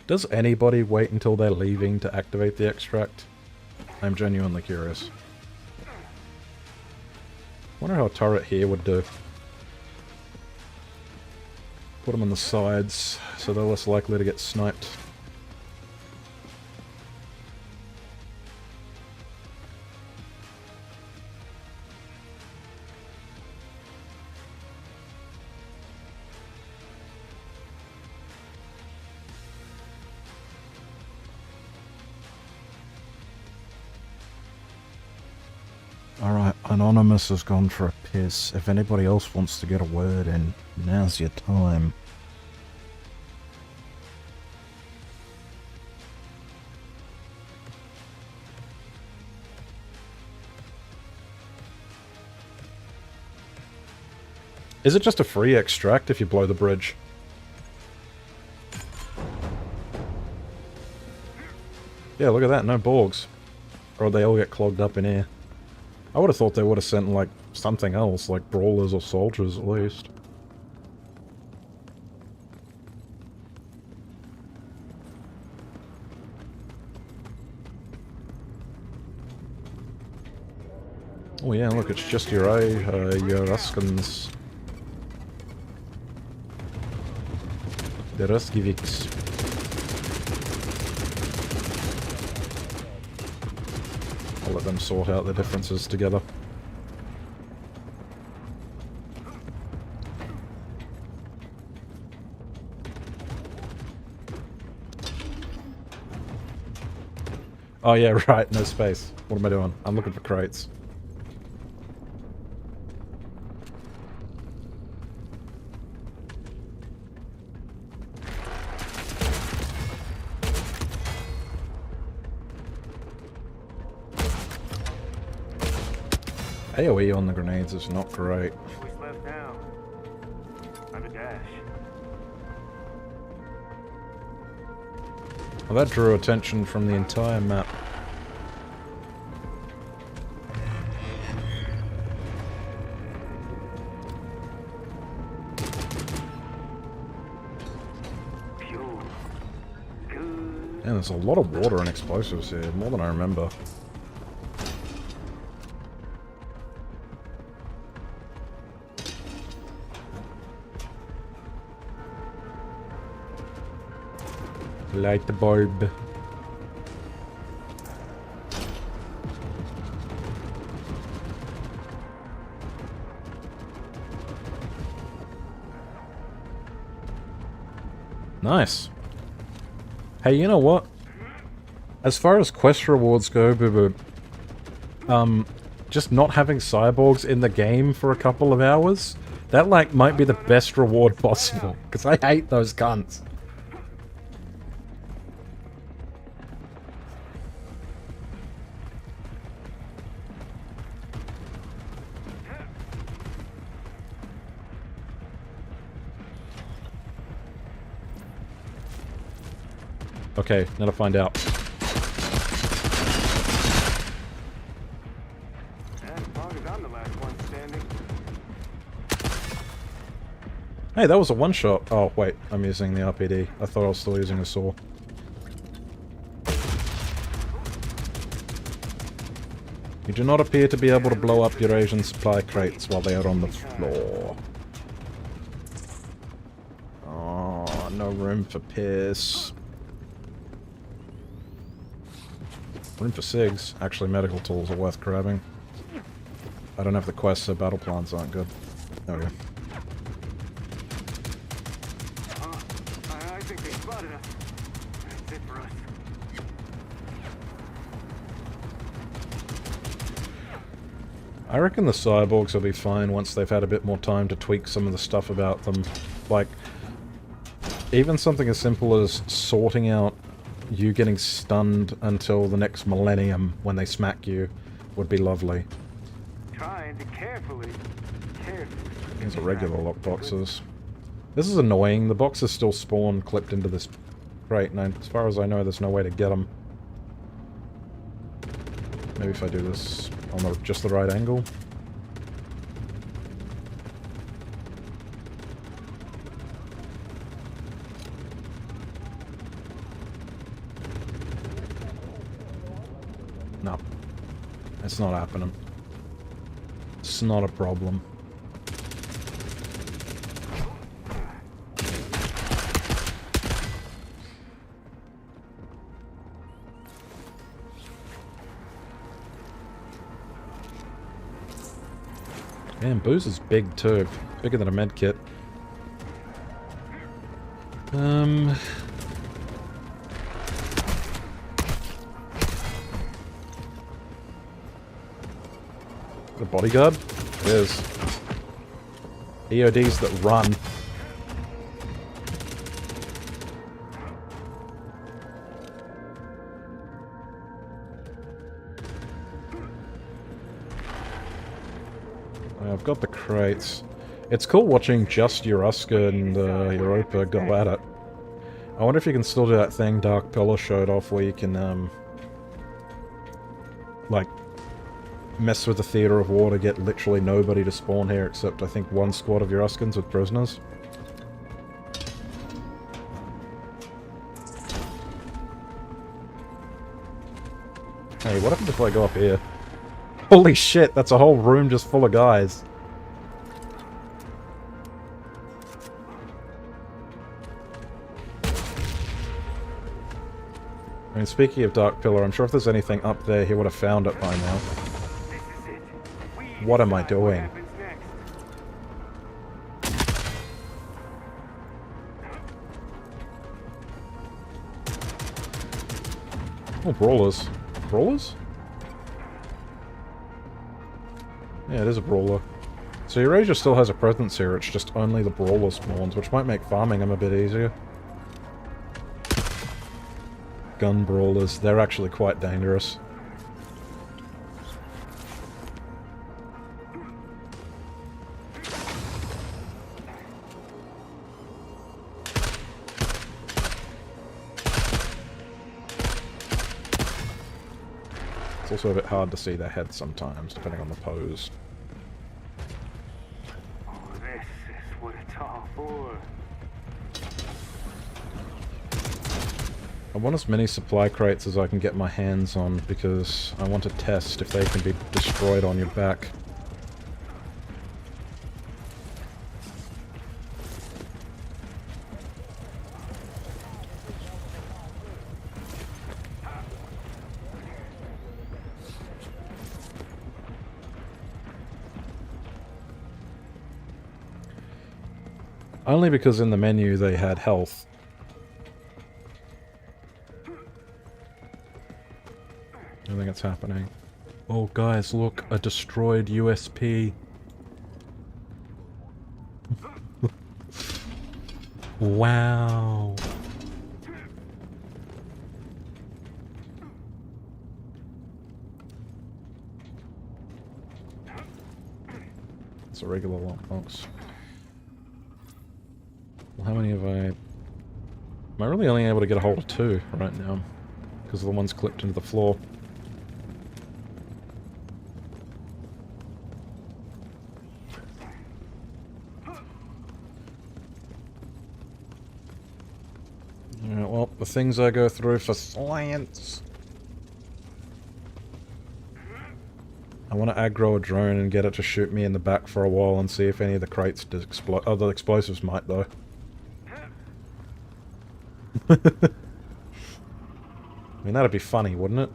[SPEAKER 1] Does anybody wait until they're leaving to activate the extract? I'm genuinely curious. Wonder how a turret here would do. Put them on the sides, so they're less likely to get sniped. Anonymous has gone for a piss. If anybody else wants to get a word in, now's your time. Is it just a free extract if you blow the bridge? Yeah, look at that, no Borgs. Or they all get clogged up in air. I would have thought they would have sent, like, something else, like brawlers or soldiers at least. Oh yeah, look, it's just your Ruskins. The Ruskiviks. I'll let them sort out the differences together. Oh yeah, right, no space. What am I doing? I'm looking for crates. AoE on the grenades is not great.
[SPEAKER 2] Who's left now? I'm a dash.
[SPEAKER 1] Well, that drew attention from the entire map.
[SPEAKER 2] Pure. Good.
[SPEAKER 1] And there's a lot of water and explosives here, more than I remember. Light the bulb. Nice. Hey, you know what? As far as quest rewards go, just not having cyborgs in the game for a couple of hours, that, like, might be the best reward possible. Because I hate those cunts. Okay, now to find out.
[SPEAKER 2] As long as I'm the last one standing.
[SPEAKER 1] Hey, that was a one-shot. Oh, wait, I'm using the RPD. I thought I was still using a saw. You do not appear to be able to blow up your Asian supply crates while they are on the floor. Oh, no room for piss. Room for SIGs. Actually, medical tools are worth grabbing. I don't have the quest, so battle plans aren't good. There we go.
[SPEAKER 2] I think they spotted us. That's it for us.
[SPEAKER 1] I reckon the cyborgs will be fine once they've had a bit more time to tweak some of the stuff about them. Like, even something as simple as sorting out you getting stunned until the next millennium when they smack you would be lovely.
[SPEAKER 2] Trying to carefully.
[SPEAKER 1] These are regular lockboxes. This is annoying. The boxes still spawn clipped into this crate, and as far as I know, there's no way to get them. Maybe if I do this on just the right angle. No. It's not happening. It's not a problem. Man, booze is big too. Bigger than a med kit. The bodyguard? It is. EODs that run. I've got the crates. It's cool watching just Yoruska and Europa go at it. I wonder if you can still do that thing Dark Pillar showed off where you can, like, mess with the Theater of War to get literally nobody to spawn here except, I think, one squad of Yoruskans with prisoners. Hey, what happens if I go up here? Holy shit, that's a whole room just full of guys. I mean, speaking of Dark Pillar, I'm sure if there's anything up there, he would have found it by now. What am I doing? Oh, brawlers. Brawlers? Yeah, it is a brawler. So Eurasia still has a presence here, it's just only the brawler spawns, which might make farming them a bit easier. Gun brawlers, they're actually quite dangerous. It's also a bit hard to see their heads sometimes, depending on the pose.
[SPEAKER 2] Oh, this is what it's all for.
[SPEAKER 1] I want as many supply crates as I can get my hands on, because I want to test if they can be destroyed on your back. Only because in the menu they had health. I think it's happening. Oh guys, look, a destroyed USP. Wow. It's a regular lockbox. Well, how many have I... Am I really only able to get a hold of 2 right now? Because of the ones clipped into the floor. Yeah, well, the things I go through for science. I want to aggro a drone and get it to shoot me in the back for a while and see if any of the crates explode. Oh, the explosives might, though. I mean, that'd be funny, wouldn't it?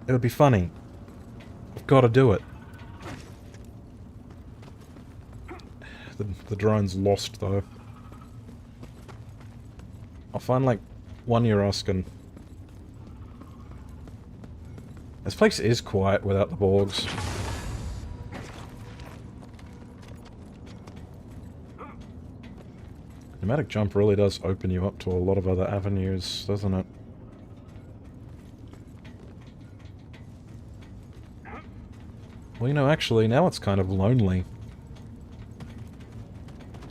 [SPEAKER 1] It would be funny. I've got to do it. The drone's lost, though. I'll find, like, one Euroscan. This place is quiet without the Borgs. Pneumatic jump really does open you up to a lot of other avenues, doesn't it? Well, you know, actually, now it's kind of lonely.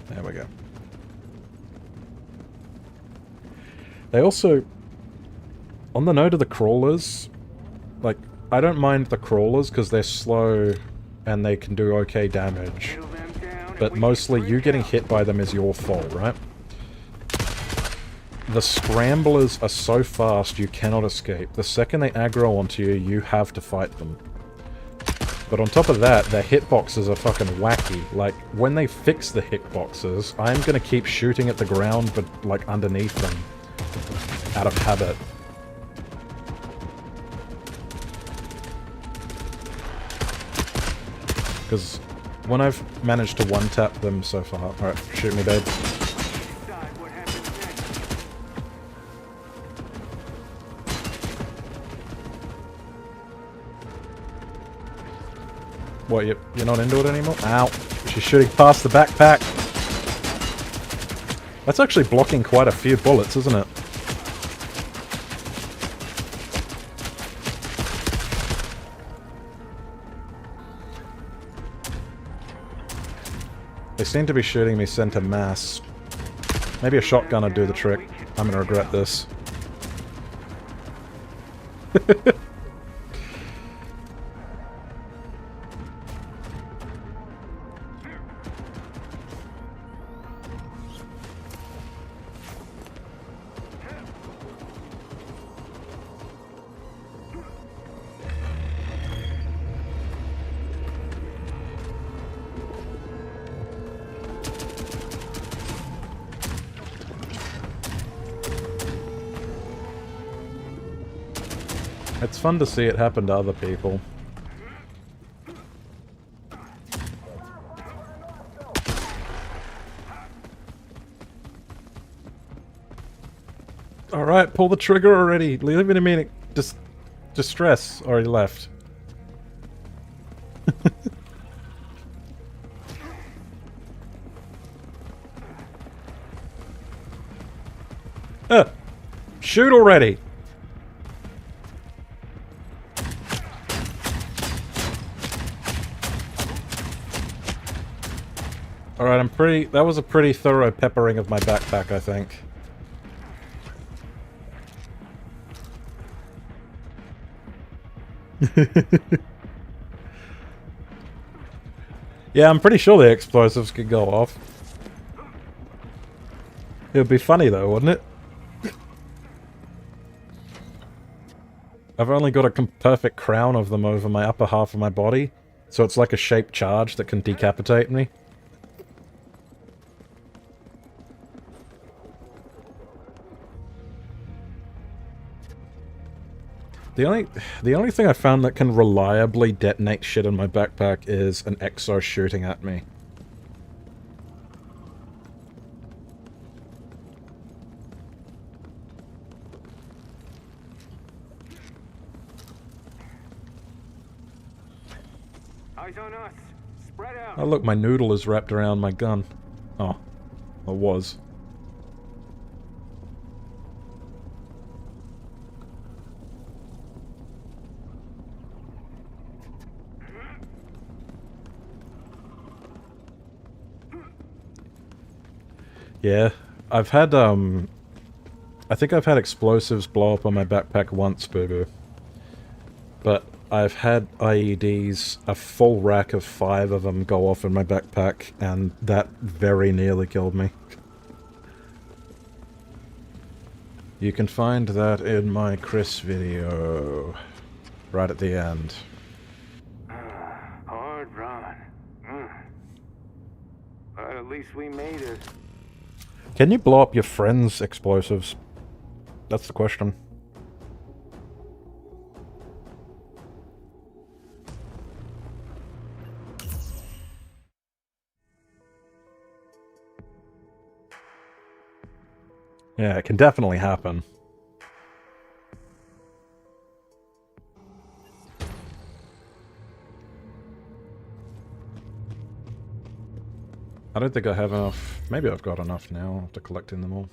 [SPEAKER 1] There we go. They also... On the note of the crawlers... Like, I don't mind the crawlers because they're slow and they can do okay damage. But mostly you getting hit by them is your fault, right? The scramblers are so fast you cannot escape. The second they aggro onto you, you have to fight them. But on top of that, their hitboxes are fucking wacky. Like, when they fix the hitboxes, I'm gonna keep shooting at the ground, but, like, underneath them. Out of habit. Because when I've managed to one-tap them so far... Alright, shoot me, babe. What, you're not into it anymore? Ow. She's shooting past the backpack. That's actually blocking quite a few bullets, isn't it? They seem to be shooting me center mass. Maybe a shotgun would do the trick. I'm gonna regret this. It's fun to see it happen to other people. Alright, pull the trigger already. Leave it a minute. Distress already left. Shoot already! Alright, that was a pretty thorough peppering of my backpack, I think. Yeah, I'm pretty sure the explosives could go off. It would be funny though, wouldn't it? I've only got a perfect crown of them over my upper half of my body, so it's like a shaped charge that can decapitate me. The only thing I found that can reliably detonate shit in my backpack is an Exo shooting at me.
[SPEAKER 2] Eyes on us. Spread out.
[SPEAKER 1] Oh look, my noodle is wrapped around my gun. Oh. Or was. Yeah, I've had, I think I've had explosives blow up on my backpack once, Boo Boo. But I've had IEDs, a full rack of 5 of them go off in my backpack, and that very nearly killed me. You can find that in my Chris video, right at the end.
[SPEAKER 2] Hard run. But at least we made it.
[SPEAKER 1] Can you blow up your friends' explosives? That's the question. Yeah, it can definitely happen. I don't think I have enough. Maybe I've got enough now after collecting them all.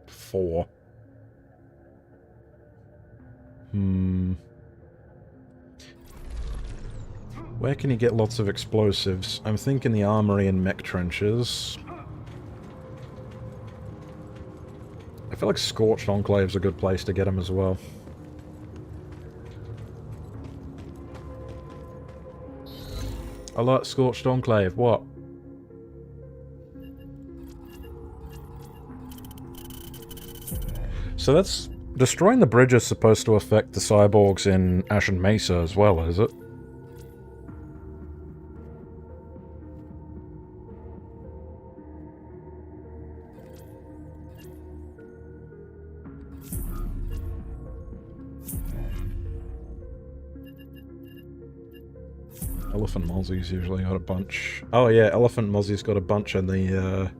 [SPEAKER 1] 4. Where can you get lots of explosives? I'm thinking the armory and mech trenches. I feel like Scorched Enclave's a good place to get them as well. I like Scorched Enclave, what? So that's... Destroying the bridge is supposed to affect the cyborgs in Ashen Mesa as well, is it? Elephant Mozzie's usually got a bunch. Oh yeah, Elephant Mozzie's got a bunch in the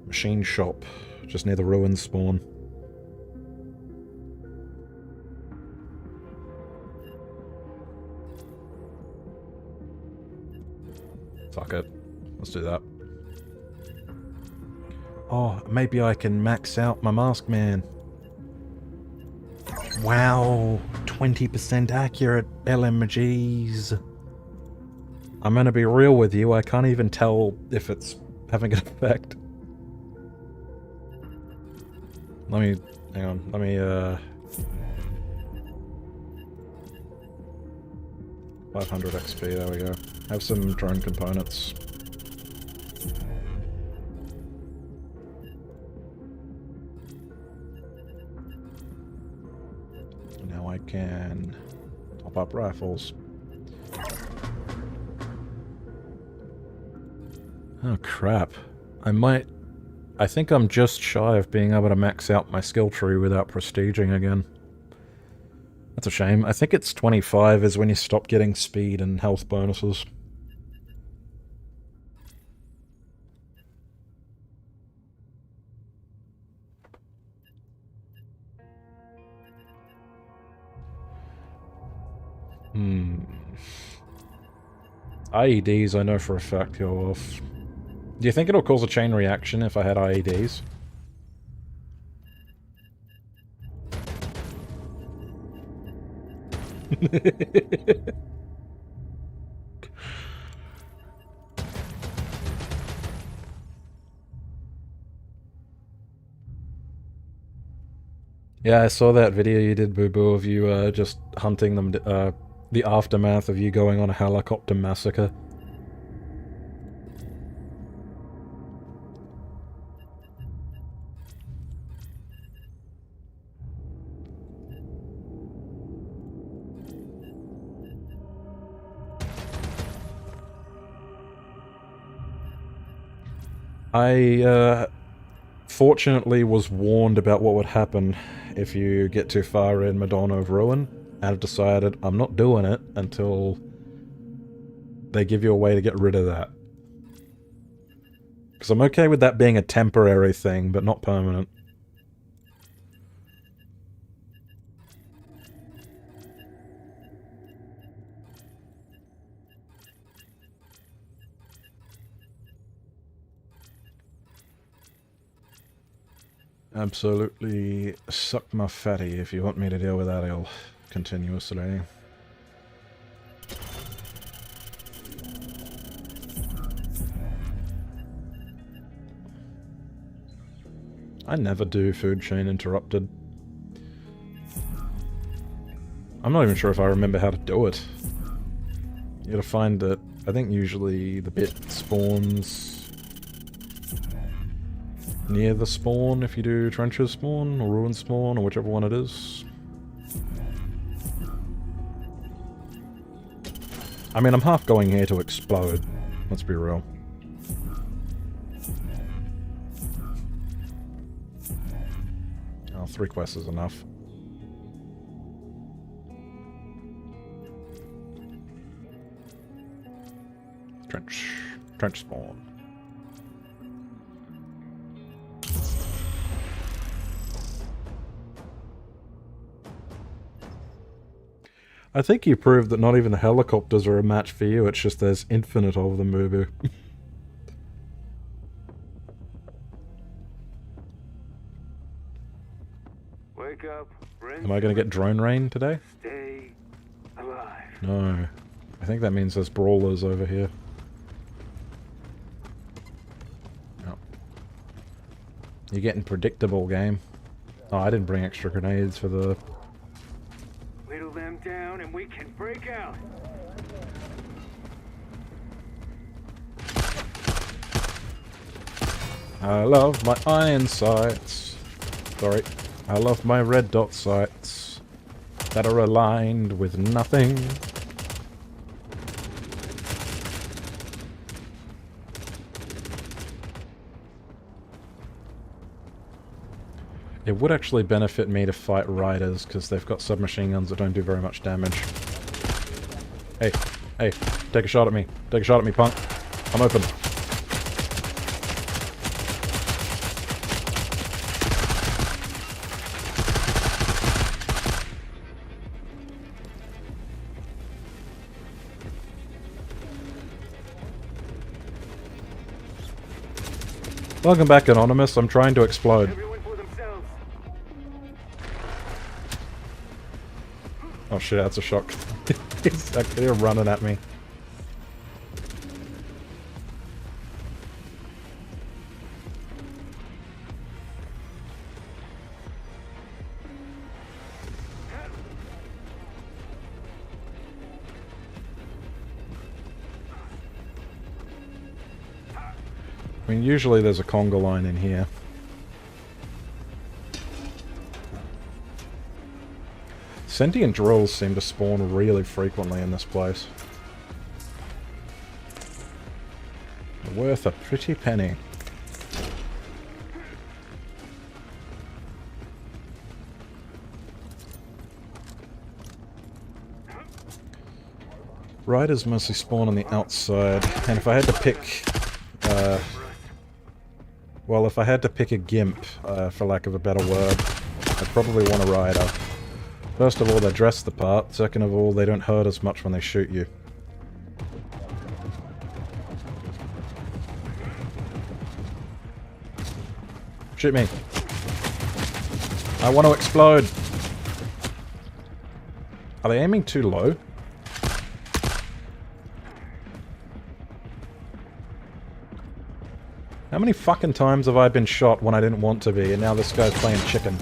[SPEAKER 1] machine shop, just near the ruins spawn. Fuck it. Let's do that. Oh, maybe I can max out my Mask Man. Wow, 20% accurate LMGs. I'm gonna be real with you, I can't even tell if it's having an effect. Hang on, let me, 500 XP, there we go. Have some drone components. Now I can top up rifles. Oh crap. I think I'm just shy of being able to max out my skill tree without prestiging again. That's a shame. I think it's 25 is when you stop getting speed and health bonuses. IEDs I know for a fact go off. Do you think it'll cause a chain reaction if I had IEDs? Yeah, I saw that video you did, Boo Boo, of you just hunting them, the aftermath of you going on a helicopter massacre. I, fortunately was warned about what would happen if you get too far in Madonna of Ruin, and I've decided I'm not doing it until they give you a way to get rid of that. Because I'm okay with that being a temporary thing, but not permanent. Absolutely suck my fatty if you want me to deal with that ill continuously. I never do food chain interrupted. I'm not even sure if I remember how to do it. You gotta find it. I think usually the bit spawns near the spawn if you do trenches spawn, or ruin spawn, or whichever one it is. I mean, I'm half going here to explode. Let's be real. Oh, 3 quests is enough. Trench spawn. I think you proved that not even the helicopters are a match for you, it's just there's infinite of them, Boo Boo.
[SPEAKER 2] Wake up,
[SPEAKER 1] Am I gonna get drone rain today?
[SPEAKER 2] stay alive.
[SPEAKER 1] No. I think that means there's brawlers over here. Oh. You're getting predictable, game. Oh, I didn't bring extra grenades for the...
[SPEAKER 2] Whittle them down and we can break out.
[SPEAKER 1] I love my iron sights. Sorry. I love my red dot sights that are aligned with nothing. It would actually benefit me to fight riders, because they've got submachine guns that don't do very much damage. Hey, hey, take a shot at me. Take a shot at me, punk. I'm open. Welcome back, Anonymous. I'm trying to explode.
[SPEAKER 2] Everyone for themselves.
[SPEAKER 1] Oh shit, that's a shock. He's actually running at me. I mean, usually there's a conga line in here. Sentient drills seem to spawn really frequently in this place. Worth a pretty penny. Riders mostly spawn on the outside, and if I had to pick... well, if I had to pick a gimp, for lack of a better word, I'd probably want a rider. First of all, they dress the part. Second of all, they don't hurt as much when they shoot you. Shoot me. I want to explode. Are they aiming too low? How many fucking times have I been shot when I didn't want to be, and now this guy's playing chicken?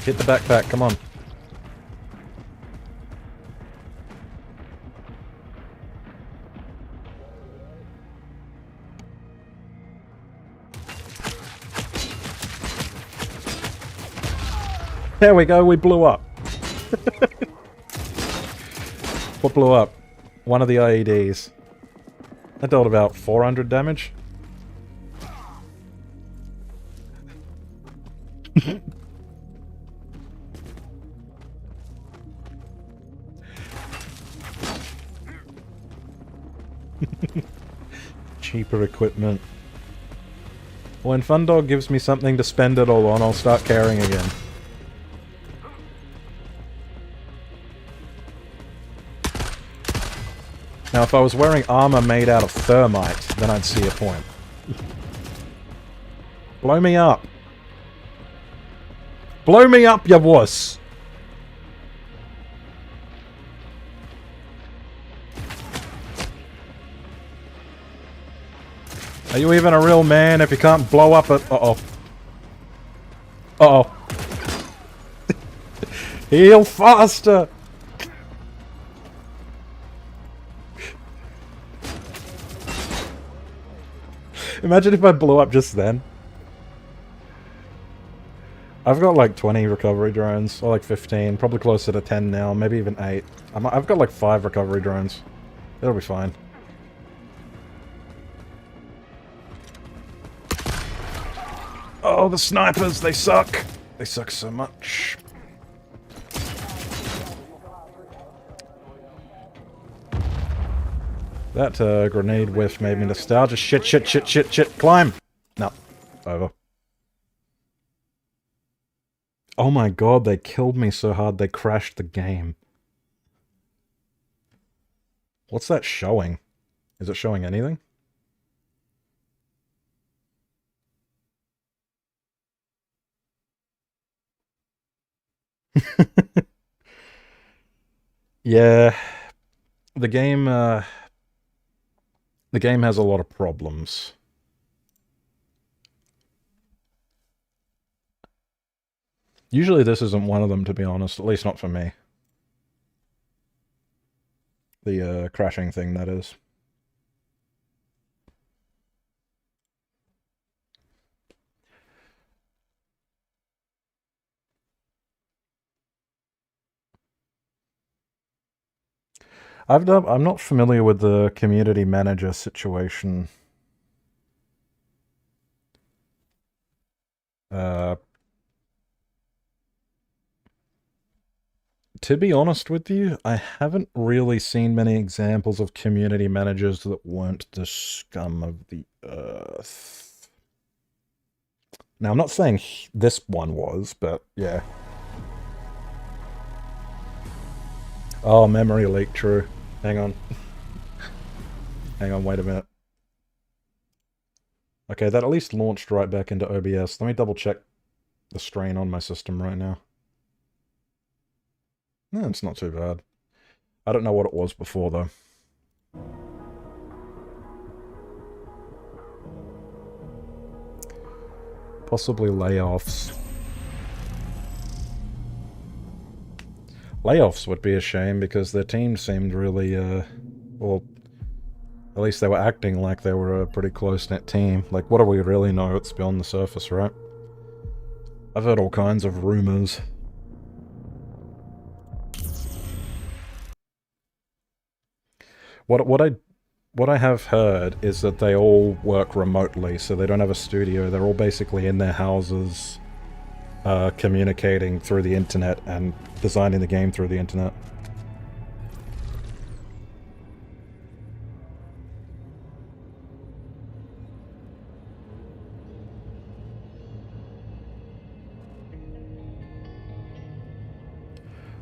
[SPEAKER 1] Hit the backpack, come on. There we go, we blew up. What blew up? One of the IEDs. That dealt about 400 damage. Cheaper equipment. When Fundog gives me something to spend it all on, I'll start caring again. Now, if I was wearing armor made out of thermite, then I'd see a point. Blow me up! Blow me up, ya wuss! Are you even a real man if you can't blow up at... Uh-oh. Uh-oh. Heal faster! Imagine if I blew up just then. I've got like 20 recovery drones, or like 15, probably closer to 10 now, maybe even 8. I've got like 5 recovery drones. It'll be fine. Oh, the snipers, they suck! They suck so much. That grenade whiff made me nostalgic. Shit, shit, shit, shit, shit. Climb! No. Over. Oh my god, they killed me so hard they crashed the game. What's that showing? Is it showing anything? Yeah. The game has a lot of problems. Usually this isn't one of them, to be honest. At least not for me. The crashing thing, that is. I'm not familiar with the community manager situation. To be honest with you, I haven't really seen many examples of community managers that weren't the scum of the earth. Now, I'm not saying this one was, but yeah. Oh, memory leak, true. Hang on. Hang on, wait a minute. Okay, that at least launched right back into OBS. Let me double check the strain on my system right now. No, it's not too bad. I don't know what it was before, though. Possibly layoffs. Layoffs would be a shame because their team seemed really, well, at least they were acting like they were a pretty close-knit team. Like, what do we really know? It's beyond the surface, right? I've heard all kinds of rumors. What I have heard is that they all work remotely, so they don't have a studio. They're all basically in their houses, communicating through the internet and designing the game through the internet.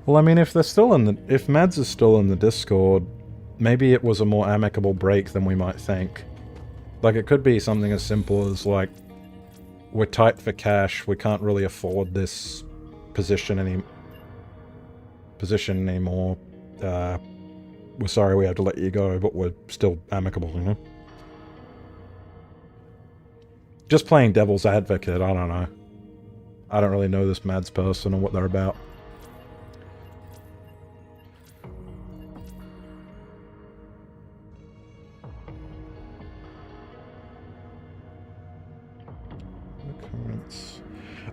[SPEAKER 1] Well, I mean, if they're still in the... if Mads is still in the Discord, maybe it was a more amicable break than we might think. Like, it could be something as simple as, like, we're tight for cash, we can't really afford this position anymore. We're sorry we have to let you go, but we're still amicable, you know? Just playing devil's advocate, I don't know. I don't really know this Mads person or what they're about.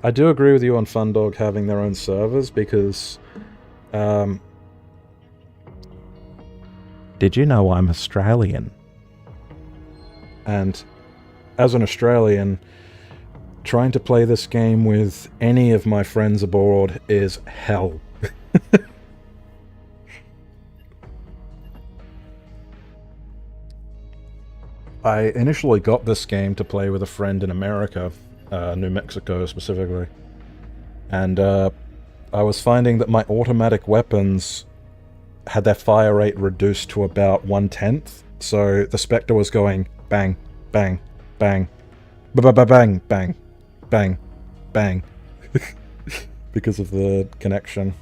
[SPEAKER 1] I do agree with you on Fundog having their own servers because, did you know I'm Australian? And as an Australian, trying to play this game with any of my friends abroad is hell. I initially got this game to play with a friend in America, New Mexico specifically, and I was finding that my automatic weapons had their fire rate reduced to about 1/10, so the Spectre was going bang, bang, bang, bang, bang, bang, bang, because of the connection.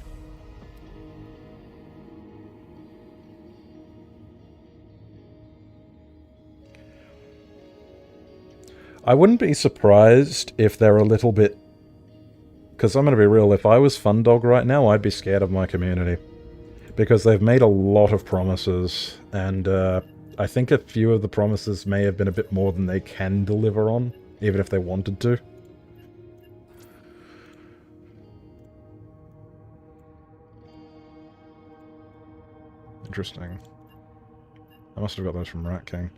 [SPEAKER 1] I wouldn't be surprised if they're a little bit... because I'm going to be real, if I was Fundog right now, I'd be scared of my community. Because they've made a lot of promises, and I think a few of the promises may have been a bit more than they can deliver on, even if they wanted to. Interesting. I must have got those from Rat King.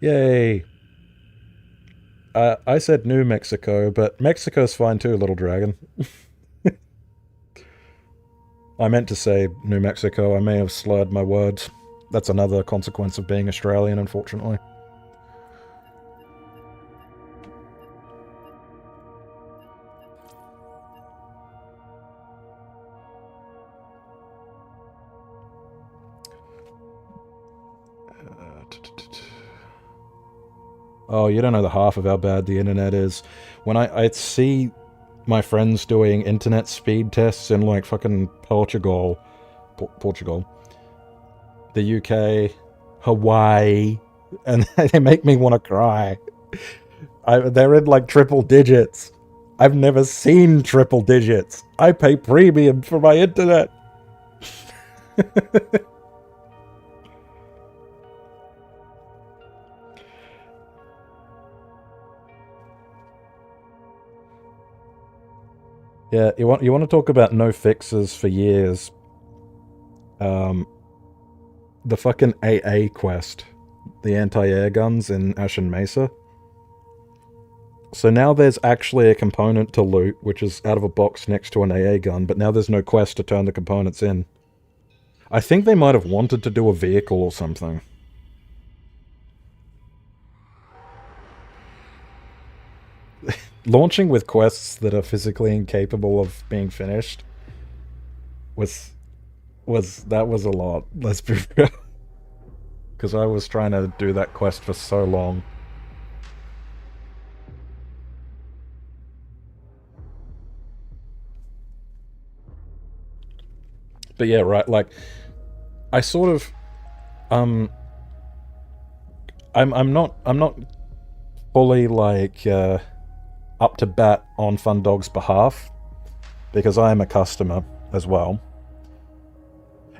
[SPEAKER 1] Yay! I said New Mexico, but Mexico's fine too, little dragon. I meant to say New Mexico, I may have slurred my words. That's another consequence of being Australian, unfortunately. Oh, you don't know the half of how bad the internet is. When I see my friends doing internet speed tests in, like, fucking Portugal, the UK, Hawaii, and they make me want to cry. They're in, like, triple digits. I've never seen triple digits. I pay premium for my internet. Yeah, you want to talk about no fixes for years. The fucking AA quest, the anti-air guns in Ashen Mesa. So now there's actually a component to loot, which is out of a box next to an AA gun, but now there's no quest to turn the components in. I think they might have wanted to do a vehicle or something. Launching with quests that are physically incapable of being finished that was a lot. Let's be real. Because I was trying to do that quest for so long. But yeah, right, like, I sort of, I'm not fully, like, up to bat on Fundog's behalf, because I am a customer as well.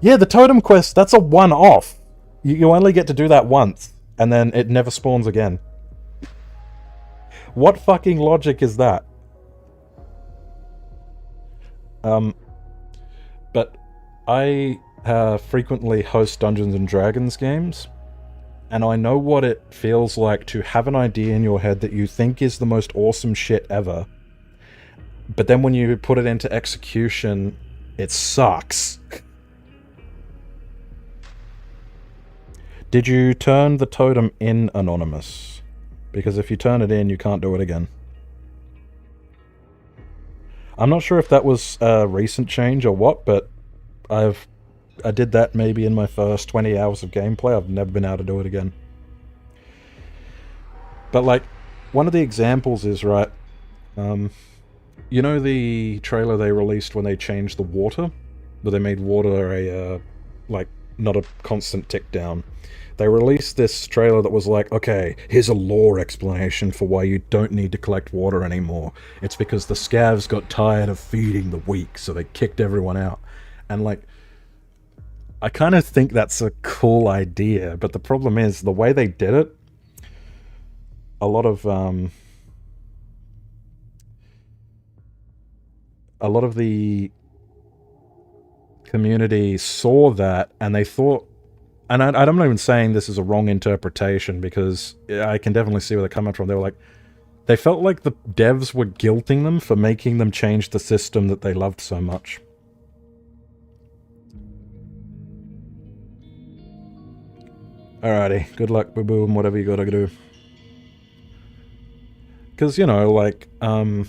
[SPEAKER 1] Yeah, the totem quest, that's a one-off. You only get to do that once, and then it never spawns again. What fucking logic is that? But I frequently host Dungeons and Dragons games, and I know what it feels like to have an idea in your head that you think is the most awesome shit ever, but then when you put it into execution, it sucks. Did you turn the totem in, Anonymous? Because if you turn it in, you can't do it again. I'm not sure if that was a recent change or what, but I did that maybe in my first 20 hours of gameplay. I've never been able to do it again. But, like, one of the examples is, right, you know the trailer they released when they changed the water? Where they made water a, like, not a constant tick down. They released this trailer that was like, okay, here's a lore explanation for why you don't need to collect water anymore. It's because the scavs got tired of feeding the weak, so they kicked everyone out. And, like, I kind of think that's a cool idea, but the problem is, the way they did it, a lot of the community saw that, and they thought, and I'm not even saying this is a wrong interpretation, because I can definitely see where they're coming from. They were like, they felt like the devs were guilting them for making them change the system that they loved so much. Alrighty, good luck, boo-boo, and whatever you gotta do. Because, you know, like, I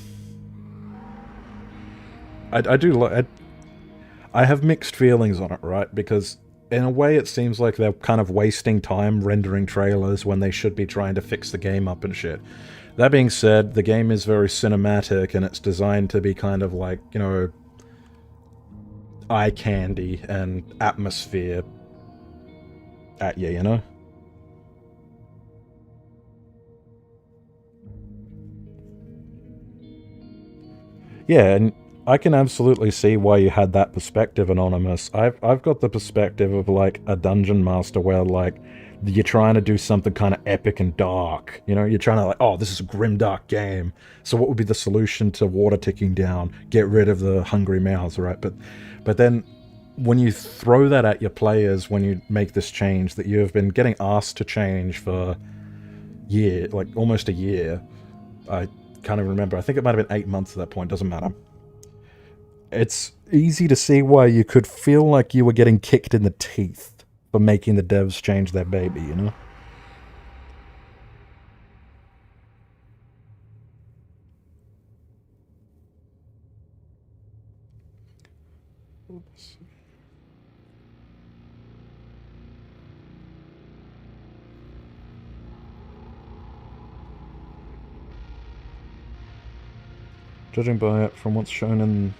[SPEAKER 1] have mixed feelings on it, right? Because in a way it seems like they're kind of wasting time rendering trailers when they should be trying to fix the game up and shit. That being said, the game is very cinematic, and it's designed to be kind of like, you know, eye candy and atmosphere at you, you know? Yeah, and I can absolutely see why you had that perspective, Anonymous. I've got the perspective of, like, a dungeon master where, like, you're trying to do something kind of epic and dark. You know, you're trying to, like, oh, this is a grim, dark game. So what would be the solution to water ticking down? Get rid of the hungry mouths, right? But then when you throw that at your players, when you make this change that you have been getting asked to change for like almost a year, I can't even remember. I think it might have been 8 months at that point. Doesn't matter. It's easy to see why you could feel like you were getting kicked in the teeth for making the devs change their baby, you know? Oops. Judging by it from what's shown,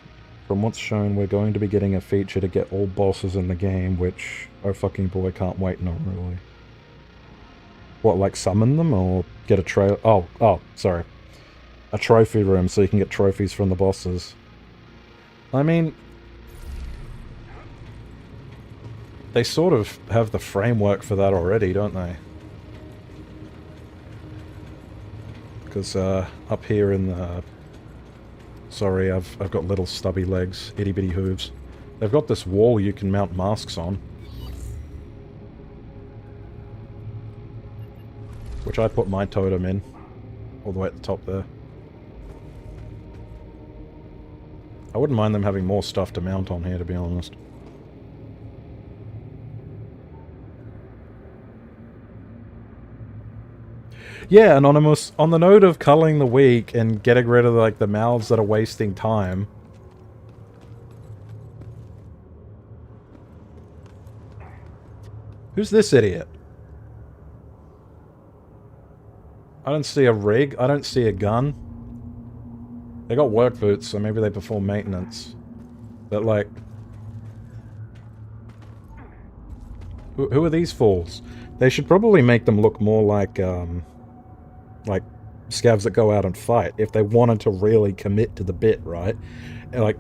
[SPEAKER 1] we're going to be getting a feature to get all bosses in the game, which, oh fucking boy, can't wait, not really. What, like summon them, or get a sorry. A trophy room so you can get trophies from the bosses. I mean, they sort of have the framework for that already, don't they? Because, up here in the... Sorry, I've got little stubby legs, itty-bitty hooves. They've got this wall you can mount masks on. Which I put my totem in. All the way at the top there. I wouldn't mind them having more stuff to mount on here, to be honest. Yeah, Anonymous, on the note of culling the weak and getting rid of, like, the mouths that are wasting time, Who's this idiot? I don't see a rig. I don't see a gun. They got work boots, so maybe they perform maintenance. But, like... Who are these fools? They should probably make them look more like scavs that go out and fight, if they wanted to really commit to the bit, right? Like,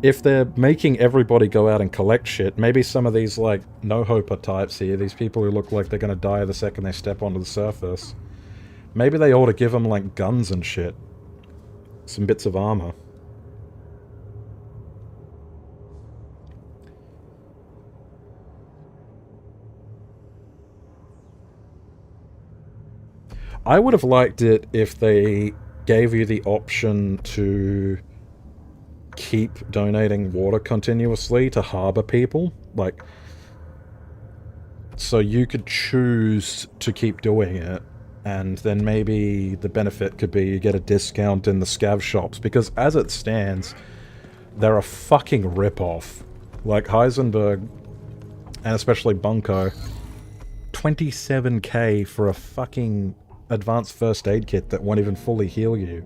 [SPEAKER 1] if they're making everybody go out and collect shit, maybe some of these, like, no-hoper types here, these people who look like they're gonna die the second they step onto the surface, maybe they ought to give them, like, guns and shit. Some bits of armor. I would have liked it if they gave you the option to keep donating water continuously to harbor people. Like, so you could choose to keep doing it, and then maybe the benefit could be you get a discount in the scav shops, because as it stands, they're a fucking rip-off. Like, Heisenberg, and especially Bunko, 27k for a fucking advanced first aid kit that won't even fully heal you.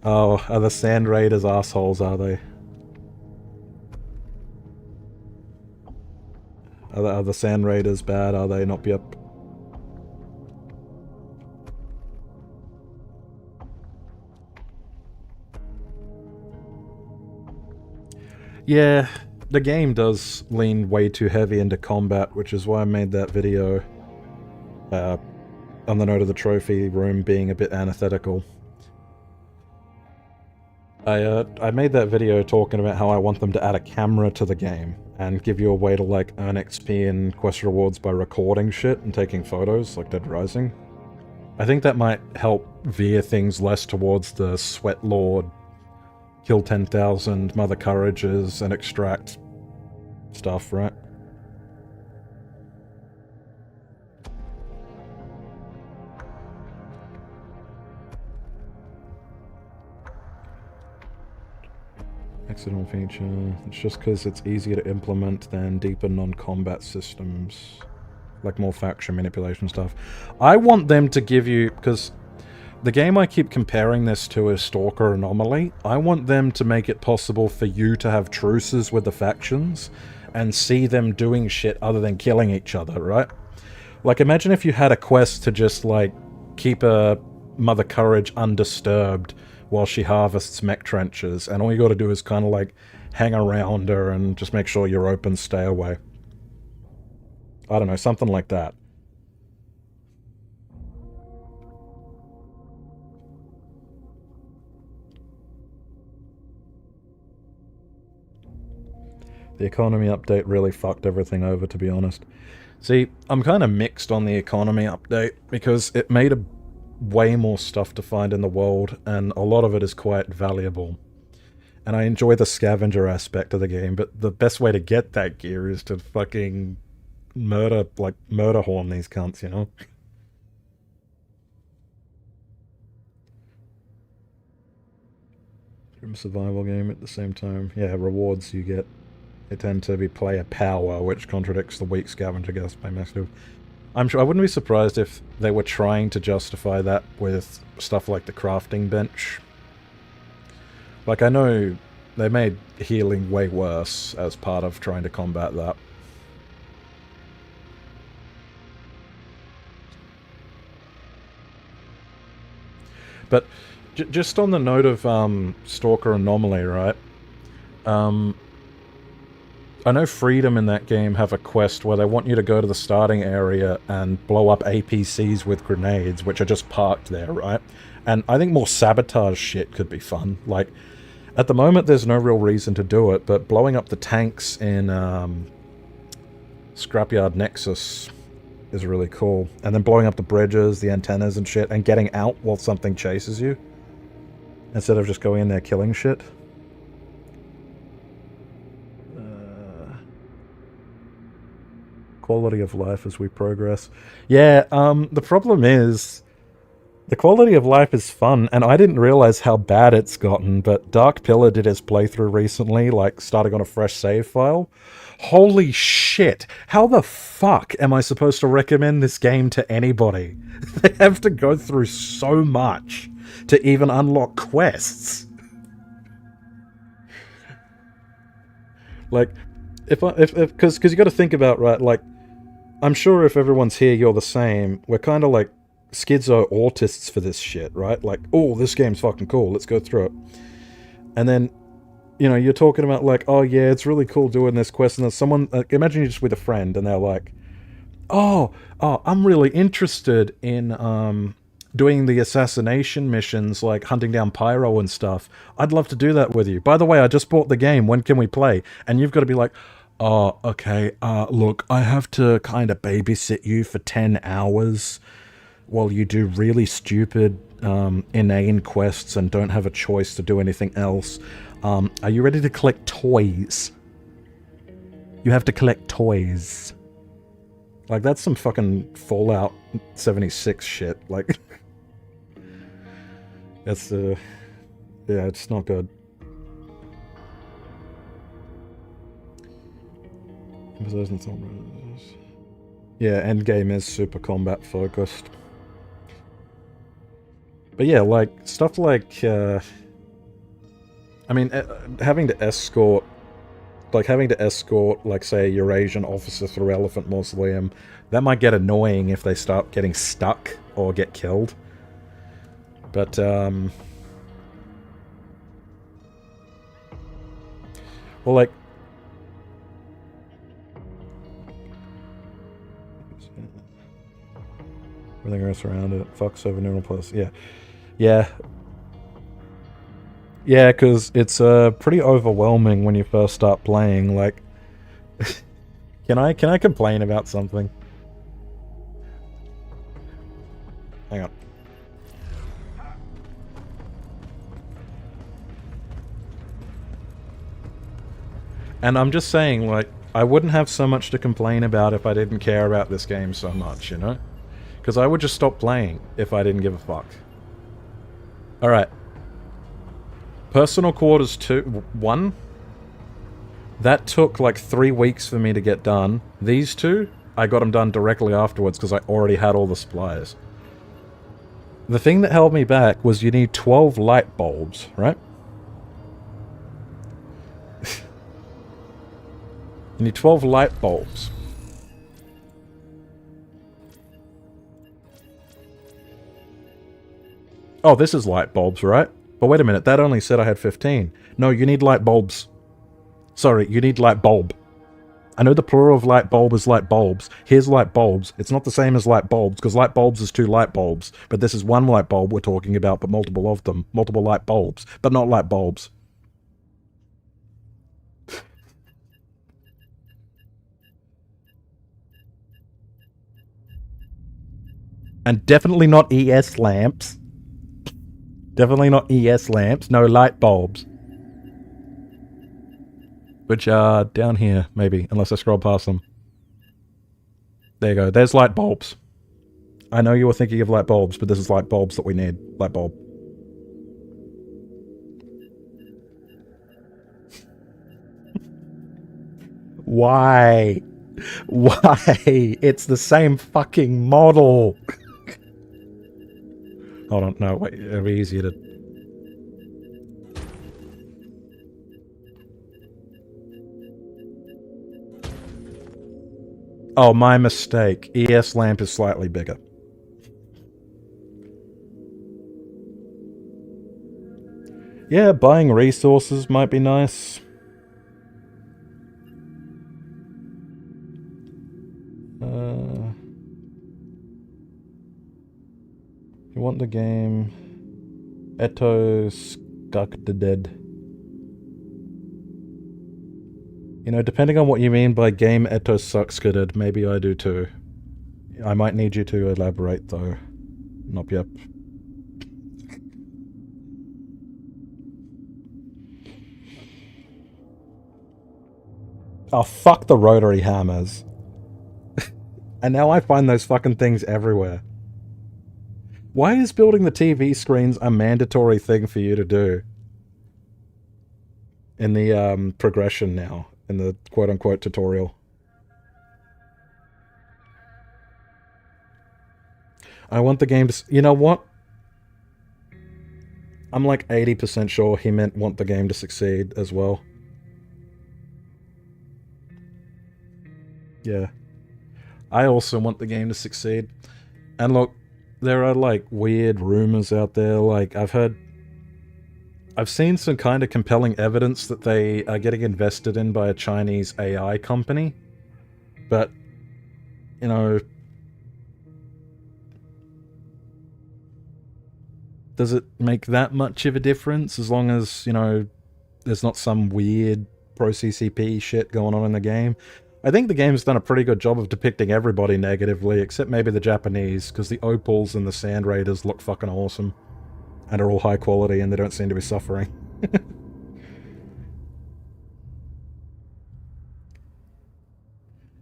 [SPEAKER 1] Oh, are the Sand Raiders assholes, are they? Are the Sand Raiders bad? Are they not? Yep. Yeah, the game does lean way too heavy into combat, which is why I made that video on the note of the trophy room being a bit antithetical. I made that video talking about how I want them to add a camera to the game and give you a way to, like, earn XP and quest rewards by recording shit and taking photos, like Dead Rising. I think that might help veer things less towards the Sweat Lord, kill 10,000 Mother Courages and extract stuff, right? Accidental feature. It's just because it's easier to implement than deeper non-combat systems. Like more faction manipulation stuff. I want them to give you... Because the game I keep comparing this to is Stalker Anomaly. I want them to make it possible for you to have truces with the factions and see them doing shit other than killing each other, right? Like, imagine if you had a quest to just, like, keep a Mother Courage undisturbed while she harvests mech trenches, and all you gotta do is kind of, like, hang around her and just make sure you're open, stay away. I don't know, something like that. The economy update really fucked everything over, to be honest. See, I'm kind of mixed on the economy update, because it made a way more stuff to find in the world, and a lot of it is quite valuable. And I enjoy the scavenger aspect of the game, but the best way to get that gear is to fucking murder horn these cunts, you know? Survival game at the same time. Yeah, rewards you get. They tend to be player power, which contradicts the weak scavenger guess by Massive. I'm sure I wouldn't be surprised if they were trying to justify that with stuff like the crafting bench. Like, I know they made healing way worse as part of trying to combat that. But just on the note of Stalker Anomaly, right? I know Freedom in that game have a quest where they want you to go to the starting area and blow up APCs with grenades, which are just parked there, right? And I think more sabotage shit could be fun. Like, at the moment there's no real reason to do it, but blowing up the tanks in Scrapyard Nexus is really cool. And then blowing up the bridges, the antennas and shit, and getting out while something chases you, instead of just going in there killing shit. Quality of life as we progress. Yeah, the problem is The quality of life is fun, and I didn't realize how bad it's gotten, but Dark Pillar did his playthrough recently, like starting on a fresh save file. Holy shit! How the fuck am I supposed to recommend this game to anybody? They have to go through so much to even unlock quests. Like, because you got to think about, right, like, I'm sure if everyone's here, you're the same. We're kind of like schizo autists for this shit, right? Like, oh, this game's fucking cool, let's go through it. And then, you know, you're talking about like, oh yeah, it's really cool doing this quest, and there's someone, imagine you're just with a friend, and they're like, oh, I'm really interested in, doing the assassination missions, like hunting down Pyro and stuff. I'd love to do that with you. By the way, I just bought the game, when can we play? And you've got to be like, oh, okay, look, I have to kind of babysit you for 10 hours while you do really stupid, inane quests and don't have a choice to do anything else. Are you ready to collect toys? You have to collect toys. Like, that's some fucking Fallout 76 shit. Like, that's, yeah, it's not good. Yeah, Endgame is super combat focused. But yeah, like, stuff like, I mean, having to escort, like, say, a Eurasian officer through Elephant Mausoleum, that might get annoying if they start getting stuck or get killed. But, well, like, everything else around it, Fox over Neural Plus, yeah. Yeah. Yeah, because it's pretty overwhelming when you first start playing, like... Can I complain about something? Hang on. And I'm just saying, like, I wouldn't have so much to complain about if I didn't care about this game so much, you know? Because I would just stop playing if I didn't give a fuck. Alright. Personal Quarters 1? That took like 3 weeks for me to get done. These two, I got them done directly afterwards because I already had all the supplies. The thing that held me back was you need 12 light bulbs, right? You need 12 light bulbs. Oh, this is light bulbs, right? But wait a minute, that only said I had 15. No, you need light bulbs. Sorry, you need light bulb. I know the plural of light bulb is light bulbs. Here's light bulbs. It's not the same as light bulbs, because light bulbs is 2 light bulbs. But this is 1 light bulb we're talking about, but multiple of them. Multiple light bulbs, but not light bulbs. And definitely not ES lamps. Definitely not ES lamps. No light bulbs. Which are down here, maybe, unless I scroll past them. There you go. There's light bulbs. I know you were thinking of light bulbs, but this is light bulbs that we need. Light bulb. Why? Why? It's the same fucking model. Hold on, no, wait, it'll be easier to... Oh, my mistake. ES lamp is slightly bigger. Yeah, buying resources might be nice. You want the game... Eto Skakded. You know, depending on what you mean by game Eto Suckskaded, maybe I do too. I might need you to elaborate though. Nope, yep. Oh, fuck the rotary hammers. And now I find those fucking things everywhere. Why is building the TV screens a mandatory thing for you to do? In the progression now, in the quote-unquote tutorial. I want the game to... You know what? I'm like 80% sure he meant want the game to succeed as well. Yeah. I also want the game to succeed. And look, there are like weird rumors out there. Like, I've seen some kind of compelling evidence that they are getting invested in by a Chinese AI company. But, you know... Does it make that much of a difference as long as, you know, there's not some weird pro-CCP shit going on in the game? I think the game's done a pretty good job of depicting everybody negatively, except maybe the Japanese, because the Opals and the Sand Raiders look fucking awesome. And are all high quality and they don't seem to be suffering.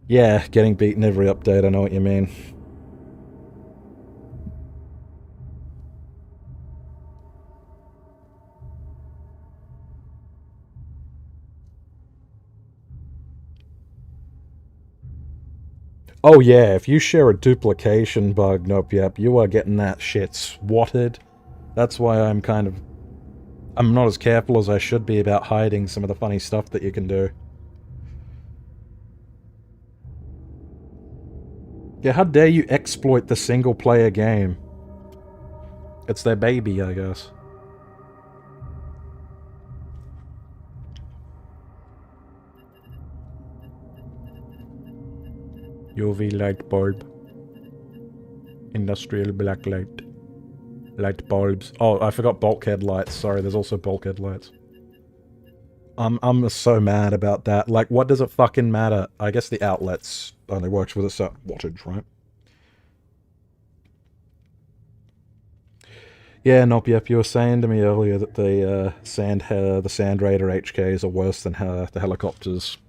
[SPEAKER 1] Yeah, getting beaten every update, I know what you mean. Oh yeah, if you share a duplication bug, nope, yep, you are getting that shit swatted. That's why I'm not as careful as I should be about hiding some of the funny stuff that you can do. Yeah, how dare you exploit the single-player game? It's their baby, I guess. UV light bulb. Industrial black light. Light bulbs. Oh, I forgot bulkhead lights. Sorry, there's also bulkhead lights. I'm so mad about that. Like, what does it fucking matter? I guess the outlets only works with a certain wattage, right? Yeah, nope, yep, you were saying to me earlier that the Sand Raider HKs are worse than the helicopters.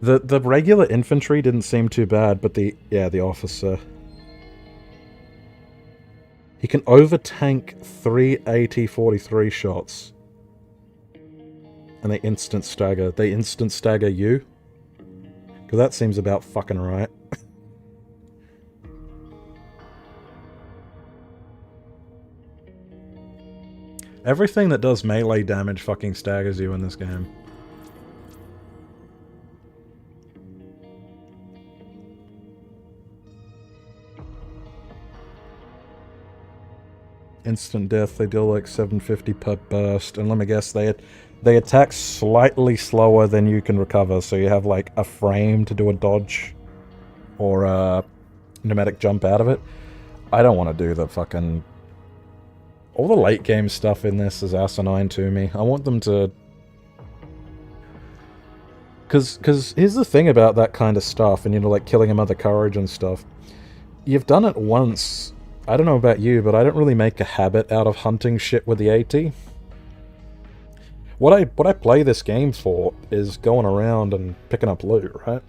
[SPEAKER 1] The regular infantry didn't seem too bad, but the officer. He can overtank 3 AT-43 shots. And they instant stagger. They instant stagger you? Because that seems about fucking right. Everything that does melee damage fucking staggers you in this game. Instant death, they deal like 750 per burst, and let me guess, they attack slightly slower than you can recover, so you have like a frame to do a dodge or a pneumatic jump out of it. I don't want to do the fucking... All the late game stuff in this is asinine to me. I want them to... Because here's the thing about that kind of stuff, and you know, like killing a Mother Courage and stuff. You've done it once. I don't know about you, but I don't really make a habit out of hunting shit with the AT. What I play this game for is going around and picking up loot, right?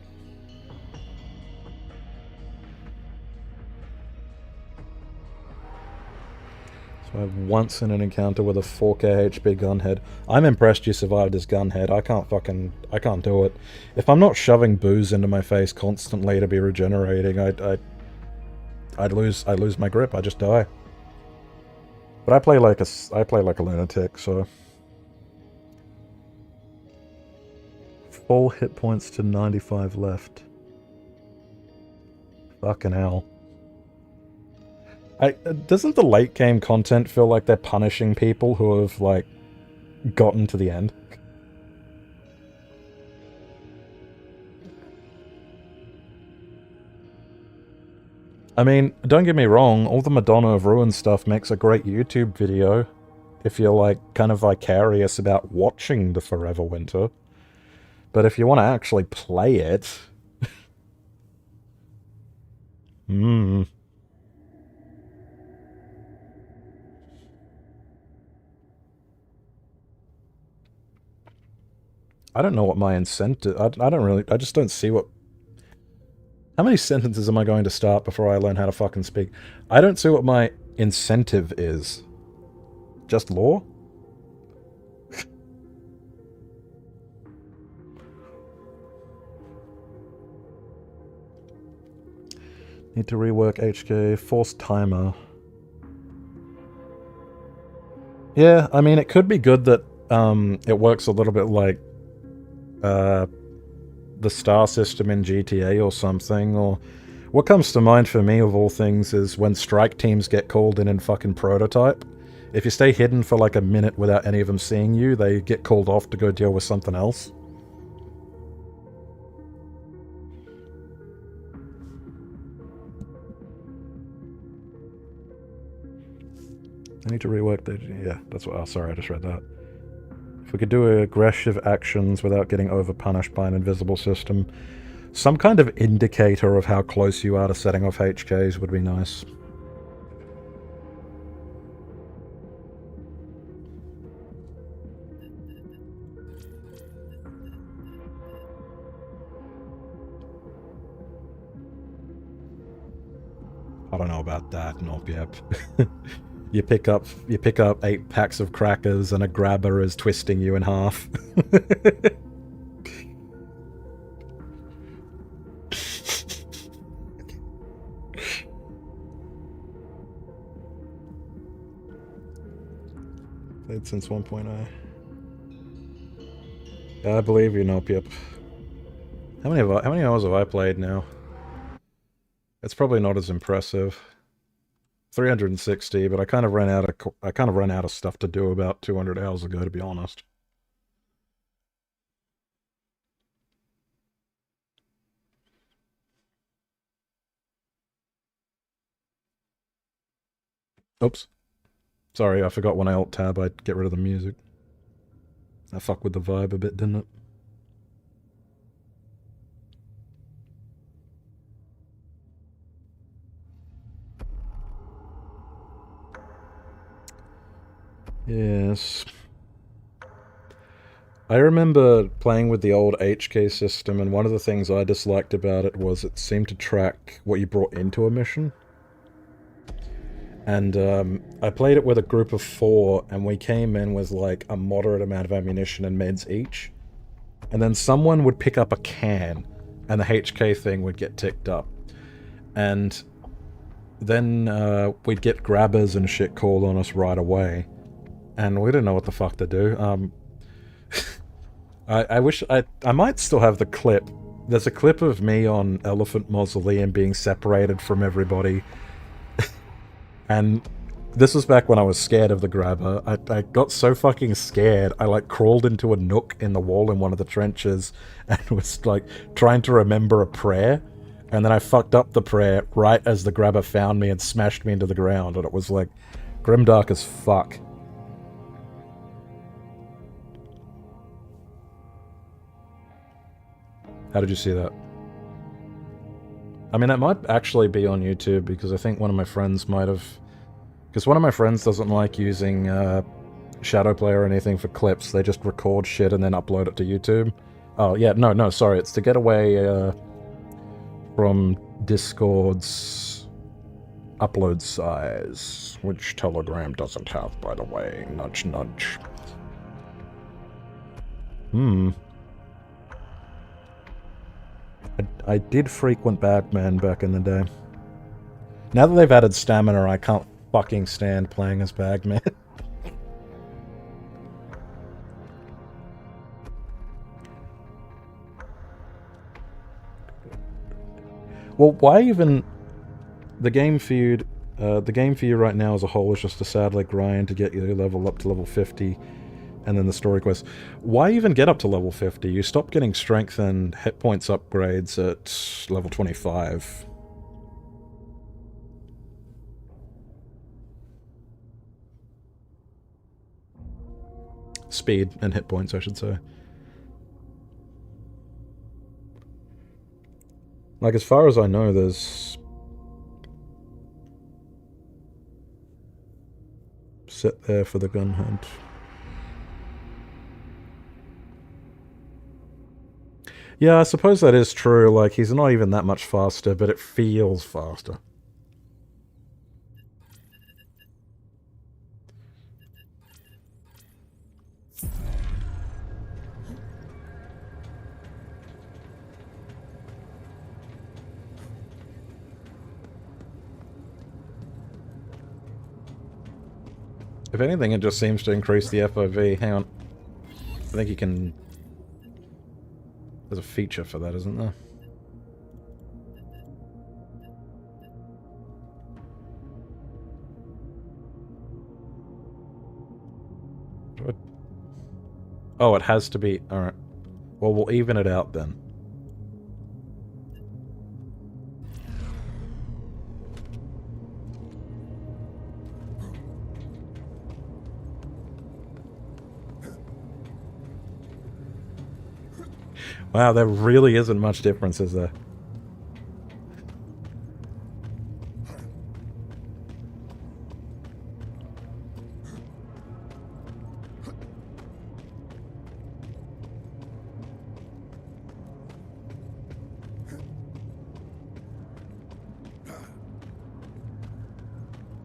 [SPEAKER 1] So I've once in an encounter with a 4k HP gunhead. I'm impressed you survived this gunhead. I can't do it. If I'm not shoving booze into my face constantly to be regenerating, I'd lose my grip. I just die. But I play like a lunatic, so full hit points to 95 left. Fucking hell. Doesn't the late game content feel like they're punishing people who have like gotten to the end? I mean, don't get me wrong, all the Madonna of Ruin stuff makes a great YouTube video if you're, like, kind of vicarious about watching the Forever Winter. But if you want to actually play it... I don't know what my incentive... I don't really... I just don't see what... How many sentences am I going to start before I learn how to fucking speak? I don't see what my incentive is. Just law? Need to rework HK. Force timer. Yeah, I mean, it could be good that it works a little bit like the star system in GTA or something, or what comes to mind for me of all things is when strike teams get called in fucking Prototype. If you stay hidden for like a minute without any of them seeing you, they get called off to go deal with something else. I need to rework the... yeah, that's what... oh, sorry, I just read that. If we could do aggressive actions without getting overpunished by an invisible system, some kind of indicator of how close you are to setting off HKs would be nice. I don't know about that, nope, yep. You pick up 8 packs of crackers and a grabber is twisting you in half. Played since 1.0. Yeah, I believe you, nope, yep. How many hours have I played now? It's probably not as impressive. 360, but I kind of ran out of stuff to do about 200 hours ago, to be honest. Oops. Sorry, I forgot when I alt-tab, I'd get rid of the music. I fucked with the vibe a bit, didn't it? Yes. I remember playing with the old HK system, and one of the things I disliked about it was it seemed to track what you brought into a mission. And I played it with a group of 4, and we came in with like a moderate amount of ammunition and meds each. And then someone would pick up a can, and the HK thing would get ticked up. And then we'd get grabbers and shit called on us right away. And we didn't know what the fuck to do. I wish I might still have the clip. There's a clip of me on Elephant Mausoleum being separated from everybody. And this was back when I was scared of the grabber. I got so fucking scared, I like crawled into a nook in the wall in one of the trenches and was like trying to remember a prayer. And then I fucked up the prayer right as the grabber found me and smashed me into the ground. And it was like grimdark as fuck. How did you see that? I mean, that might actually be on YouTube, because I think one of my friends might have... because one of my friends doesn't like using Shadowplay or anything for clips. They just record shit and then upload it to YouTube. Oh, yeah, no, sorry. It's to get away from Discord's upload size, which Telegram doesn't have, by the way. Nudge, nudge. I did frequent Batman back in the day. Now that they've added stamina, I can't fucking stand playing as Bagman. Well, why even... The game for you right now as a whole is just a sadly grind to get your level up to level 50, and then the story quest. Why even get up to level 50? You stop getting strength and hit points upgrades at level 25. Speed and hit points, I should say. Like, as far as I know, there's... Sit there for the gun hunt. Yeah, I suppose that is true. Like, he's not even that much faster, but it feels faster. If anything, it just seems to increase the FOV. Hang on. I think you can... There's a feature for that, isn't there? Oh, it has to be... Alright. Well, we'll even it out then. Wow, there really isn't much difference, is there?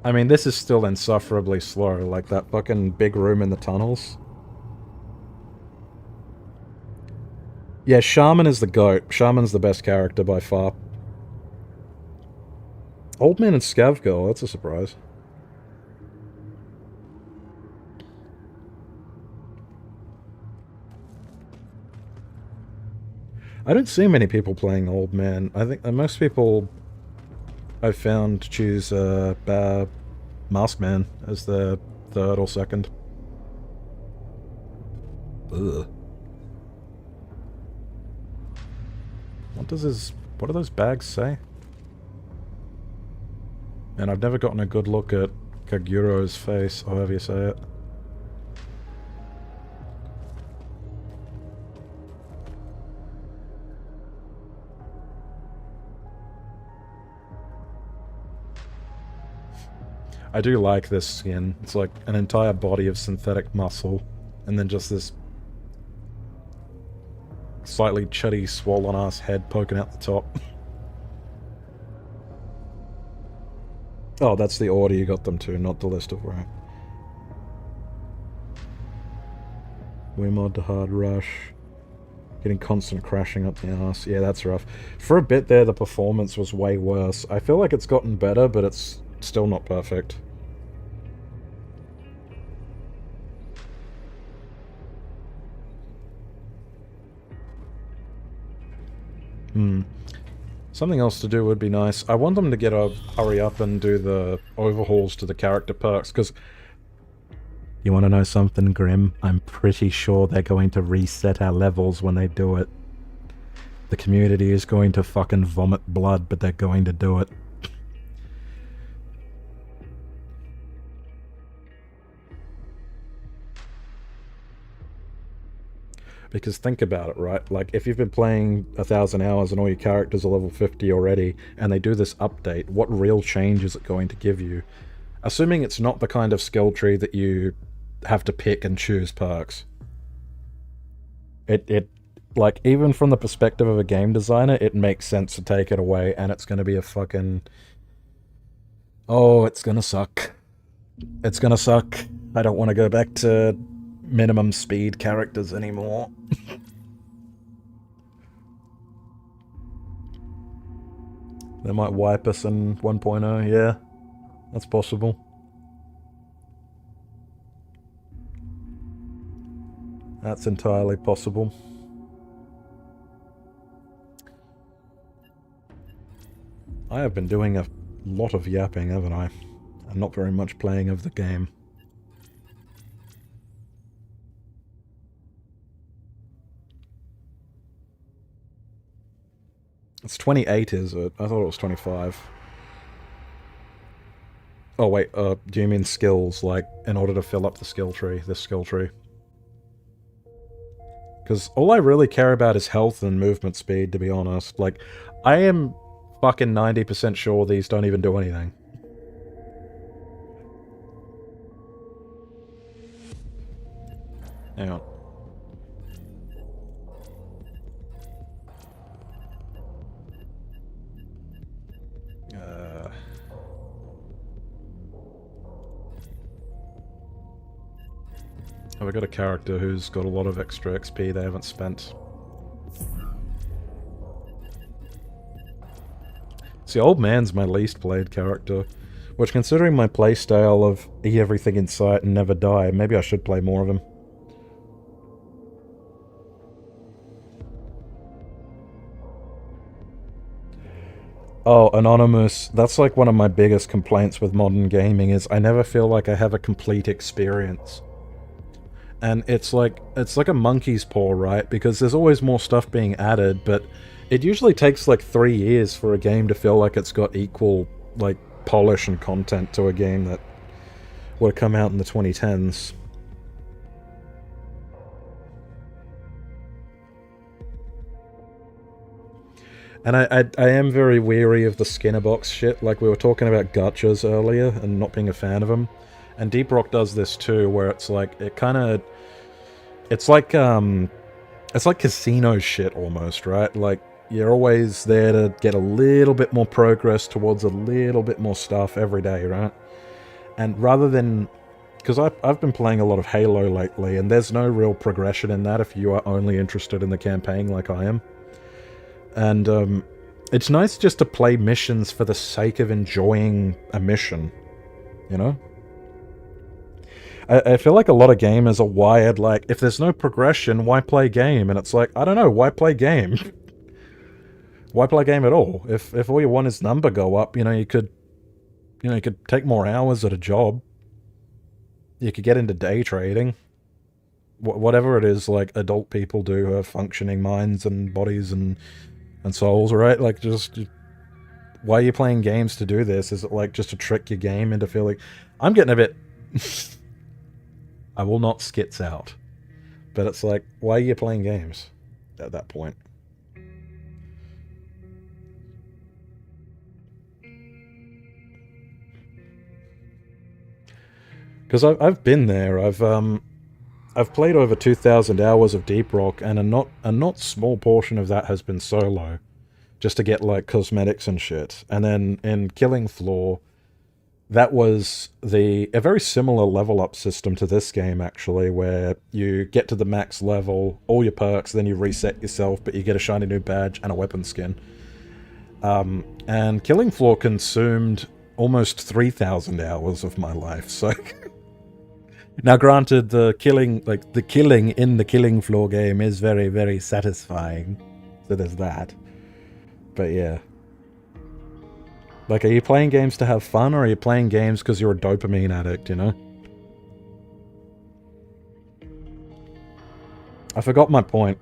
[SPEAKER 1] I mean, this is still insufferably slow, like that fucking big room in the tunnels. Yeah, Shaman is the GOAT. Shaman's the best character by far. Old Man and Scav Girl, that's a surprise. I don't see many people playing Old Man. I think most people I've found choose Maskman as their third or second. Ugh. What do those bags say? And I've never gotten a good look at Kaguro's face, or however you say it. I do like this skin. It's like an entire body of synthetic muscle, and then just this slightly chuddy, swollen-ass head poking out the top. Oh, that's the order you got them to, not the list of right. Wiimote to hard rush. Getting constant crashing up the ass. Yeah, that's rough. For a bit there, the performance was way worse. I feel like it's gotten better, but it's still not perfect. Something else to do would be nice. I want them to get a hurry up and do the overhauls to the character perks, because... You want to know something grim? I'm pretty sure they're going to reset our levels when they do it. The community is going to fucking vomit blood, but they're going to do it. Because think about it, right? Like, if you've been playing 1,000 hours and all your characters are level 50 already, and they do this update, what real change is it going to give you? Assuming it's not the kind of skill tree that you have to pick and choose perks. Like, even from the perspective of a game designer, it makes sense to take it away, and it's gonna be a fucking... Oh, it's gonna suck. It's gonna suck. I don't want to go back to minimum speed characters anymore. They might wipe us in 1.0, yeah. That's possible. That's entirely possible. I have been doing a lot of yapping, haven't I? And not very much playing of the game. It's 28, is it? I thought it was 25. Oh wait, do you mean skills, like, in order to fill up the skill tree, this skill tree? Because all I really care about is health and movement speed, to be honest. Like, I am fucking 90% sure these don't even do anything. Hang on. Have I got a character who's got a lot of extra XP they haven't spent? See, Old Man's my least played character, which considering my playstyle of eat everything in sight and never die, maybe I should play more of him. Oh, Anonymous, that's like one of my biggest complaints with modern gaming is I never feel like I have a complete experience. And it's like a monkey's paw, right? Because there's always more stuff being added, but it usually takes like 3 years for a game to feel like it's got equal, like, polish and content to a game that would have come out in the 2010s. And I am very weary of the Skinner box shit, like we were talking about gachas earlier and not being a fan of them. And Deep Rock does this too, where it's like, it's like casino shit almost, right? Like, you're always there to get a little bit more progress towards a little bit more stuff every day, right? And rather than... Because I've been playing a lot of Halo lately, and there's no real progression in that if you are only interested in the campaign like I am. And it's nice just to play missions for the sake of enjoying a mission, you know? I feel like a lot of gamers are wired like, if there's no progression, why play game? And it's like, I don't know, why play game? Why play game at all? If all you want is number go up, you could take more hours at a job. You could get into day trading. Whatever it is, like, adult people do who have functioning minds and bodies and souls, right? Like, just... Why are you playing games to do this? Is it, like, just to trick your game into feeling... I'm getting a bit... I will not skits out. But it's like, why are you playing games at that point? Because I've been there. I've played over 2,000 hours of Deep Rock, and a not small portion of that has been solo, just to get like cosmetics and shit. And then in Killing Floor, that was a very similar level up system to this game actually, where you get to the max level, all your perks, then you reset yourself, but you get a shiny new badge and a weapon skin. And Killing Floor consumed almost 3,000 hours of my life, so... Now, granted, the killing in the Killing Floor game is very, very satisfying. So there's that. But yeah. Like, are you playing games to have fun, or are you playing games because you're a dopamine addict, you know? I forgot my point.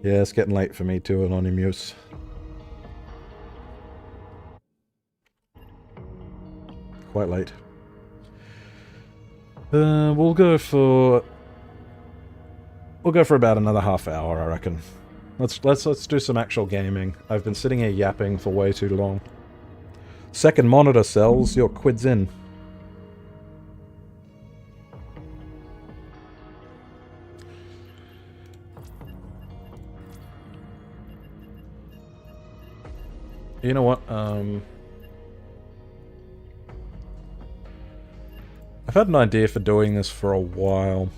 [SPEAKER 1] Yeah, it's getting late for me too, Anonymous. Quite late. We'll go for about another half hour, I reckon. Let's do some actual gaming. I've been sitting here yapping for way too long. Second monitor sells, your quid's in. You know what? I've had an idea for doing this for a while.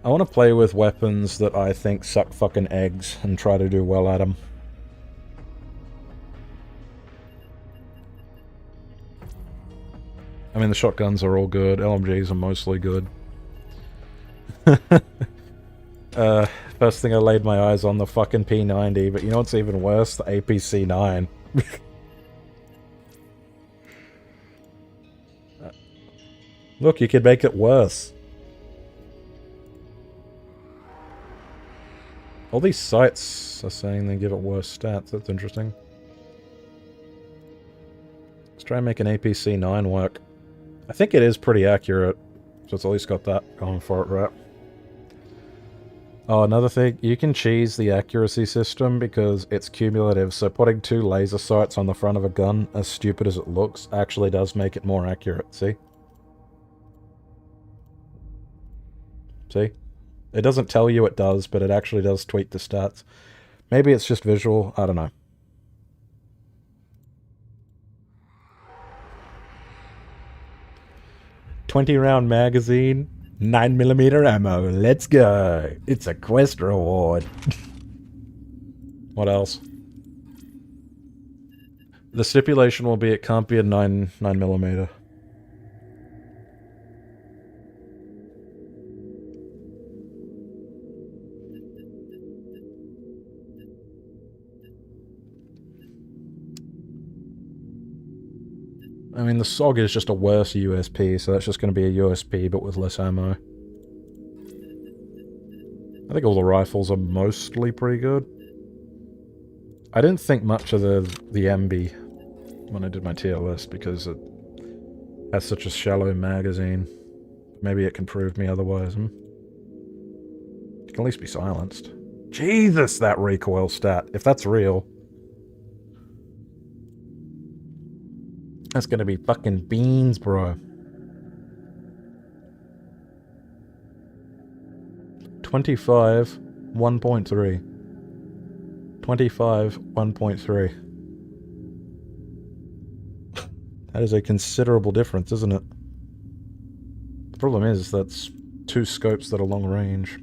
[SPEAKER 1] I want to play with weapons that I think suck fucking eggs and try to do well at them. I mean, the shotguns are all good. LMGs are mostly good. First thing I laid my eyes on, the fucking P90, but you know what's even worse? The APC-9. Look, you could make it worse. All these sites are saying they give it worse stats. That's interesting. Let's try and make an APC-9 work. I think it is pretty accurate. So it's at least got that going for it, right? Oh, another thing. You can cheese the accuracy system because it's cumulative. So putting 2 laser sights on the front of a gun, as stupid as it looks, actually does make it more accurate. See? See? It doesn't tell you it does, but it actually does tweak the stats. Maybe it's just visual, I don't know. 20 round magazine, 9mm ammo. Let's go. It's a quest reward. What else? The stipulation will be it can't be a 9mm. I mean, the SOG is just a worse USP, so that's just going to be a USP, but with less ammo. I think all the rifles are mostly pretty good. I didn't think much of the MB when I did my tier list, because it has such a shallow magazine. Maybe it can prove me otherwise. It can at least be silenced. Jesus, that recoil stat. If that's real... that's gonna be fucking beans, bro. 25, 1.3. 25, 1.3. That is a considerable difference, isn't it? The problem is, that's 2 scopes that are long range.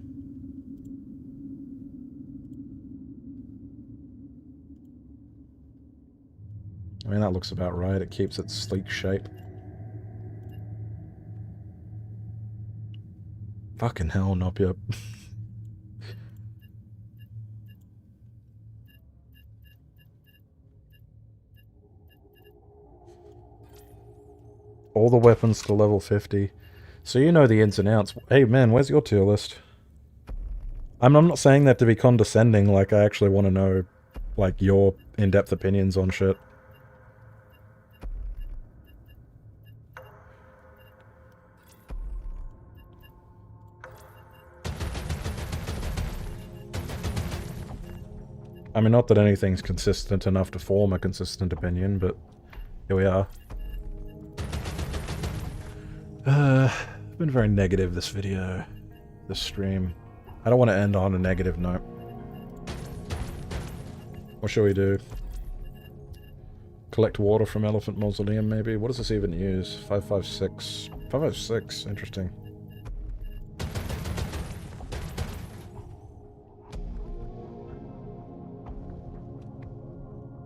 [SPEAKER 1] I mean, that looks about right. It keeps its sleek shape. Fucking hell, Nopia. All the weapons to level 50. So you know the ins and outs. Hey man, where's your tier list? I'm not saying that to be condescending, like I actually want to know, like, your in-depth opinions on shit. I mean, not that anything's consistent enough to form a consistent opinion, but here we are. I've been very negative this video, this stream. I don't want to end on a negative note. What shall we do? Collect water from Elephant Mausoleum, maybe? What does this even use? 556. 556, interesting.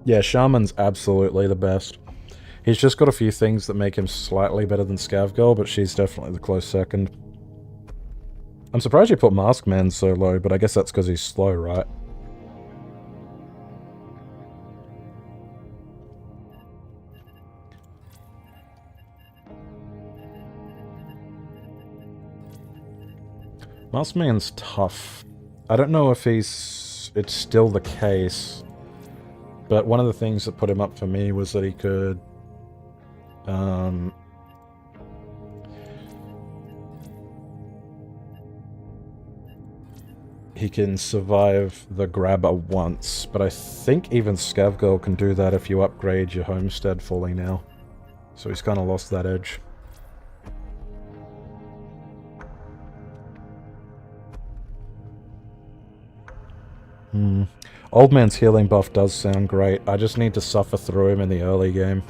[SPEAKER 1] Yeah, Shaman's absolutely the best. He's just got a few things that make him slightly better than Scavgirl, but she's definitely the close second. I'm surprised you put Maskman so low, but I guess that's because he's slow, right? Maskman's tough. I don't know if it's still the case. But one of the things that put him up for me was that he could, he can survive the grabber once, but I think even Scavgirl can do that if you upgrade your homestead fully now. So he's kind of lost that edge. Old Man's healing buff does sound great. I just need to suffer through him in the early game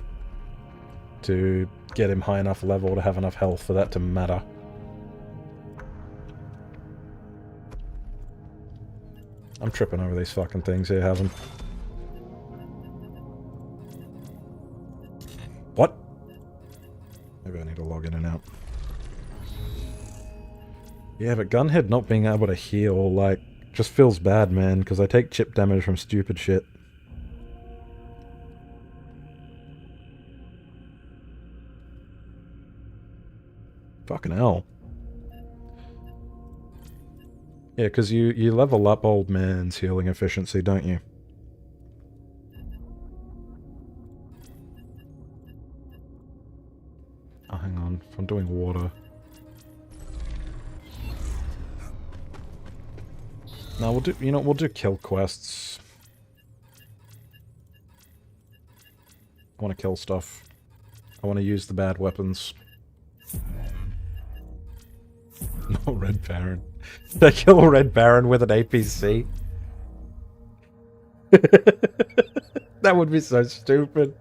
[SPEAKER 1] to get him high enough level to have enough health for that to matter. I'm tripping over these fucking things here, Heaven. What? Maybe I need to log in and out. Yeah, but Gunhead not being able to heal, like, just feels bad, man, because I take chip damage from stupid shit. Fucking hell. Yeah, because you level up Old Man's healing efficiency, don't you? Oh, hang on. If I'm doing water... No, we'll do, you know, we'll do kill quests. I want to kill stuff. I want to use the bad weapons. No, Red Baron. Did I kill Red Baron with an APC? That would be so stupid.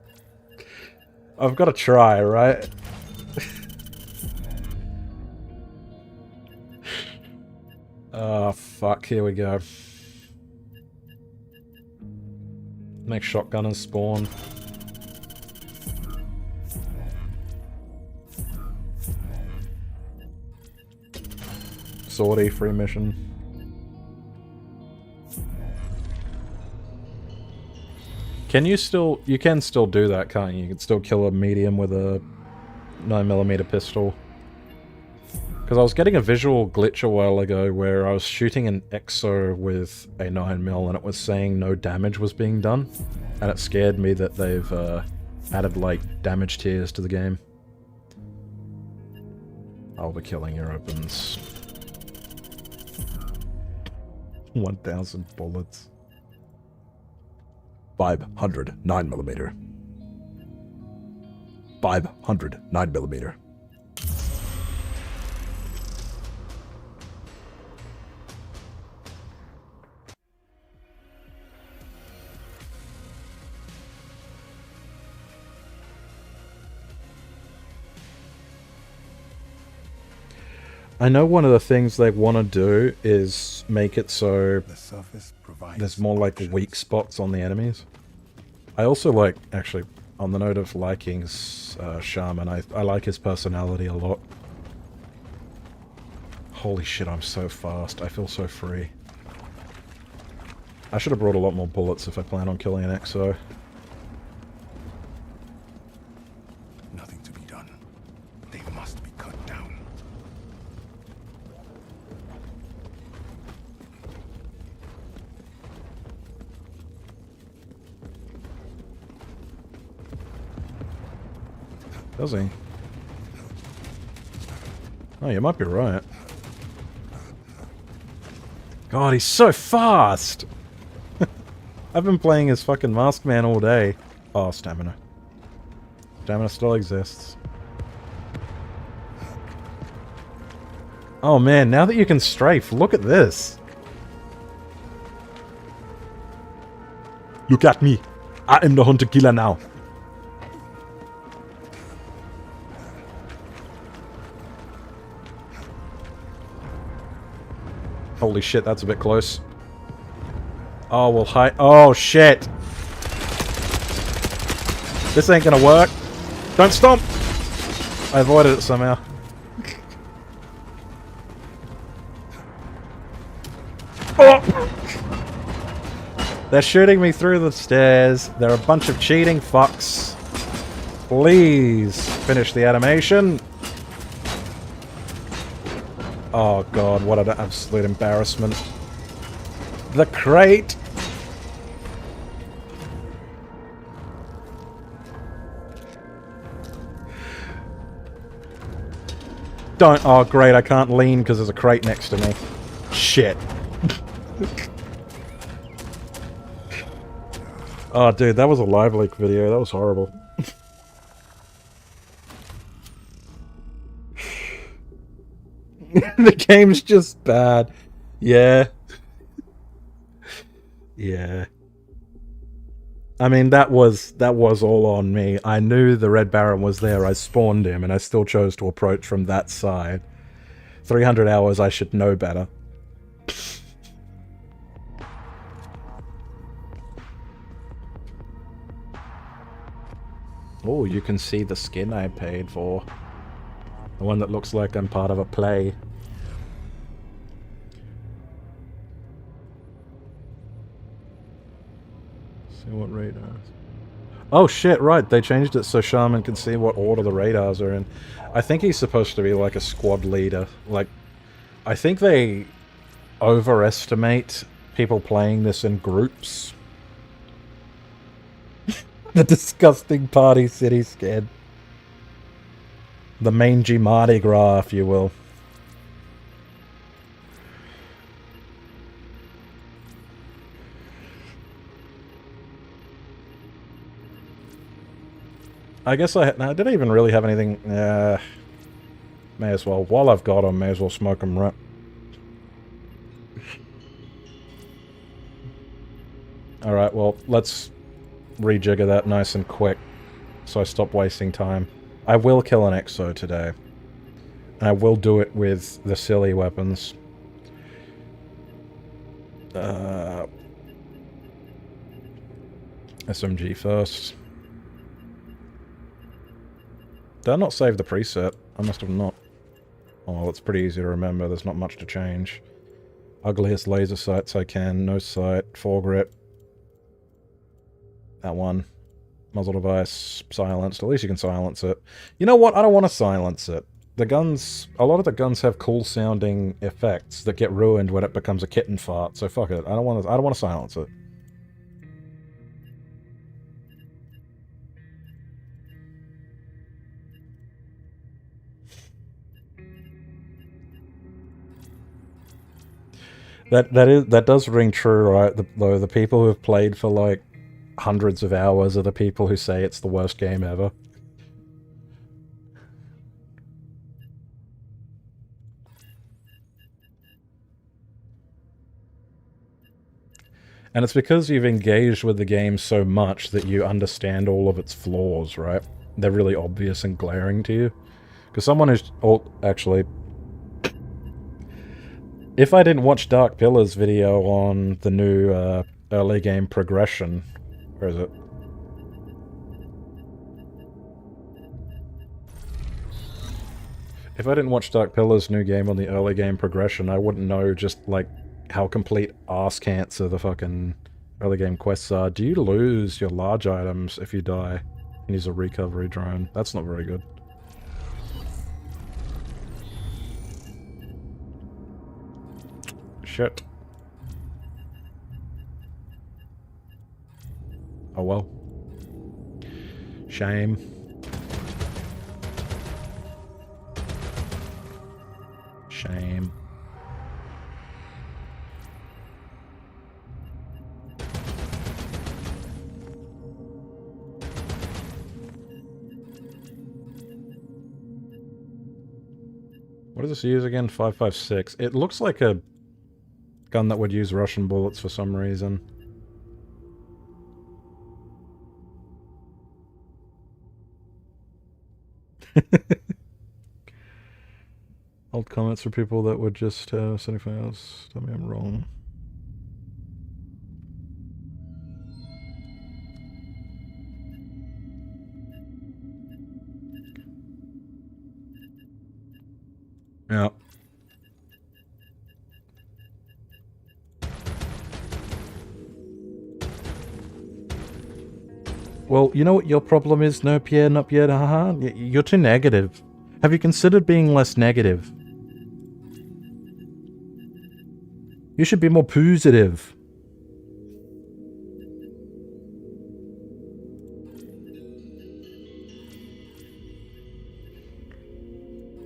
[SPEAKER 1] I've got to try, right? Oh, fuck. Here we go. Next shotgunners spawn. Sortie free mission. Can you still... You can still do that, can't you? You can still kill a medium with a 9mm pistol. Because I was getting a visual glitch a while ago where I was shooting an EXO with a 9mm and it was saying no damage was being done. And it scared me that they've added, like, damage tiers to the game. I'll be killing your opens. 1,000 bullets.
[SPEAKER 3] 500 9mm. 500 9mm.
[SPEAKER 1] I know one of the things they want to do is make it so
[SPEAKER 4] The surface provides
[SPEAKER 1] there's more like
[SPEAKER 4] options.
[SPEAKER 1] weak spots on the enemies. I also like, actually, on the note of liking Shaman, I like his personality a lot. Holy shit, I'm so fast. I feel so free. I should have brought a lot more bullets if I plan on killing an EXO.
[SPEAKER 4] Nothing to be done. They must be cut down.
[SPEAKER 1] Does he? Oh, you might be right. God, he's so fast! I've been playing as fucking Masked Man all day. Oh, stamina. Stamina still exists. Oh man, now that you can strafe, look at this!
[SPEAKER 3] Look at me. I am the hunter killer now.
[SPEAKER 1] Holy shit, that's a bit close. Oh, well, hi. Oh, shit! This ain't gonna work. Don't stomp! I avoided it somehow. Oh! They're shooting me through the stairs. They're a bunch of cheating fucks. Please finish the animation. Oh god, what an absolute embarrassment. The crate! Don't. Oh great, I can't lean because there's a crate next to me. Shit. Oh dude, that was a live leak video. That was horrible. The game's just bad. Yeah. Yeah. I mean, that was all on me. I knew the Red Baron was there. I spawned him, and I still chose to approach from that side. 300 hours, I should know better. Oh, you can see the skin I paid for. The one that looks like I'm part of a play. See what radars. Oh shit, right, they changed it so Shaman can see what order the radars are in. I think he's supposed to be like a squad leader. Like, I think they overestimate people playing this in groups. The disgusting party city skin. The mangy Mardi Gras, if you will. I guess I didn't even really have anything. May as well. While I've got them, may as well smoke them right. Alright, well, let's rejigger that nice and quick so I stop wasting time. I will kill an EXO today. And I will do it with the silly weapons. SMG first. Did I not save the preset? I must have not. Oh, well, it's pretty easy to remember. There's not much to change. Ugliest laser sights I can. No sight. Foregrip. That one. Muzzle device. Silenced. At least you can silence it. You know what? I don't want to silence it. The guns... A lot of the guns have cool sounding effects that get ruined when it becomes a kitten fart. So fuck it. I don't want to silence it. That does ring true, right? Though the people who have played for like hundreds of hours are the people who say it's the worst game ever. And it's because you've engaged with the game so much that you understand all of its flaws, right? They're really obvious and glaring to you. Because someone who's... Oh, actually... If I didn't watch Dark Pillars' video on the new early game progression... Where is it? If I didn't watch Dark Pillars' new game on the early game progression, I wouldn't know just, like, how complete ass cancer the fucking early game quests are. Do you lose your large items if you die and use a recovery drone? That's not very good. Shit. Oh well. Shame. Shame. What does this use again? 5.56. It looks like a gun that would use Russian bullets for some reason. Old comments for people that would just say anything else. Tell me I'm wrong. Yeah. Well, you know what your problem is, no Pierre, not Pierre, haha? You're too negative. Have you considered being less negative? You should be more positive.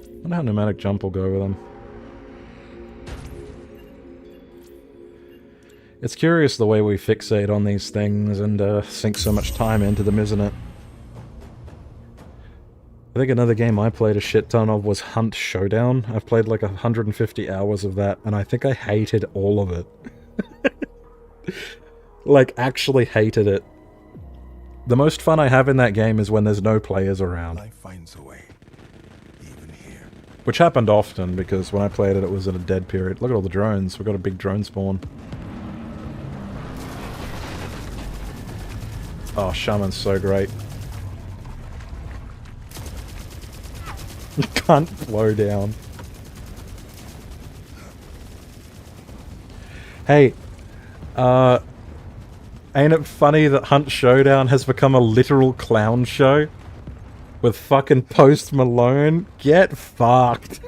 [SPEAKER 1] I wonder how pneumatic jump will go with them. It's curious the way we fixate on these things and sink so much time into them, isn't it? I think another game I played a shit ton of was Hunt Showdown. I've played like 150 hours of that, and I think I hated all of it. Like, actually hated it. The most fun I have in that game is when there's no players around.
[SPEAKER 4] Life finds a way, even here.
[SPEAKER 1] Which happened often, because when I played it, it was in a dead period. Look at all the drones. We've got a big drone spawn. Oh, Shaman's so great. Can't slow down. Hey, ain't it funny that Hunt Showdown has become a literal clown show? With fucking Post Malone? Get fucked.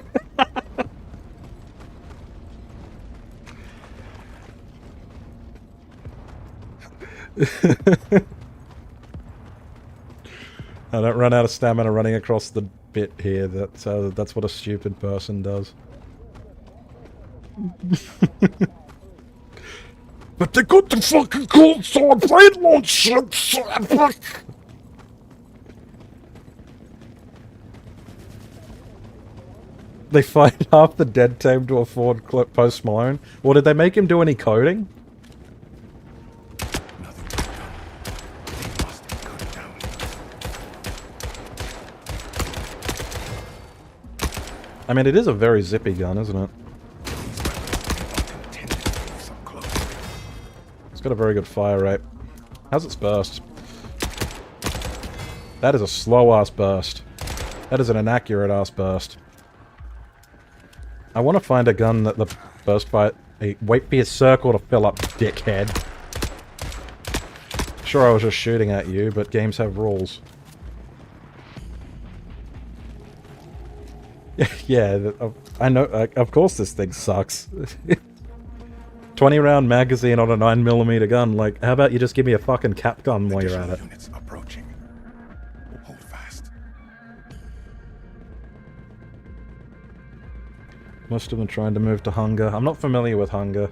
[SPEAKER 1] I don't run out of stamina running across the bit here. That's what a stupid person does.
[SPEAKER 3] But they got the fucking cold sword blade launcher.
[SPEAKER 1] They find half the dead team to afford Post Malone. Or did they make him do any coding? I mean, it is a very zippy gun, isn't it?
[SPEAKER 4] These weapons are intended to keep us up close.
[SPEAKER 1] got a very good fire rate. How's its burst? That is a slow-ass burst. That is an inaccurate-ass burst. I want to find a gun that the burst fire... Hey, wait for your circle to fill up, dickhead. Sure, I was just shooting at you, but games have rules. Yeah, I know. Of course this thing sucks. 20-round magazine on a 9mm gun. Like, how about you just give me a fucking cap gun while you're at it?
[SPEAKER 4] Units approaching. Hold fast.
[SPEAKER 1] Most of them trying to move to Hunger. I'm not familiar with Hunger.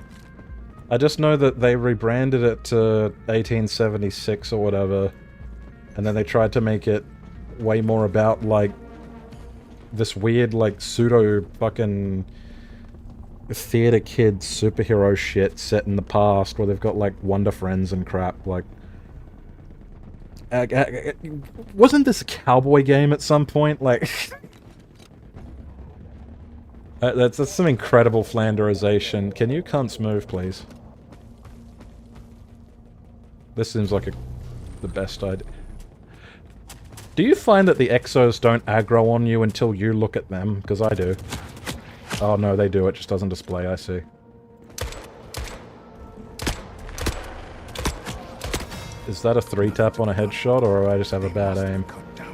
[SPEAKER 1] I just know that they rebranded it to 1876 or whatever, and then they tried to make it way more about, like, this weird, like, pseudo-fucking theater kids superhero shit set in the past where they've got, like, Wonder Friends and crap, like... wasn't this a cowboy game at some point? Like... that's some incredible Flanderization. Can you cunts move, please? This seems like the best idea. Do you find that the Exos don't aggro on you until you look at them? Because I do. Oh no, they do. It just doesn't display, I see. Is that a 3-tap on a headshot, or do I just have a bad aim?
[SPEAKER 4] Cut down.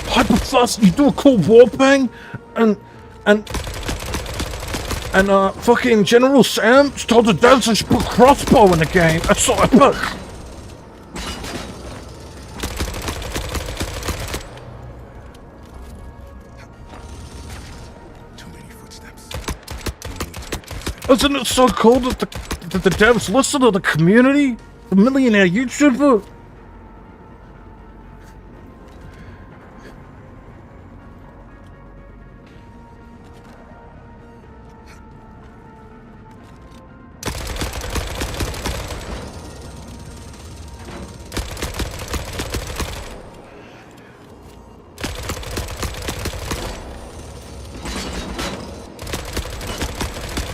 [SPEAKER 1] Hyperfast, you do a cool warbang, and fucking General Sam told the devs I should put crossbow in the game. That's so epic.
[SPEAKER 4] Too many footsteps.
[SPEAKER 1] Isn't it so cool that the devs listen to the community? The millionaire YouTuber?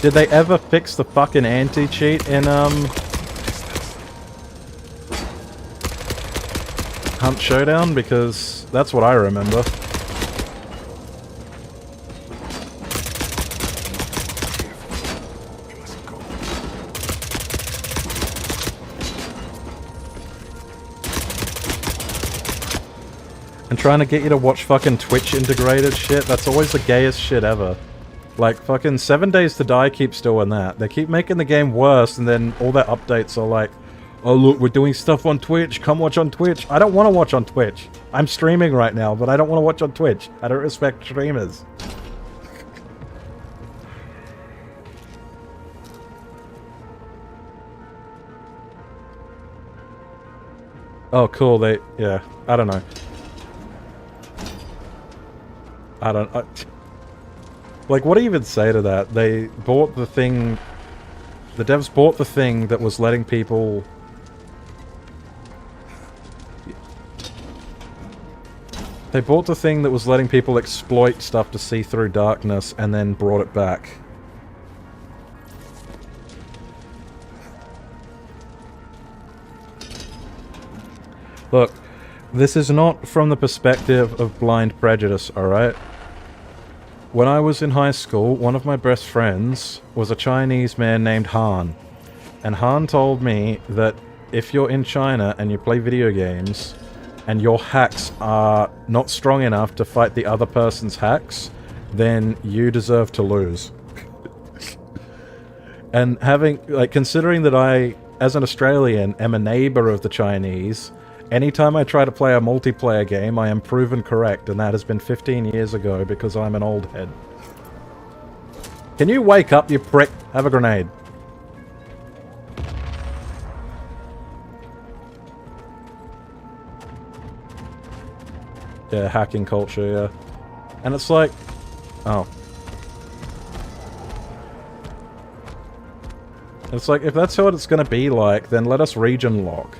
[SPEAKER 1] Did they ever fix the fucking anti-cheat in, Hunt Showdown? Because that's what I remember.
[SPEAKER 4] We must go.
[SPEAKER 1] And trying to get you to watch fucking Twitch integrated shit, that's always the gayest shit ever. Like, fucking 7 Days to Die keeps doing that. They keep making the game worse, and then all their updates are like, oh look, we're doing stuff on Twitch, come watch on Twitch. I don't want to watch on Twitch. I'm streaming right now, but I don't want to watch on Twitch. I don't respect streamers. Oh, cool, yeah, I don't know. Like, what do you even say to that? They bought the thing... The devs bought the thing that was letting people... They bought the thing that was letting people exploit stuff to see through darkness, and then brought it back. Look, this is not from the perspective of blind prejudice, alright? When I was in high school, one of my best friends was a Chinese man named Han. And Han told me that if you're in China and you play video games, and your hacks are not strong enough to fight the other person's hacks, then you deserve to lose. And considering that I, as an Australian, am a neighbour of the Chinese, anytime I try to play a multiplayer game, I am proven correct, and that has been 15 years ago because I'm an old head. Can you wake up, you prick? Have a grenade. Yeah, hacking culture, yeah. And it's like... Oh. It's like, if that's what it's gonna be like, then let us region lock.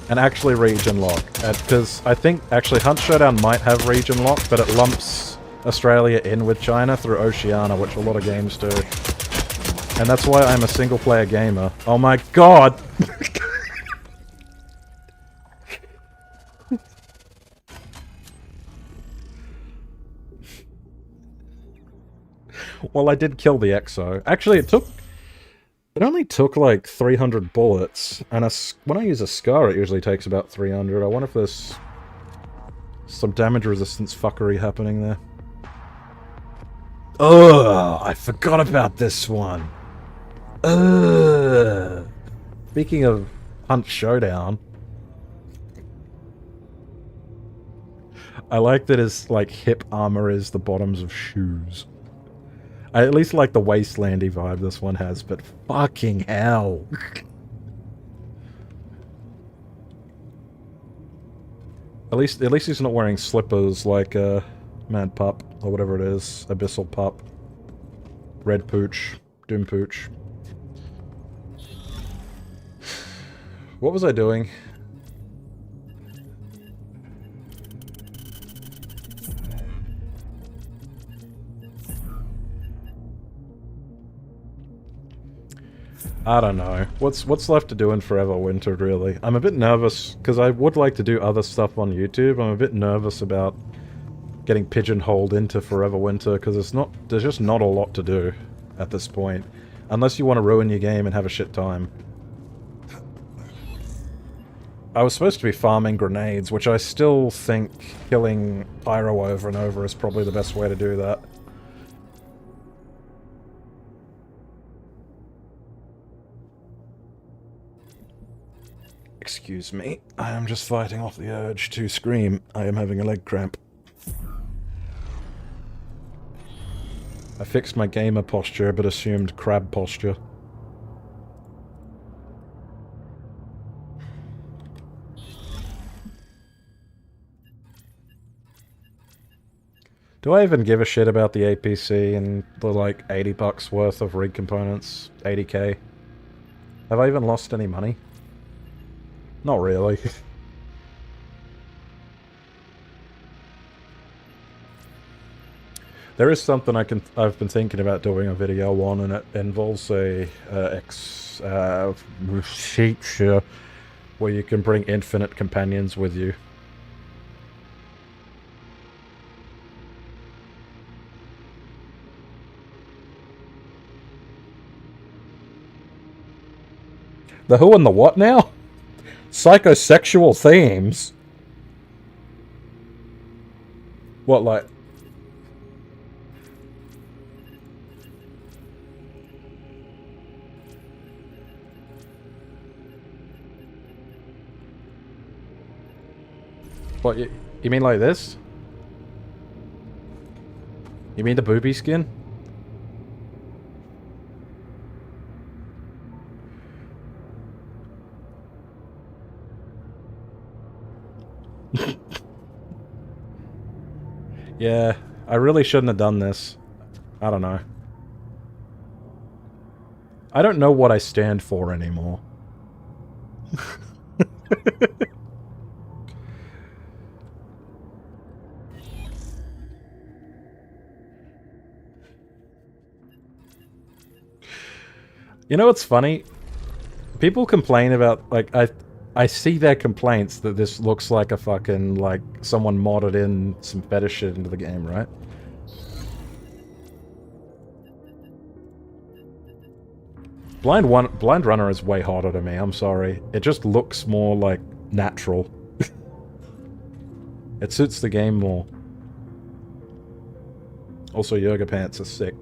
[SPEAKER 1] And actually region lock. Because I think, actually, Hunt Showdown might have region lock, but it lumps Australia in with China through Oceania, which a lot of games do. And that's why I'm a single-player gamer. Oh my god! Well, I did kill the Exo. Actually, it only took like 300 bullets, and when I use a Scar, it usually takes about 300. I wonder if there's some damage resistance fuckery happening there. Ugh, I forgot about this one. Ugh. Speaking of Hunt Showdown, I like that his like hip armor is the bottoms of shoes. I at least like the wastelandy vibe this one has, but fucking hell. At least he's not wearing slippers like Mad Pup or whatever it is, Abyssal Pup, Red Pooch, Doom Pooch. What was I doing? I don't know. What's left to do in Forever Winter, really? I'm a bit nervous, because I would like to do other stuff on YouTube. I'm a bit nervous about getting pigeonholed into Forever Winter, because there's just not a lot to do at this point. Unless you want to ruin your game and have a shit time. I was supposed to be farming grenades, which I still think killing Pyro over and over is probably the best way to do that. Excuse me, I am just fighting off the urge to scream. I am having a leg cramp. I fixed my gamer posture, but assumed crab posture. Do I even give a shit about the APC and the like $80 worth of rig components? 80k? Have I even lost any money? Not really. There is something I've been thinking about doing a video on, and it involves a feature where you can bring infinite companions with you. The who and the what now? Psychosexual themes? What, like... What, you mean like this? You mean the booby skin? Yeah, I really shouldn't have done this. I don't know. I don't know what I stand for anymore. You know what's funny? People complain about, like, I see their complaints that this looks like a fucking, like, someone modded in some fetish shit into the game, right? Blind Runner is way hotter to me, I'm sorry. It just looks more, like, natural. It suits the game more. Also, yoga pants are sick.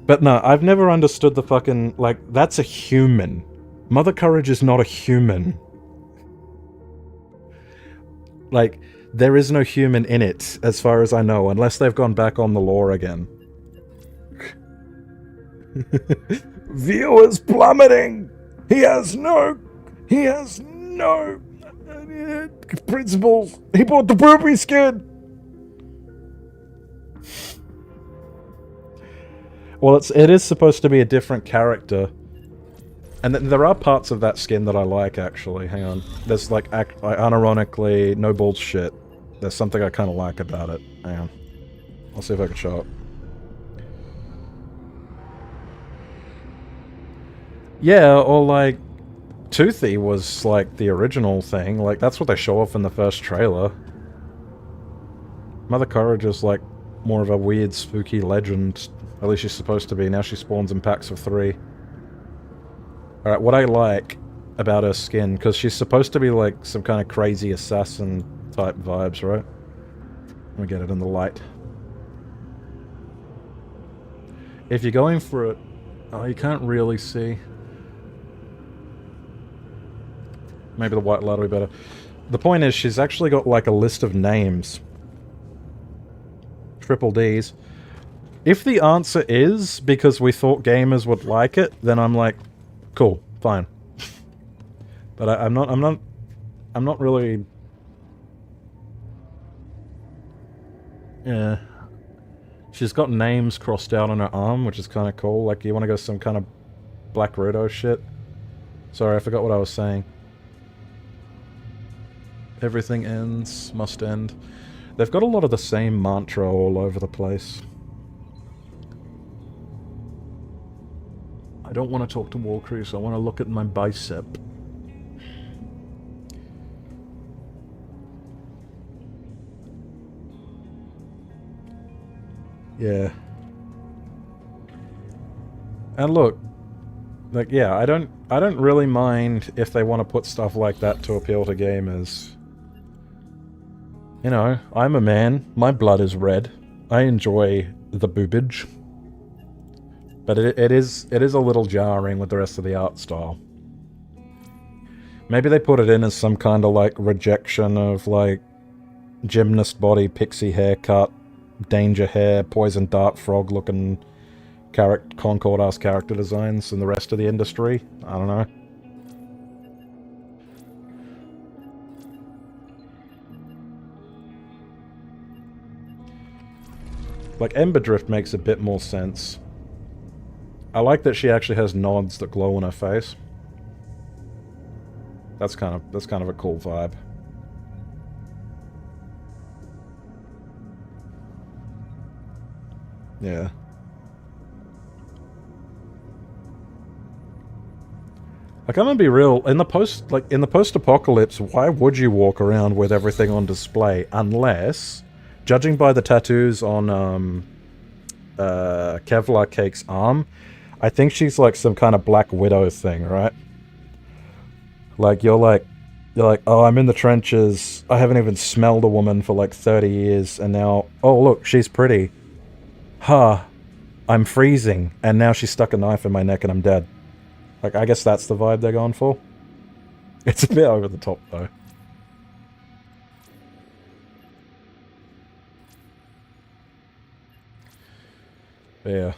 [SPEAKER 1] But no, I've never understood the fucking, like, that's a human. Mother Courage is not a human. Like, there is no human in it, as far as I know, unless they've gone back on the lore again.
[SPEAKER 3] Viewers plummeting! He has no principles! He bought the booby skin!
[SPEAKER 1] Well, it is supposed to be a different character. And there are parts of that skin that I like, actually. Hang on. There's, like, unironically, no bullshit. There's something I kind of like about it. Hang on. I'll see if I can show it. Yeah, or, like, Toothy was, like, the original thing. Like, that's what they show off in the first trailer. Mother Courage is, like, more of a weird, spooky legend. At least she's supposed to be. Now she spawns in packs of 3. Alright, what I like about her skin, because she's supposed to be like some kind of crazy assassin type vibes, right? Let me get it in the light. If you're going for it... Oh, you can't really see. Maybe the white light will be better. The point is, she's actually got like a list of names. Triple D's. If the answer is because we thought gamers would like it, then I'm like, cool, fine. But I'm not really... Yeah. She's got names crossed out on her arm, which is kind of cool. Like, you want to go some kind of Black Widow shit? Sorry, I forgot what I was saying. Everything ends, must end. They've got a lot of the same mantra all over the place. I don't want to talk to Warcrease, I want to look at my bicep. Yeah. And look, like, yeah, I don't really mind if they want to put stuff like that to appeal to gamers. You know, I'm a man, my blood is red. I enjoy the boobage. But it is a little jarring with the rest of the art style. Maybe they put it in as some kind of, like, rejection of, like, gymnast body, pixie haircut, danger hair, poison dart frog looking Concord-ass character designs and the rest of the industry. I don't know. Like, Emberdrift makes a bit more sense. I like that she actually has nods that glow on her face. That's kind of a cool vibe. Yeah. Like, I'm gonna be real, in the post-apocalypse, why would you walk around with everything on display? Unless, judging by the tattoos on, Kevlar Cake's arm, I think she's like some kind of Black Widow thing, right? Like, you're like, oh, I'm in the trenches, I haven't even smelled a woman for like 30 years, and now, oh look, she's pretty. Huh, I'm freezing, and now she stuck a knife in my neck and I'm dead. Like, I guess that's the vibe they're going for. It's a bit over the top, though. Yeah.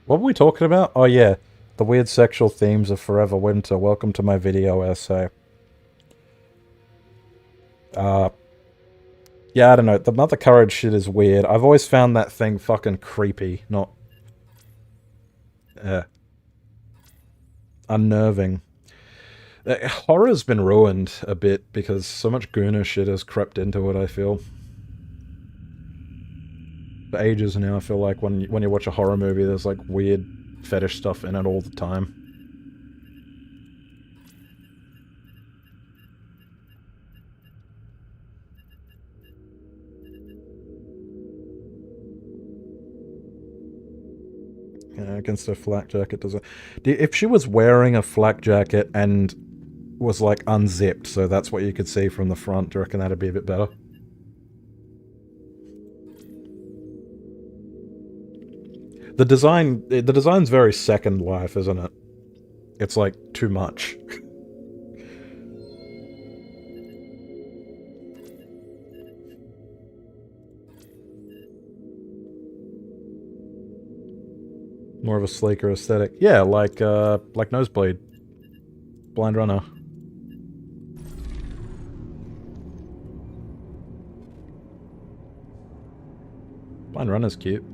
[SPEAKER 1] What were we talking about? Oh, yeah. The weird sexual themes of Forever Winter. Welcome to my video essay. Yeah, I don't know. The Mother Courage shit is weird. I've always found that thing fucking creepy, not... unnerving. Horror's been ruined a bit because so much Gooner shit has crept into it, I feel. For ages now, I feel like when you watch a horror movie, there's like weird fetish stuff in it all the time. Yeah, against her flak jacket doesn't... If she was wearing a flak jacket and was like unzipped, so that's what you could see from the front, do you reckon that'd be a bit better? The design's very Second Life, isn't it? It's like too much. More of a sleeker aesthetic. Yeah, like Nosebleed. Blind Runner. Blind Runner's cute.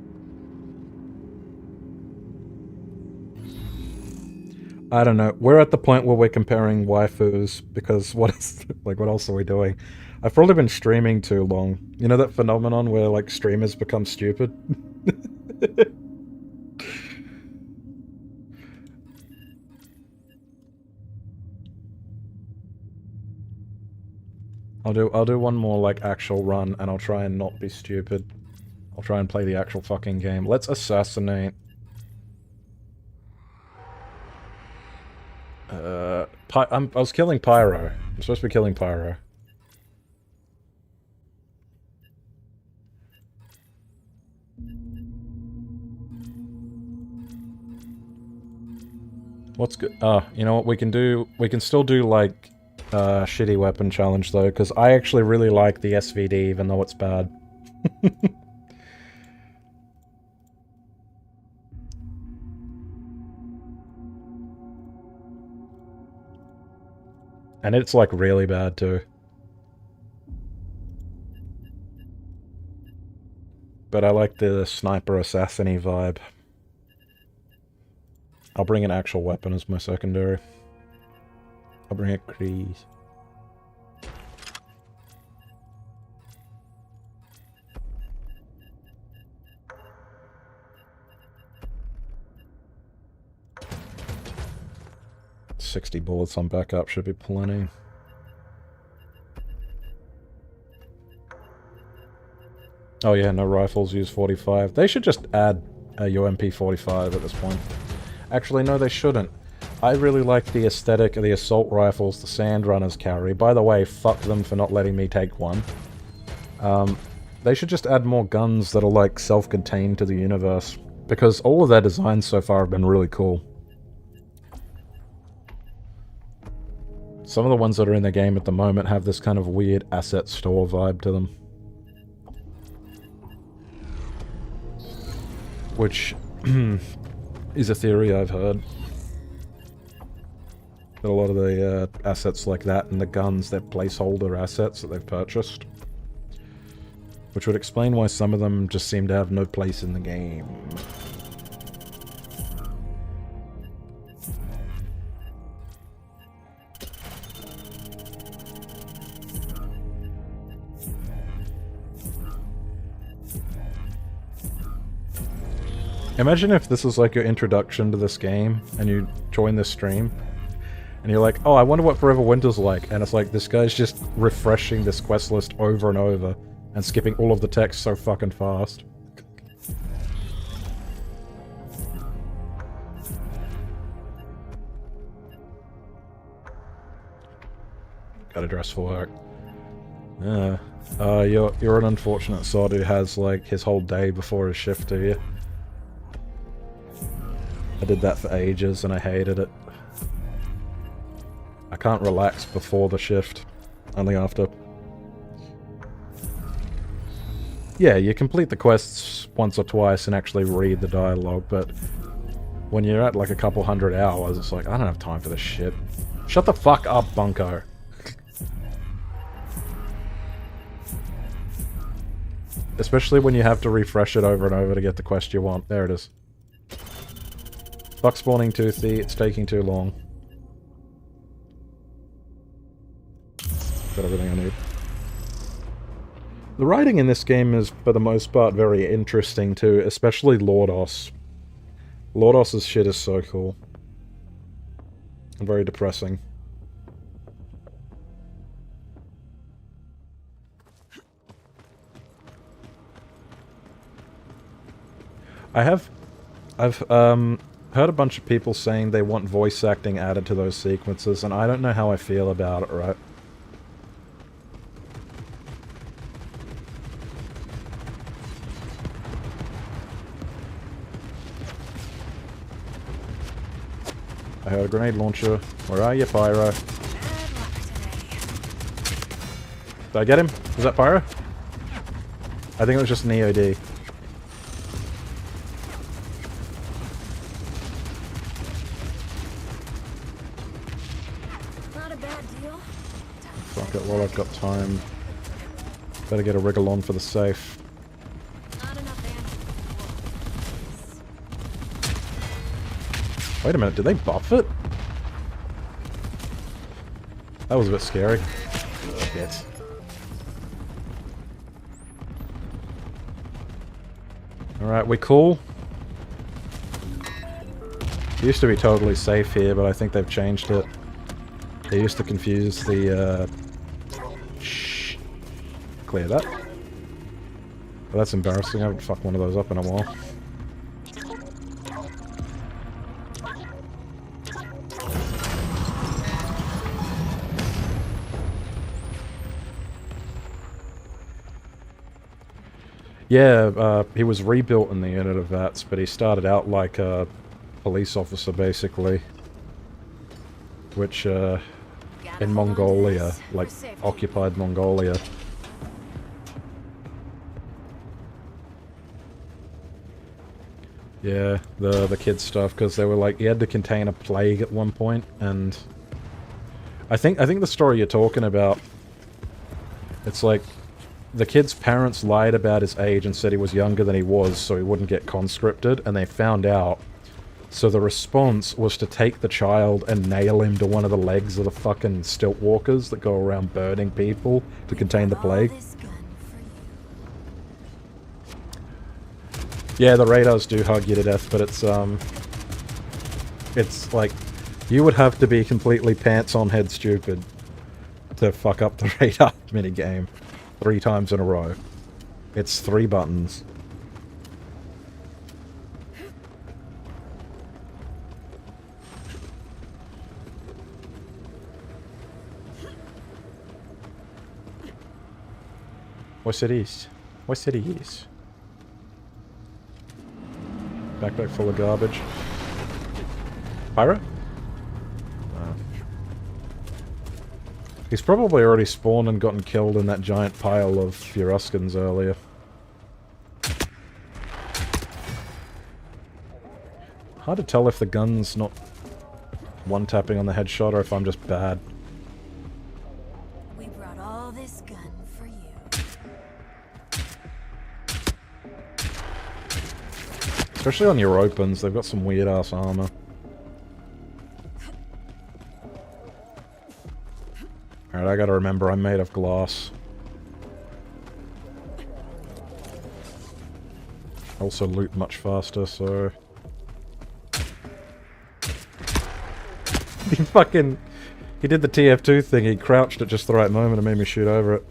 [SPEAKER 1] I don't know. We're at the point where we're comparing waifus because what is like what else are we doing? I've probably been streaming too long. You know that phenomenon where like streamers become stupid? I'll do one more like actual run and I'll try and not be stupid. I'll try and play the actual fucking game. Let's assassinate. I was killing Pyro. I'm supposed to be killing Pyro. What's good? You know what we can do? We can still do like shitty weapon challenge though, because I actually really like the SVD even though it's bad. And it's like really bad too. But I like the sniper assassin-y vibe. I'll bring an actual weapon as my secondary. I'll bring a Kreese. $60 bullets on backup should be plenty. Oh yeah, no rifles, use 45. They should just add a UMP 45 at this point. Actually, no, they shouldn't. I really like the aesthetic of the assault rifles the Sand Runners carry. By the way, fuck them for not letting me take one. They should just add more guns that are like self-contained to the universe. Because all of their designs so far have been really cool. Some of the ones that are in the game at the moment have this kind of weird asset store vibe to them. Which is a theory I've heard. That a lot of the assets like that and the guns, they're placeholder assets that they've purchased. Which would explain why some of them just seem to have no place in the game. Imagine if this is like your introduction to this game, and you join this stream, and you're like, oh, I wonder what Forever Winter's like, and it's like, this guy's just refreshing this quest list over and over, and skipping all of the text so fucking fast. Gotta dress for work. Yeah. You're an unfortunate sod who has, like, his whole day before his shift, do you? I did that for ages and I hated it. I can't relax before the shift, only after. Yeah, you complete the quests once or twice and actually read the dialogue, but when you're at like a couple 100 hours, it's like, I don't have time for this shit. Shut the fuck up, Bunko. Especially when you have to refresh it over and over to get the quest you want. There it is. Fuck spawning toothy, it's taking too long. Got everything I need. The writing in this game is, for the most part, very interesting too, especially Lordos. Lordos's shit is so cool. And very depressing. I've heard a bunch of people saying they want voice acting added to those sequences, and I don't know how I feel about it, right? I heard a grenade launcher. Where are you, Pyro? Did I get him? Was that Pyro? I think it was just an EOD. Fuck it, while I've got time. Better get a wriggle on for the safe.
[SPEAKER 5] Not enough
[SPEAKER 1] Wait a minute, did they buff it? That was a bit scary. Shit. Alright, we cool? It used to be totally safe here, but I think they've changed it. They used to confuse the, Shh. Clear that. Well, that's embarrassing. I haven't fucked one of those up in a while. Yeah, he was rebuilt in the unit of VATS, but he started out like a police officer, basically. Which, in Mongolia, like, occupied Mongolia. Yeah, the kids stuff, because they were like, he had to contain a plague at one point, and I think the story you're talking about, it's like, the kid's parents lied about his age and said he was younger than he was so he wouldn't get conscripted, and they found out. So the response was to take the child and nail him to one of the legs of the fucking stilt walkers that go around burning people to contain the plague. Yeah, the radars do hug you to death, but it's like, you would have to be completely pants on head stupid to fuck up the radar minigame 3 times in a row. It's 3 buttons. What's it is? What's it is? Backpack full of garbage. Pyro? Oh. He's probably already spawned and gotten killed in that giant pile of Furuskins earlier. Hard to tell if the gun's not one-tapping on the headshot or if I'm just bad.
[SPEAKER 5] We brought all this gun for you.
[SPEAKER 1] Especially on your opens, they've got some weird-ass armor. Alright, I gotta remember I'm made of glass. Also loot much faster, so... He fucking... He did the TF2 thing, he crouched at just the right moment and made me shoot over it.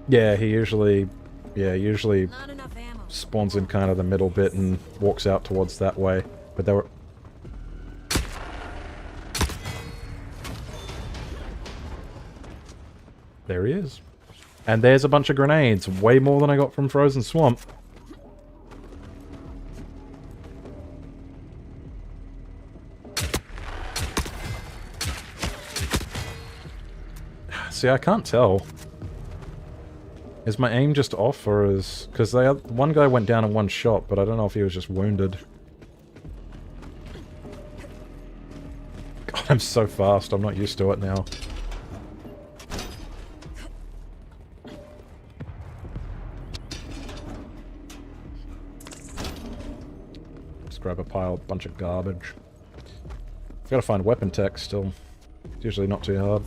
[SPEAKER 1] Yeah, he usually... Yeah, usually
[SPEAKER 5] Not enough ammo.
[SPEAKER 1] spawns in kind of the middle bit and walks out towards that way. But they were... There he is. And there's a bunch of grenades. Way more than I got from Frozen Swamp. See, I can't tell. Is my aim just off, or is... Because one guy went down in one shot, but I don't know if he was just wounded. God, I'm so fast. I'm not used to it now. Just grab a bunch of garbage. I've got to find weapon tech still. It's usually not too hard.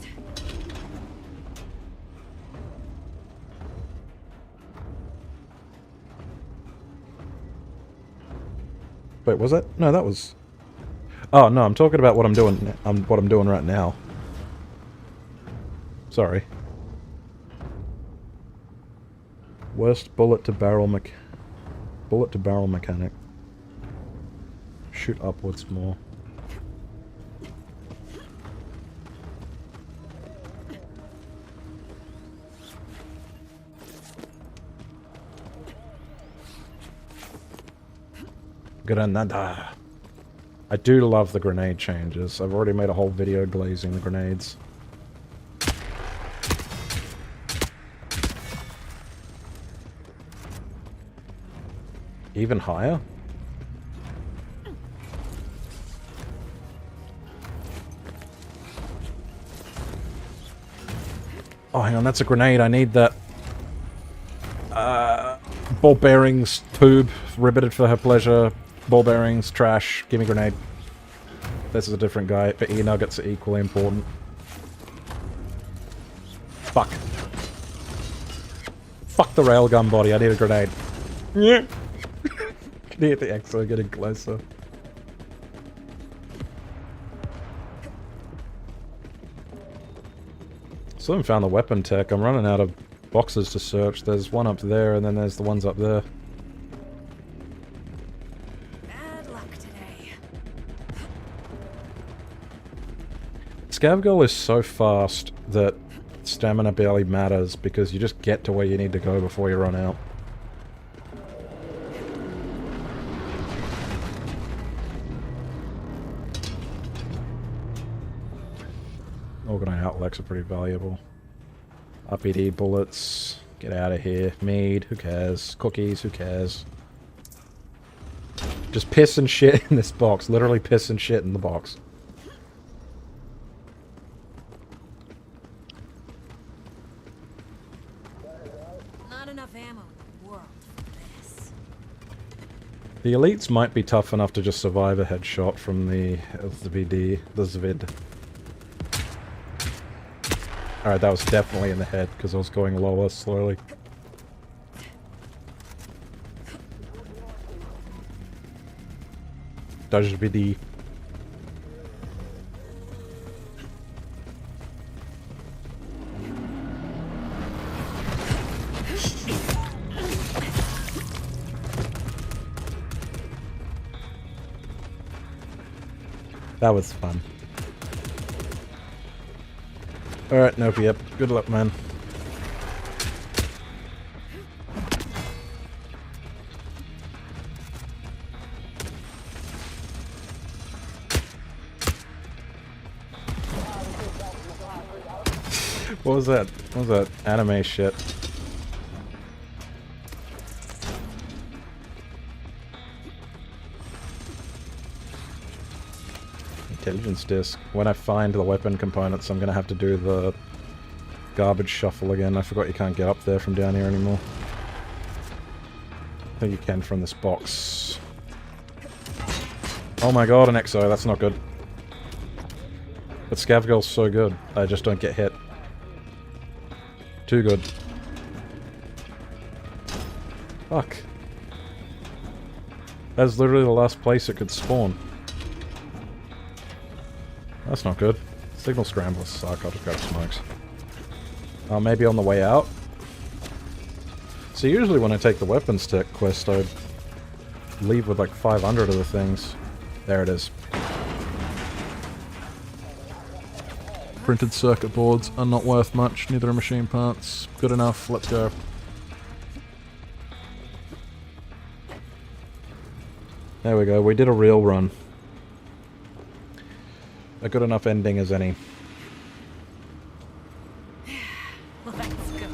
[SPEAKER 1] Wait, was that? No, that was... Oh, no, I'm talking about what I'm doing, what I'm doing right now. Sorry. Worst bullet to barrel mechanic. Shoot upwards more. Granada. I do love the grenade changes. I've already made a whole video glazing the grenades. Even higher? Oh, hang on, that's a grenade. I need that. Ball bearings, tube, ribbited for her pleasure. Ball bearings, trash, gimme grenade. This is a different guy, but E-nuggets are equally important. Fuck. Fuck the railgun body, I need a grenade. Yeah. Can you hear the exo getting closer? Still haven't found the weapon tech. I'm running out of boxes to search. There's one up there, and then there's the ones up there.
[SPEAKER 5] Bad luck today.
[SPEAKER 1] Scavgirl is so fast that stamina barely matters because you just get to where you need to go before you run out. Orgonite outlex are pretty valuable. RPD bullets. Get out of here. Mead, who cares? Cookies, who cares? Just piss and shit in this box. Literally piss and shit in the box.
[SPEAKER 5] Not enough ammo in the world for this.
[SPEAKER 1] The elites might be tough enough to just survive a headshot from the Zvid. Alright, that was definitely in the head, because I was going lower slowly. Zvid. That was fun. Alright, nope, yep. Good luck, man. What was that? What was that anime shit? Intelligence disc. When I find the weapon components, I'm gonna have to do the garbage shuffle again. I forgot you can't get up there from down here anymore. I think you can from this box. Oh my god, an Exo. That's not good. But Scavgirl's so good. I just don't get hit. Too good. Fuck. That's literally the last place it could spawn. That's not good. Signal scramblers suck. I'll just grab smokes. Maybe on the way out? So usually when I take the weapons tech quest, I leave with like 500 of the things. There it is. Printed circuit boards are not worth much, neither are machine parts. Good enough, let's go. There we go, we did a real run. A good enough ending as any.
[SPEAKER 5] Let's go.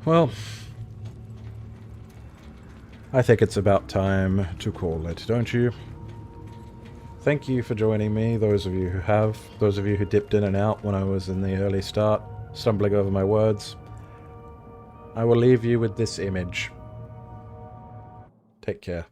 [SPEAKER 1] Well, I think it's about time to call it, don't you? Thank you for joining me, those of you who have, those of you who dipped in and out when I was in the early start, stumbling over my words. I will leave you with this image. Take care.